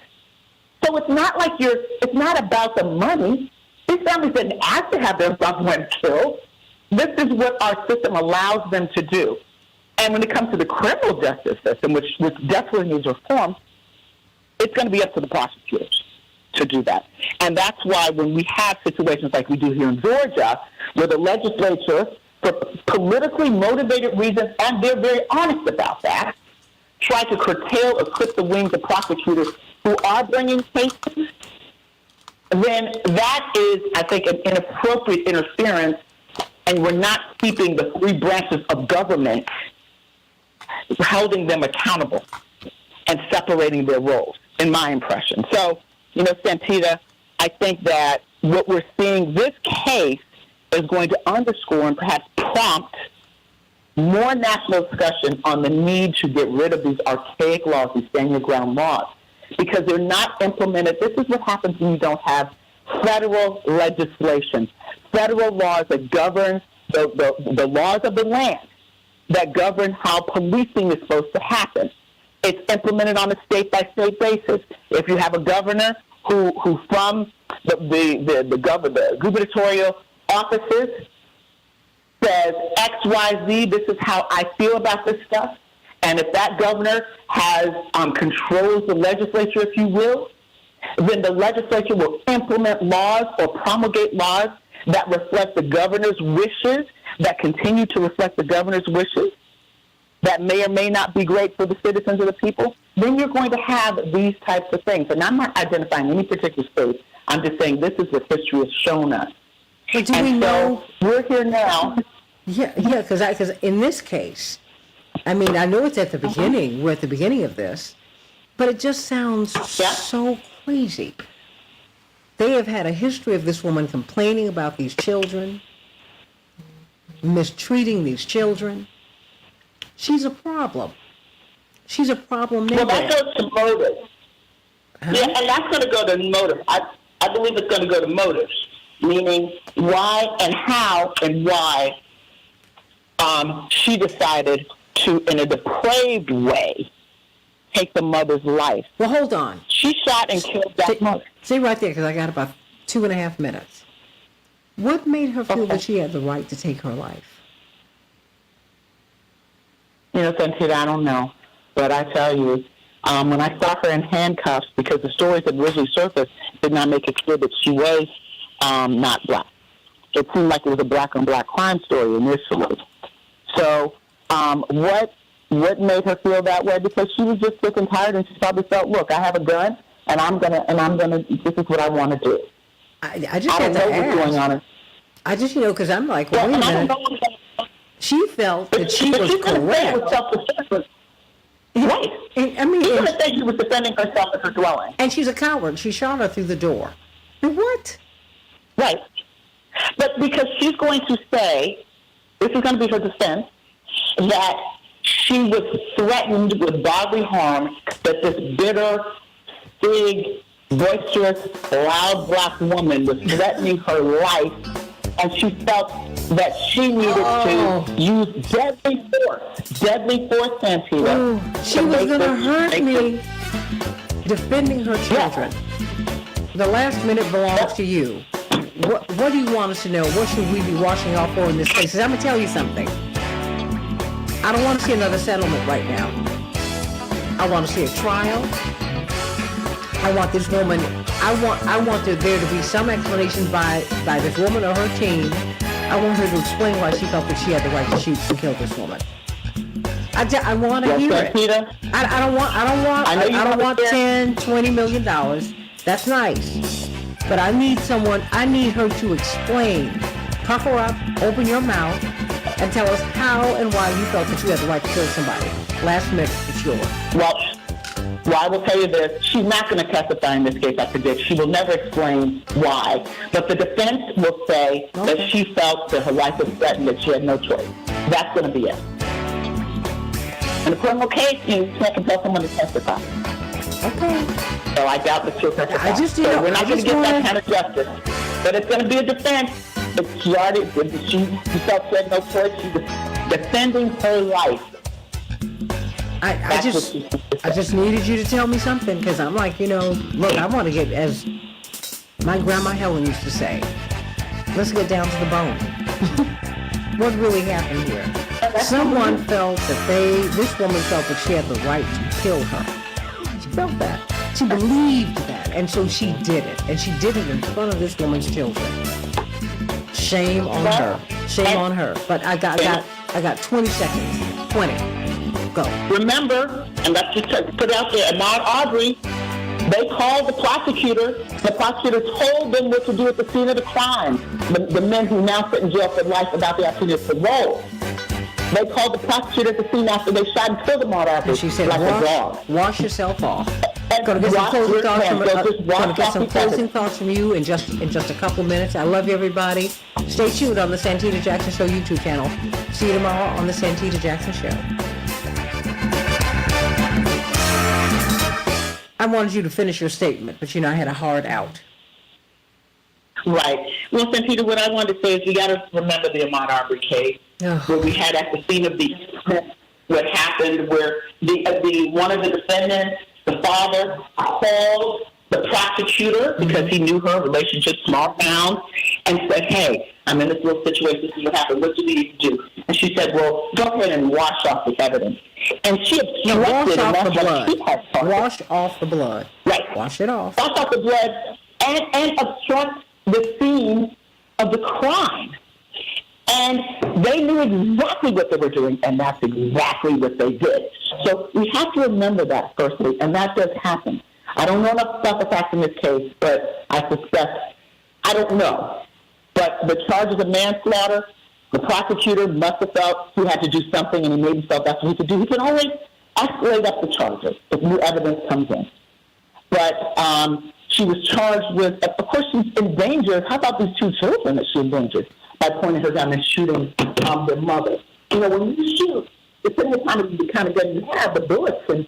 So it's not like it's not about the money. These families didn't ask to have their loved ones killed. This is what our system allows them to do. And when it comes to the criminal justice system, which desperately needs reform, it's going to be up to the prosecutors to do that. And that's why when we have situations like we do here in Georgia, where the legislature, for politically motivated reasons, and they're very honest about that, try to curtail or clip the wings of prosecutors who are bringing cases, then that is, I think, an inappropriate interference, and we're not keeping the three branches of government, holding them accountable and separating their roles, in my impression. So, Santita, I think that what we're seeing, this case is going to underscore and perhaps prompt more national discussion on the need to get rid of these archaic laws, these stand-your-ground laws, because they're not implemented. This is what happens when you don't have federal legislation, federal laws that govern the laws of the land, that govern how policing is supposed to happen. It's implemented on a state-by-state basis. If you have a governor who from the gubernatorial offices says X, Y, Z, this is how I feel about this stuff, and if that governor has controls the legislature, if you will, then the legislature will implement laws or promulgate laws that reflect the governor's wishes, that continue to reflect the governor's wishes, that may or may not be great for the citizens of the people, then you're going to have these types of things. And I'm not identifying any particular state. I'm just saying this is what history has shown us. But do we know? We're here now. Yeah, because in this case, I mean, I know it's at the beginning. We're at the beginning of this, but it just sounds so crazy. They have had a history of this woman complaining about these children, mistreating these children. She's a problem. She's a problem. Well, that goes to motive. Huh? Yeah, and that's going to go to motive. I believe it's going to go to motives, meaning why and how and why she decided to, in a depraved way, take the mother's life. Well, hold on. She shot and killed that mother. Stay right there, because I got about 2.5 minutes. What made her feel that she had the right to take her life? Santita, I don't know. But I tell you, when I saw her in handcuffs, because the stories that originally surfaced did not make it clear that she was not black. It seemed like it was a black-on-black crime story initially. So what made her feel that way? Because she was just sick and tired, and she probably felt, look, I have a gun, and I'm gonna, this is what I want to do. I just don't know what's going on. I just, because I'm like, well, wait a minute. She felt that she was correct. Right. And, I mean, she could have said she was defending herself at her dwelling. And she's a coward. She shot her through the door. What? Right. But because she's going to say, this is going to be her defense, that she was threatened with bodily harm, that this bitter, big, boisterous, loud black woman was threatening her life, and she felt that she needed to use deadly force, Santita. She was going to hurt me. Defending her children. The last minute belongs to you. What do you want us to know? What should we be watching out for in this case? Because I'm going to tell you something. I don't want to see another settlement right now. I want to see a trial. I want this woman, I want there to be some explanation by this woman or her team. I want her to explain why she felt that she had the right to shoot and kill this woman. I want to hear it. I don't want $10, $20 million. That's nice. but I need her to explain. Pucker up, open your mouth, and tell us how and why you felt that you had the right to kill somebody. Last minute, it's yours. Well, I will tell you this. She's not going to testify in this case, I predict. She will never explain why. But the defense will say that she felt that her life was threatened, that she had no choice. That's going to be it. In a criminal case, you can't compel someone to testify. Okay. So I doubt that she'll testify. We're not going to get that kind of justice. But it's going to be a defense. But she felt she had no choice. She was defending her life. I just needed you to tell me something, because I'm like, look, I want to get, as my grandma Helen used to say, let's get down to the bone. What really happened here? Someone felt that this woman felt that she had the right to kill her. She felt that. She believed that, and so she did it. And she did it in front of this woman's children. Shame on her. Shame on her. But I got 20 seconds. 20. Go. Remember, and let's just put it out there, Ahmaud Arbery, they called the prosecutor. The prosecutor told them what to do at the scene of the crime. The men who now sit in jail for life without the opportunity of parole. They called the prosecutor at the scene after they shot and killed Ahmaud Arbery. And she said, wash yourself off. Going to get some closing thoughts from you in just a couple minutes. I love you, everybody. Stay tuned on the Santita Jackson Show YouTube channel. See you tomorrow on the Santita Jackson Show. I wanted you to finish your statement, but I had a hard out. Right. Well, Santita, what I wanted to say is you got to remember the Ahmaud Arbery case, where we had at the scene of the what happened, where the one of the defendants, the father, called the prosecutor because he knew her relationship, small town, and said, "Hey, I'm in this little situation. This is what happened. What do you need to do?" And she said, "Well, go ahead and wash off this evidence." And she obstructed. Wash off the blood. Right. Wash it off. Wash off the blood and obstruct the scene of the crime. And they knew exactly what they were doing, and that's exactly what they did. So we have to remember that, firstly, and that does happen. I don't know enough about the facts in this case, but I suspect, I don't know. But the charges of manslaughter, the prosecutor must have felt he had to do something, and he maybe felt that's what he could do. He can always escalate up the charges if new evidence comes in. But she was charged with, of course, she's endangered. How about these two children that she endangered by pointing her gun and shooting their mother? When you shoot, depending on the kind of gun you have, the bullets can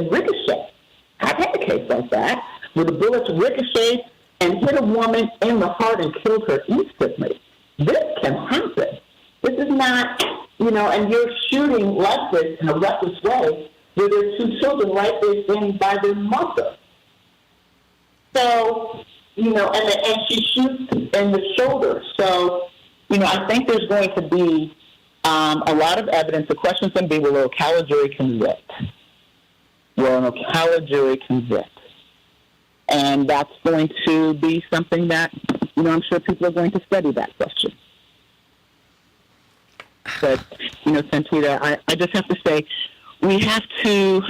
ricochet. I've had a case like that, where the bullets ricocheted and hit a woman in the heart and killed her instantly. This can happen. This is not, and you're shooting like this in a reckless way where there's two children right there standing by their mother. So, and she shoots in the shoulder. So, I think there's going to be a lot of evidence. The question's going to be, will a Ocala jury convict? Will an Ocala jury convict? And that's going to be something that, I'm sure people are going to study that question. But, Santita, I just have to say, we have to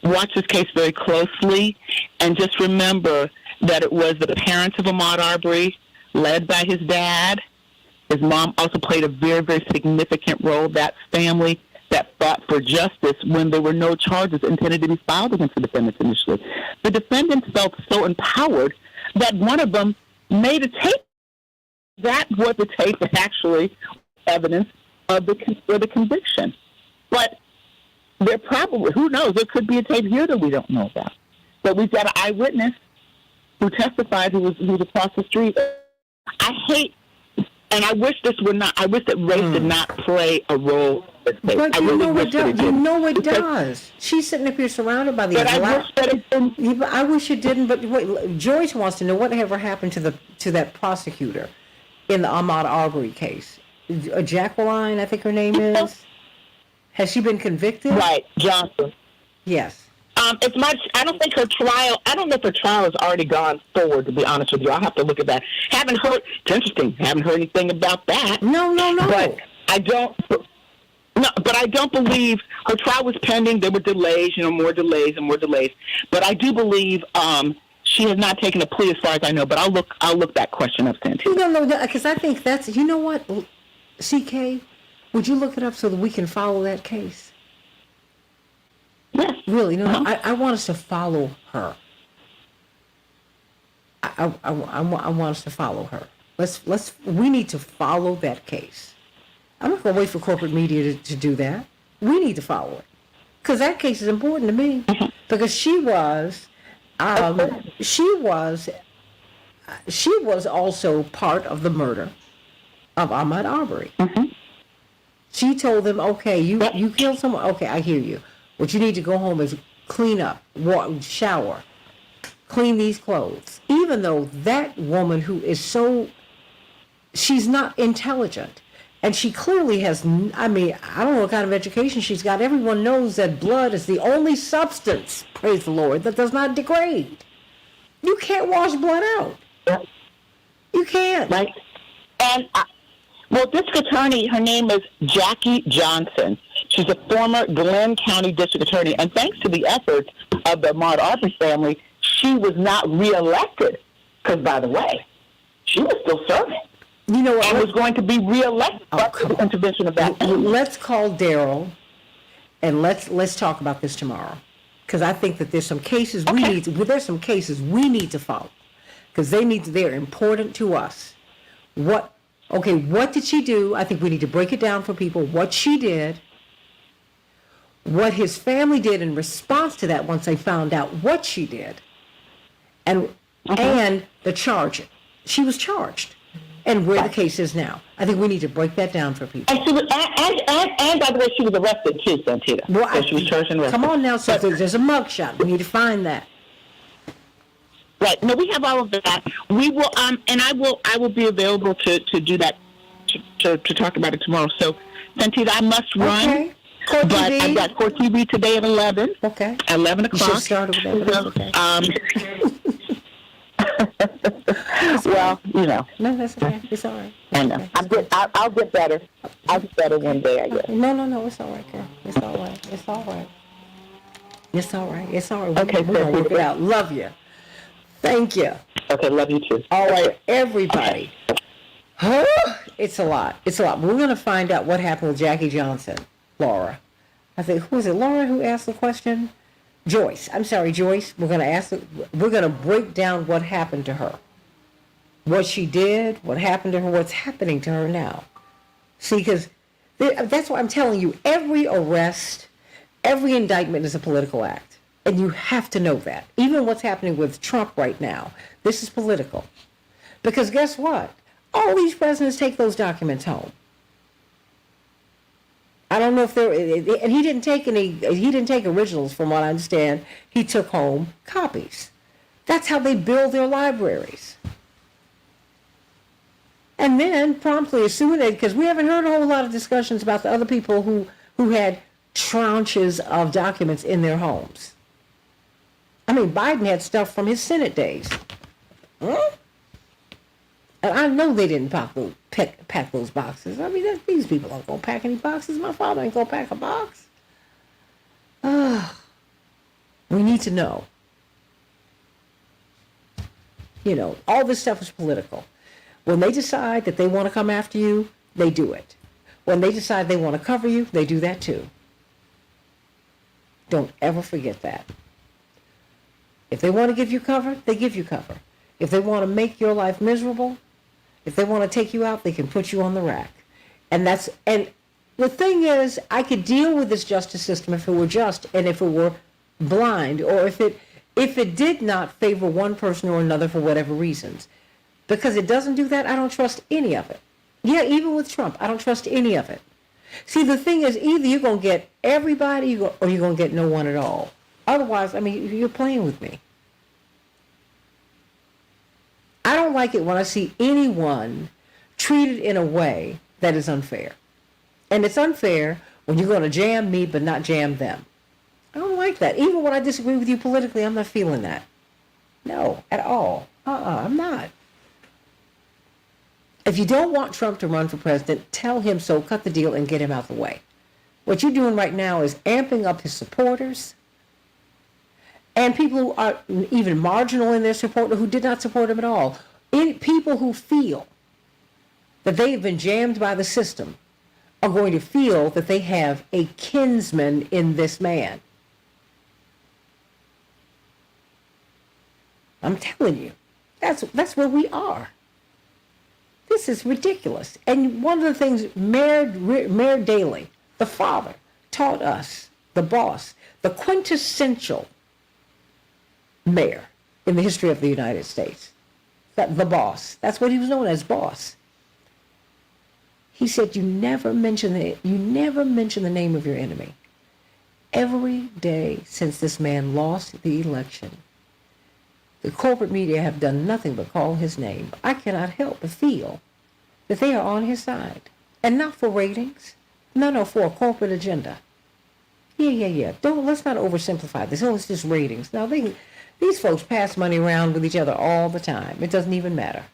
watch this case very closely and just remember that it was the parents of Ahmaud Arbery, led by his dad. His mom also played a very, very significant role. That family that fought for justice when there were no charges intended to be filed against the defendants initially. The defendants felt so empowered that one of them made a tape. That was the tape that actually evidence of the conviction. But there probably, who knows, there could be a tape here that we don't know about. But we've got an eyewitness who testified who was across the street. I hate, and I wish this would not, I wish that race did not play a role in this case. But I really wish that it did. You know it does. She's sitting up here surrounded by these. But I wish that it didn't. I wish it didn't, but wait, Joyce wants to know whatever happened to that prosecutor in the Ahmaud Arbery case. Jacqueline, I think her name is. Has she been convicted? Right, Johnson. Yes. As much, I don't think her trial, I don't know if her trial has already gone forward, to be honest with you. I'll have to look at that. Haven't heard, it's interesting, haven't heard anything about that. No. But I don't believe her trial was pending. There were delays, more delays and more delays. But I do believe She has not taken a plea, as far as I know. But I'll look that question up, Santita. No, because I think that's, you know what, CK, would you look it up so that we can follow that case? Yes. Really, no, I want us to follow her. I want us to follow her. We need to follow that case. I'm not going to wait for corporate media to do that. We need to follow it. Because that case is important to me. Because she was also part of the murder of Ahmaud Arbery. She told them, okay, you killed someone. Okay, I hear you. What you need to go home is clean up, shower, clean these clothes. Even though that woman who is she's not intelligent. And she clearly has, I don't know what kind of education she's got. Everyone knows that blood is the only substance, praise the Lord, that does not degrade. You can't wash blood out. You can't. Right. And, district attorney, her name is Jackie Johnson. She's a former Glenn County district attorney. And thanks to the efforts of the Ahmaud Arbery family, she was not reelected. Because, by the way, she was still serving. You know what? And was going to be reelected after the intervention of that. Let's call Daryl, and let's talk about this tomorrow, because I think that there's some cases we need to follow, because they're important to us. What did she do? I think we need to break it down for people. What she did, what his family did in response to that once they found out what she did, and the charge. She was charged. And where the case is now. I think we need to break that down for people. And by the way, she was arrested too, Santita. Well, so she was charged and arrested. Come on now, so there's a mugshot. We need to find that. Right. No, we have all of that. We will, and I will be available to do that, to talk about it tomorrow. So, Santita, I must run. Okay. But I've got Court TV today at 11. Okay. 11 o'clock. You should start with that, but that's okay. Well, you know. No, that's okay. It's all right. I know. I'll get better. I'll get better one day, I guess. No, it's all right, girl. It's all right. It's all right. It's all right. It's all right. Okay, we're going to work it out. Love you. Thank you. Okay, love you too. All right, everybody. It's a lot. It's a lot. We're going to find out what happened with Jackie Johnson, Laura. I think, who is it, Laura, who asked the question? Joyce. I'm sorry, Joyce. We're going to break down what happened to her. What she did, what happened to her, what's happening to her now. See, because that's why I'm telling you, every arrest, every indictment is a political act. And you have to know that. Even what's happening with Trump right now, this is political. Because guess what? All these presidents take those documents home. I don't know if and he didn't take originals from what I understand. He took home copies. That's how they build their libraries. And then promptly, as soon as, because we haven't heard a whole lot of discussions about the other people who had tranches of documents in their homes. I mean, Biden had stuff from his Senate days. And I know they didn't pack those boxes. I mean, these people aren't going to pack any boxes. My father ain't going to pack a box. We need to know. You know, all this stuff is political. When they decide that they want to come after you, they do it. When they decide they want to cover you, they do that too. Don't ever forget that. If they want to give you cover, they give you cover. If they want to make your life miserable, if they want to take you out, they can put you on the rack. And the thing is, I could deal with this justice system if it were just and if it were blind, or if it did not favor one person or another for whatever reasons. Because it doesn't do that, I don't trust any of it. Yeah, even with Trump, I don't trust any of it. See, the thing is, either you're going to get everybody or you're going to get no one at all. Otherwise, I mean, you're playing with me. I don't like it when I see anyone treated in a way that is unfair. And it's unfair when you're going to jam me but not jam them. I don't like that. Even when I disagree with you politically, I'm not feeling that. No, at all. I'm not. If you don't want Trump to run for president, tell him so, cut the deal, and get him out the way. What you're doing right now is amping up his supporters, And people who are even marginal in their support or who did not support him at all. People who feel that they have been jammed by the system are going to feel that they have a kinsman in this man. I'm telling you, that's where we are. This is ridiculous. And one of the things Mayor Daley, the father, taught us, the boss, the quintessential mayor in the history of the United States, the boss. That's what he was known as, boss. He said, you never mention the name of your enemy. Every day since this man lost the election, the corporate media have done nothing but call his name. I cannot help but feel that they are on his side. And not for ratings. No, for a corporate agenda. Yeah. Let's not oversimplify this. Oh, it's just ratings. Now, these folks pass money around with each other all the time. It doesn't even matter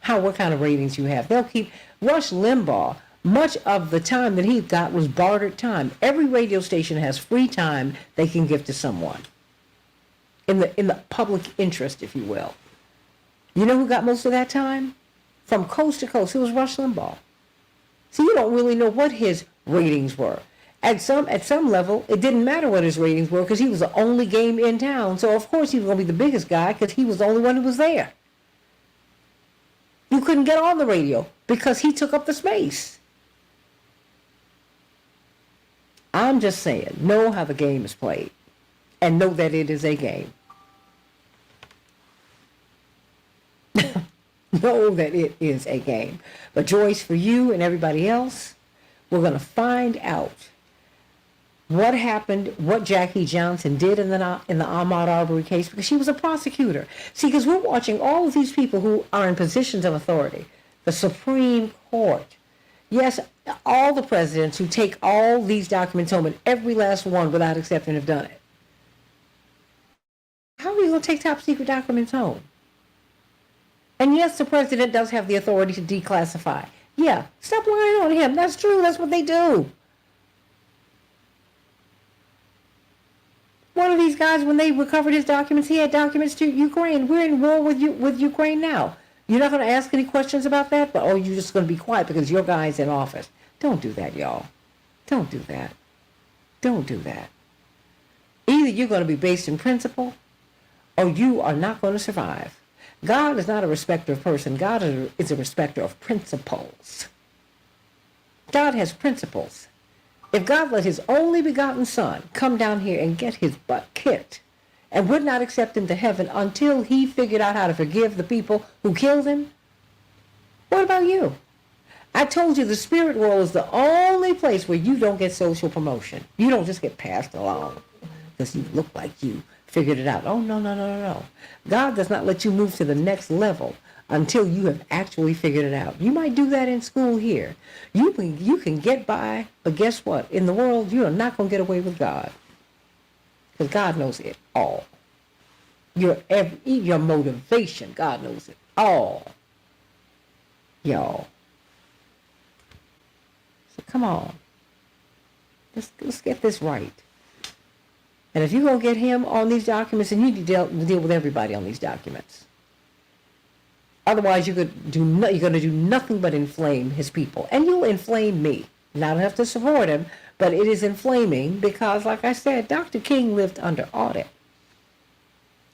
what kind of ratings you have. They'll keep Rush Limbaugh. Much of the time that he got was bartered time. Every radio station has free time they can give to someone. In the public interest, if you will. You know who got most of that time? From coast to coast, it was Rush Limbaugh. So you don't really know what his ratings were. At some level, it didn't matter what his ratings were because he was the only game in town. So of course he was going to be the biggest guy because he was the only one who was there. You couldn't get on the radio because he took up the space. I'm just saying, know how the game is played and know that it is a game. Know that it is a game. But Joyce, for you and everybody else, we're going to find out what happened, what Jackie Johnson did in the Ahmaud Arbery case, because she was a prosecutor. See, because we're watching all of these people who are in positions of authority, the Supreme Court. Yes, all the presidents who take all these documents home, and every last one without exception have done it. How are you going to take top secret documents home? And yes, the president does have the authority to declassify. Yeah, stop lying on him. That's true. That's what they do. One of these guys, when they recovered his documents, he had documents to Ukraine. We're in war with Ukraine now. You're not going to ask any questions about that? But, you're just going to be quiet because your guy's in office. Don't do that, y'all. Don't do that. Don't do that. Either you're going to be based in principle or you are not going to survive. God is not a respecter of person. God is a respecter of principles. God has principles. If God let his only begotten son come down here and get his butt kicked and would not accept him to heaven until he figured out how to forgive the people who killed him, what about you? I told you the spirit world is the only place where you don't get social promotion. You don't just get passed along because you look like you figured it out. Oh, no. God does not let you move to the next level until you have actually figured it out. You might do that in school here. You can get by, but guess what? In the world, you are not going to get away with God. Because God knows it all. Your motivation, God knows it all. Y'all. So come on. Let's get this right. And if you're going to get him on these documents, then you need to deal with everybody on these documents. Otherwise, you're going to do nothing but inflame his people. And you'll inflame me. And I don't have to support him, but it is inflaming because, like I said, Dr. King lived under audit.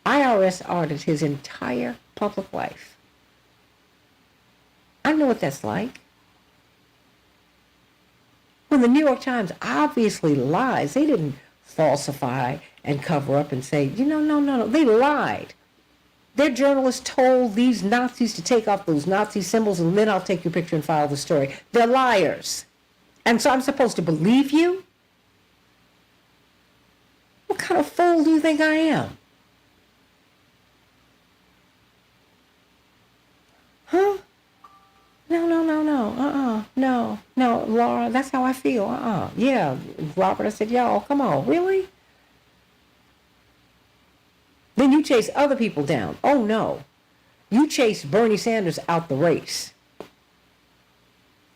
IRS audited his entire public life. I know what that's like. When the New York Times obviously lies, they didn't falsify and cover up and say, no. They lied. Their journalists told these Nazis to take off those Nazi symbols and then I'll take your picture and file the story. They're liars. And so I'm supposed to believe you? What kind of fool do you think I am? Huh? No, Laura, that's how I feel. Yeah, Robert, I said, y'all, come on, really? Then you chase other people down. Oh, no. You chase Bernie Sanders out the race.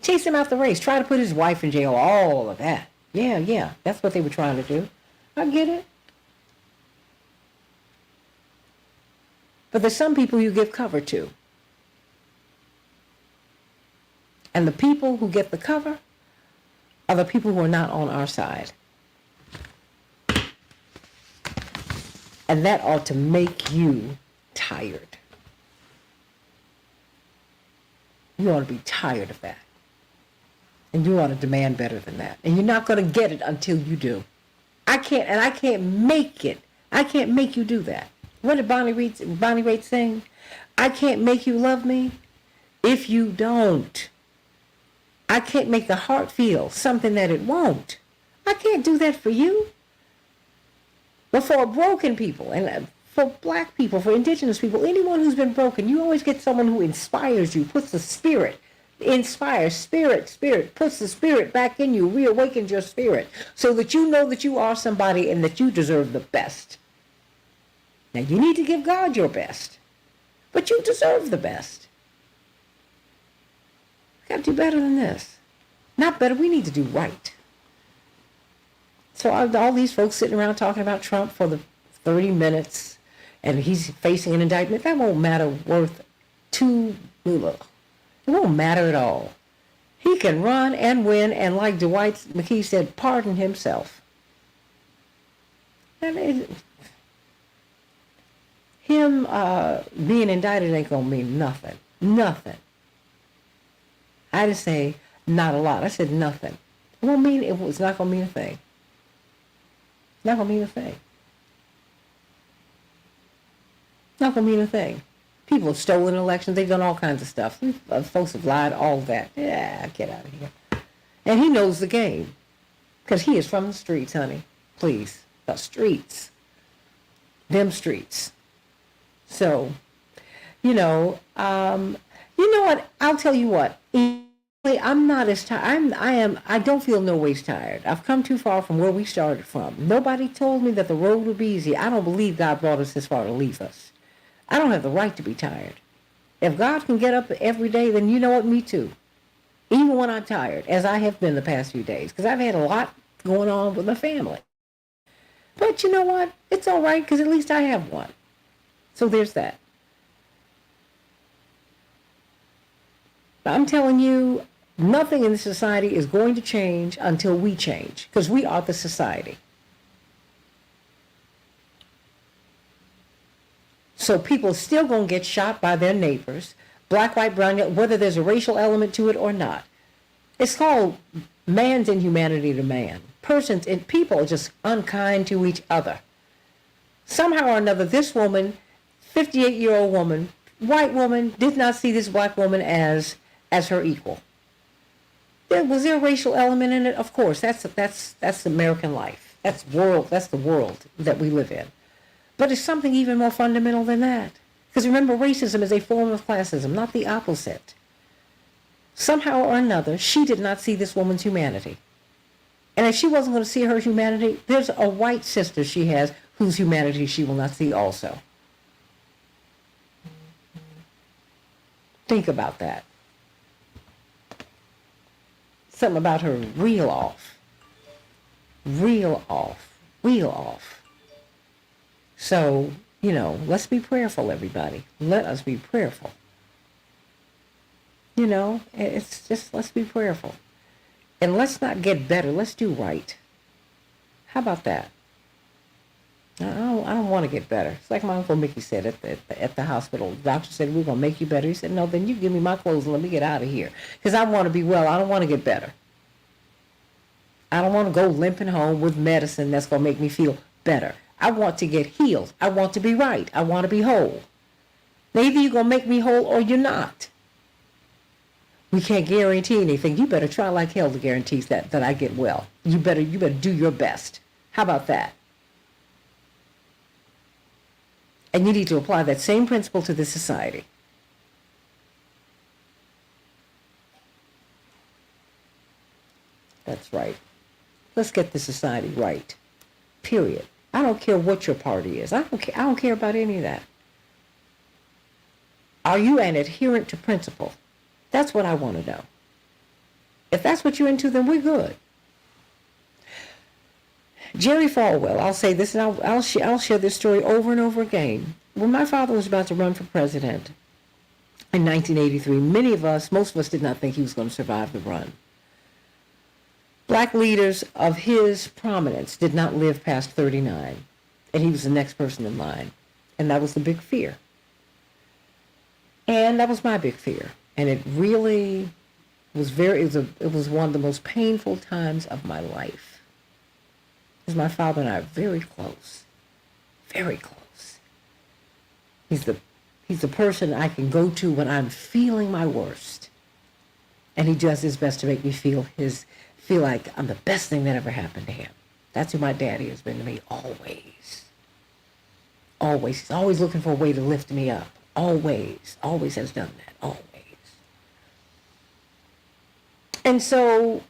Chase him out the race. Try to put his wife in jail. All of that. Yeah. That's what they were trying to do. I get it. But there's some people you give cover to. And the people who get the cover are the people who are not on our side. And that ought to make you tired. You ought to be tired of that. And you ought to demand better than that. And you're not going to get it until you do. I can't make it. I can't make you do that. What did Bonnie Raitt sing? I can't make you love me if you don't. I can't make the heart feel something that it won't. I can't do that for you. But for broken people, and for black people, for indigenous people, anyone who's been broken, you always get someone who inspires you, puts the spirit, puts the spirit back in you, reawakens your spirit, so that you know that you are somebody and that you deserve the best. Now, you need to give God your best, but you deserve the best. Got to do better than this. Not better, we need to do right. So all these folks sitting around talking about Trump for the 30 minutes, and he's facing an indictment, that won't matter worth two moolah. It won't matter at all. He can run and win, and like Dwight McKee said, pardon himself. And him being indicted ain't going to mean nothing. Nothing. I didn't say not a lot. I said nothing. It won't mean, it's not going to mean a thing. It's not going to mean a thing. Not going to mean a thing. People have stolen elections. They've done all kinds of stuff. Folks have lied, all of that. Yeah, get out of here. And he knows the game. Because he is from the streets, honey. Please. The streets. Them streets. So, what? I'll tell you what. I'm not as tired. I don't feel no ways tired. I've come too far from where we started from. Nobody told me that the road would be easy. I don't believe God brought us this far to leave us. I don't have the right to be tired. If God can get up every day, then you know what? Me too. Even when I'm tired, as I have been the past few days, because I've had a lot going on with my family. But you know what? It's all right, because at least I have one. So there's that. I'm telling you, nothing in the society is going to change until we change, because we are the society. So people are still going to get shot by their neighbors, black, white, brown, yellow, whether there's a racial element to it or not. It's called man's inhumanity to man. Persons and people are just unkind to each other. Somehow or another, this woman, 58-year-old woman, white woman, did not see this black woman as her equal. Was there a racial element in it? Of course, that's American life. That's the world that we live in. But it's something even more fundamental than that. Because remember, racism is a form of classism, not the opposite. Somehow or another, she did not see this woman's humanity. And if she wasn't going to see her humanity, there's a white sister she has whose humanity she will not see also. Think about that. Something about her reel off. So, let's be prayerful, everybody. Let us be prayerful. It's just, let's be prayerful. And let's not get better. Let's do right. How about that? I don't want to get better. It's like my Uncle Mickey said at the hospital. The doctor said, we're going to make you better. He said, no, then you give me my clothes and let me get out of here. Because I want to be well. I don't want to get better. I don't want to go limping home with medicine that's going to make me feel better. I want to get healed. I want to be right. I want to be whole. Now, either you're going to make me whole or you're not. We can't guarantee anything. You better try like hell to guarantee that I get well. You better do your best. How about that? And you need to apply that same principle to the society. That's right. Let's get the society right. Period. I don't care what your party is. I don't care about any of that. Are you an adherent to principle? That's what I want to know. If that's what you're into, then we're good. Jerry Falwell, I'll say this, and I'll share this story over and over again. when my father was about to run for president in 1983, most of us did not think he was going to survive the run. Black leaders of his prominence did not live past 39, and he was the next person in line. And that was the big fear. And that was my big fear. And it really was it was one of the most painful times of my life. Because my father and I are very close. Very close. He's the person I can go to when I'm feeling my worst. And he does his best to make me feel like I'm the best thing that ever happened to him. That's who my daddy has been to me always. Always. He's always looking for a way to lift me up. Always. Always has done that. Always. And so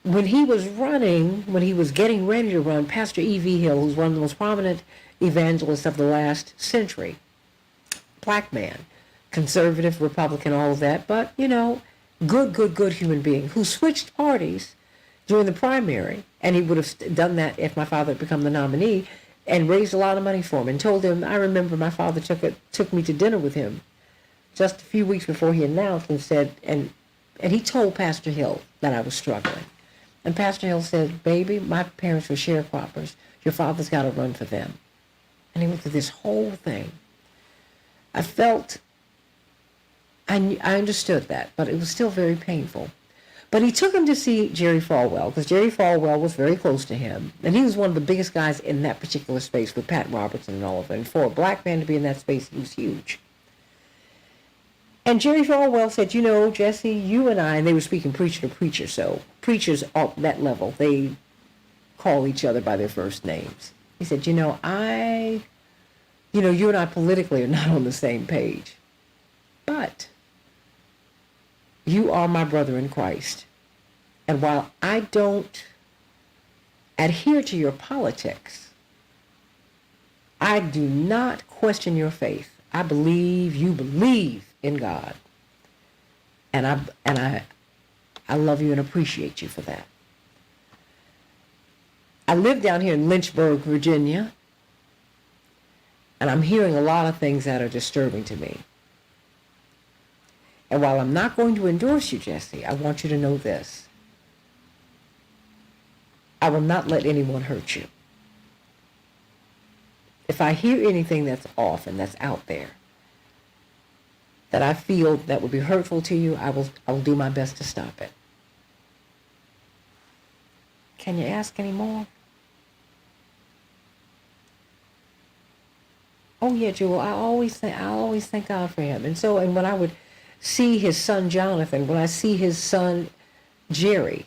when he was getting ready to run, Pastor E.V. Hill, who's one of the most prominent evangelists of the last century, black man, conservative, Republican, all of that, but, good human being who switched parties during the primary, and he would have done that if my father had become the nominee, and raised a lot of money for him, and told him, I remember my father took me to dinner with him just a few weeks before he announced and said, and he told Pastor Hill that I was struggling. And Pastor Hill said, baby, my parents were sharecroppers. Your father's got to run for them. And he went through this whole thing. I felt, I understood that, but it was still very painful. But he took him to see Jerry Falwell, because Jerry Falwell was very close to him. And he was one of the biggest guys in that particular space with Pat Robertson and all of it. And for a black man to be in that space, he was huge. And Jerry Falwell said, Jesse, you and I, and they were speaking preacher to preacher, so preachers at that level, they call each other by their first names. He said, you and I politically are not on the same page, but you are my brother in Christ. And while I don't adhere to your politics, I do not question your faith. I believe you believe in God. And I love you and appreciate you for that. I live down here in Lynchburg, Virginia, and I'm hearing a lot of things that are disturbing to me. And while I'm not going to endorse you, Jesse, I want you to know this. I will not let anyone hurt you. If I hear anything that's off and that's out there, that I feel that would be hurtful to you, I will do my best to stop it. Can you ask any more? Oh yeah, Jewel, I always thank God for him. And when I would see his son Jonathan, when I see his son Jerry,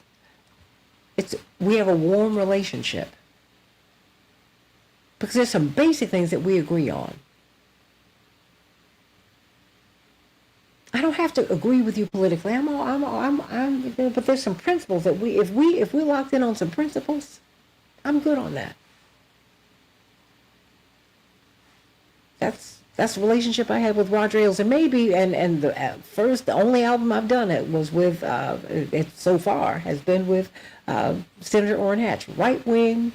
we have a warm relationship. Because there's some basic things that we agree on. I don't have to agree with you politically. But there's some principles that if we're locked in on some principles, I'm good on that. That's the relationship I had with Roger Ailes, and the only album I've done it was with so far has been with Senator Orrin Hatch, right wing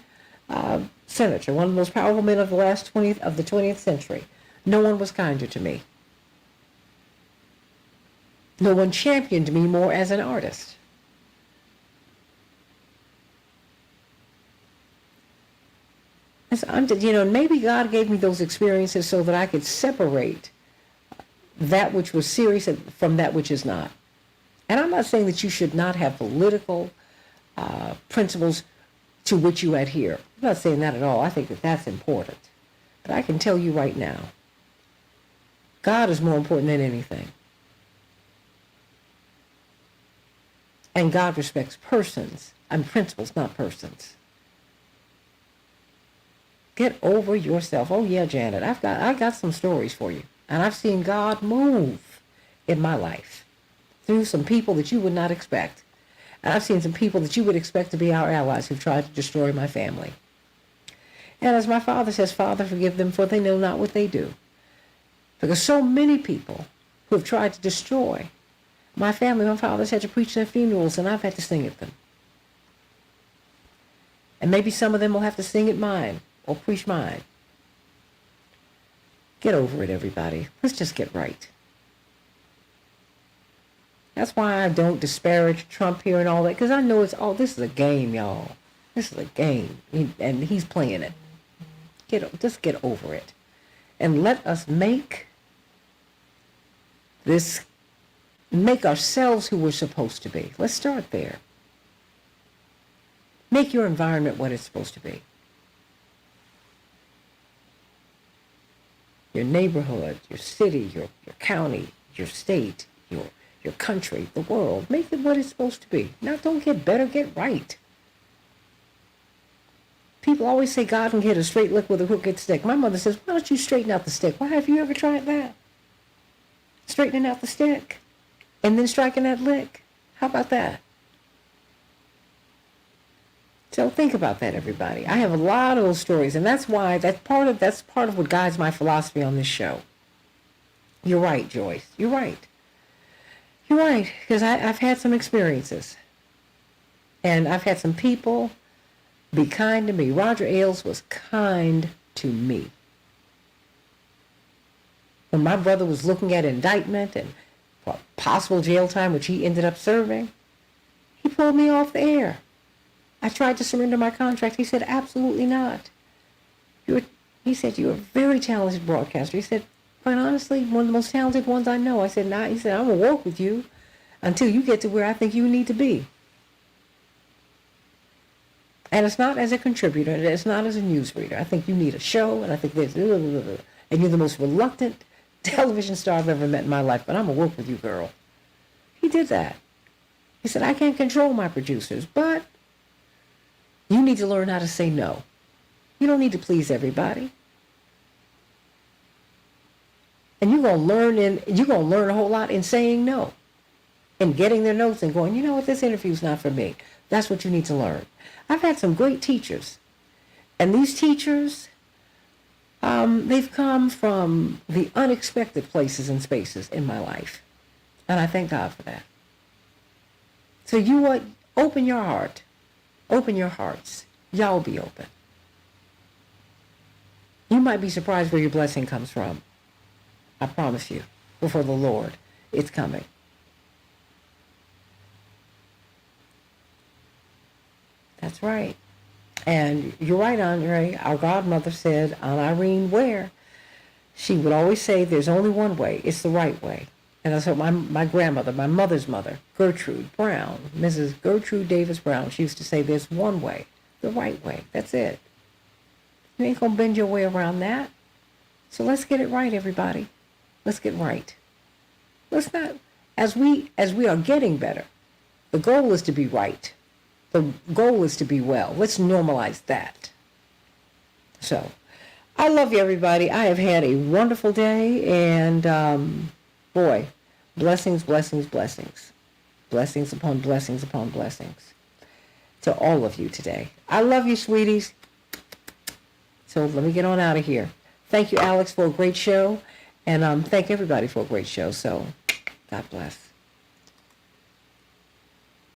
senator, one of the most powerful men of the 20th century. No one was kinder to me. No one championed me more as an artist. And so maybe God gave me those experiences so that I could separate that which was serious from that which is not. And I'm not saying that you should not have political principles to which you adhere. I'm not saying that at all. I think that that's important. But I can tell you right now, God is more important than anything. And God respects persons and principles, not persons. Get over yourself. Oh yeah, Janet, I got some stories for you. And I've seen God move in my life through some people that you would not expect. And I've seen some people that you would expect to be our allies who've tried to destroy my family. And as my father says, Father, forgive them, for they know not what they do. Because so many people who have tried to destroy my family, my father's had to preach their funerals, and I've had to sing at them. And maybe some of them will have to sing at mine or preach mine. Get over it, everybody. Let's just get right. That's why I don't disparage Trump here and all that, because I know this is a game, y'all. This is a game, and he's playing it. Just get over it. And let us make ourselves who we're supposed to be. Let's start there. Make your environment what it's supposed to be. Your neighborhood, your city, your county, your state, your country, the world. Make it what it's supposed to be. Now, don't get better, get right. People always say God can get a straight lick with a crooked stick. My mother says, why don't you straighten out the stick? Why have you ever tried that? Straightening out the stick and then striking that lick. How about that? So think about that, everybody. I have a lot of those stories, and that's part of what guides my philosophy on this show. You're right, Joyce. You're right. You're right, because I've had some experiences, and I've had some people be kind to me. Roger Ailes was kind to me. When my brother was looking at indictment and possible jail time, which he ended up serving, he pulled me off the air. I tried to surrender my contract. He said, absolutely not. He said, you're a very talented broadcaster. He said, quite honestly, one of the most talented ones I know. I said, nah. He said, I'm going to work with you until you get to where I think you need to be. And it's not as a contributor. It's not as a newsreader. I think you need a show, and I think there's... And you're the most reluctant television star I've ever met in my life, but I'm going to work with you, girl. He did that. He said, I can't control my producers, but you need to learn how to say no. You don't need to please everybody. And you're gonna learn a whole lot in saying no. And getting their notes and going, you know what, this interview's not for me. That's what you need to learn. I've had some great teachers. And these teachers, they've come from the unexpected places and spaces in my life. And I thank God for that. So open your heart. Open your hearts. Y'all be open. You might be surprised where your blessing comes from. I promise you. Before the Lord, it's coming. That's right. And you're right, Andre. Our godmother said, Aunt Irene Ware, she would always say there's only one way. It's the right way. And that's what my grandmother, my mother's mother, Gertrude Brown, Mrs. Gertrude Davis Brown, she used to say there's one way, the right way. That's it. You ain't going to bend your way around that. So let's get it right, everybody. Let's get right. Let's not, as we are getting better, the goal is to be right. The goal is to be well. Let's normalize that. So, I love you, everybody. I have had a wonderful day, and boy, blessings, blessings, blessings. Blessings upon blessings upon blessings to all of you today. I love you, sweeties. So let me get on out of here. Thank you, Alex, for a great show. And thank everybody for a great show. So God bless.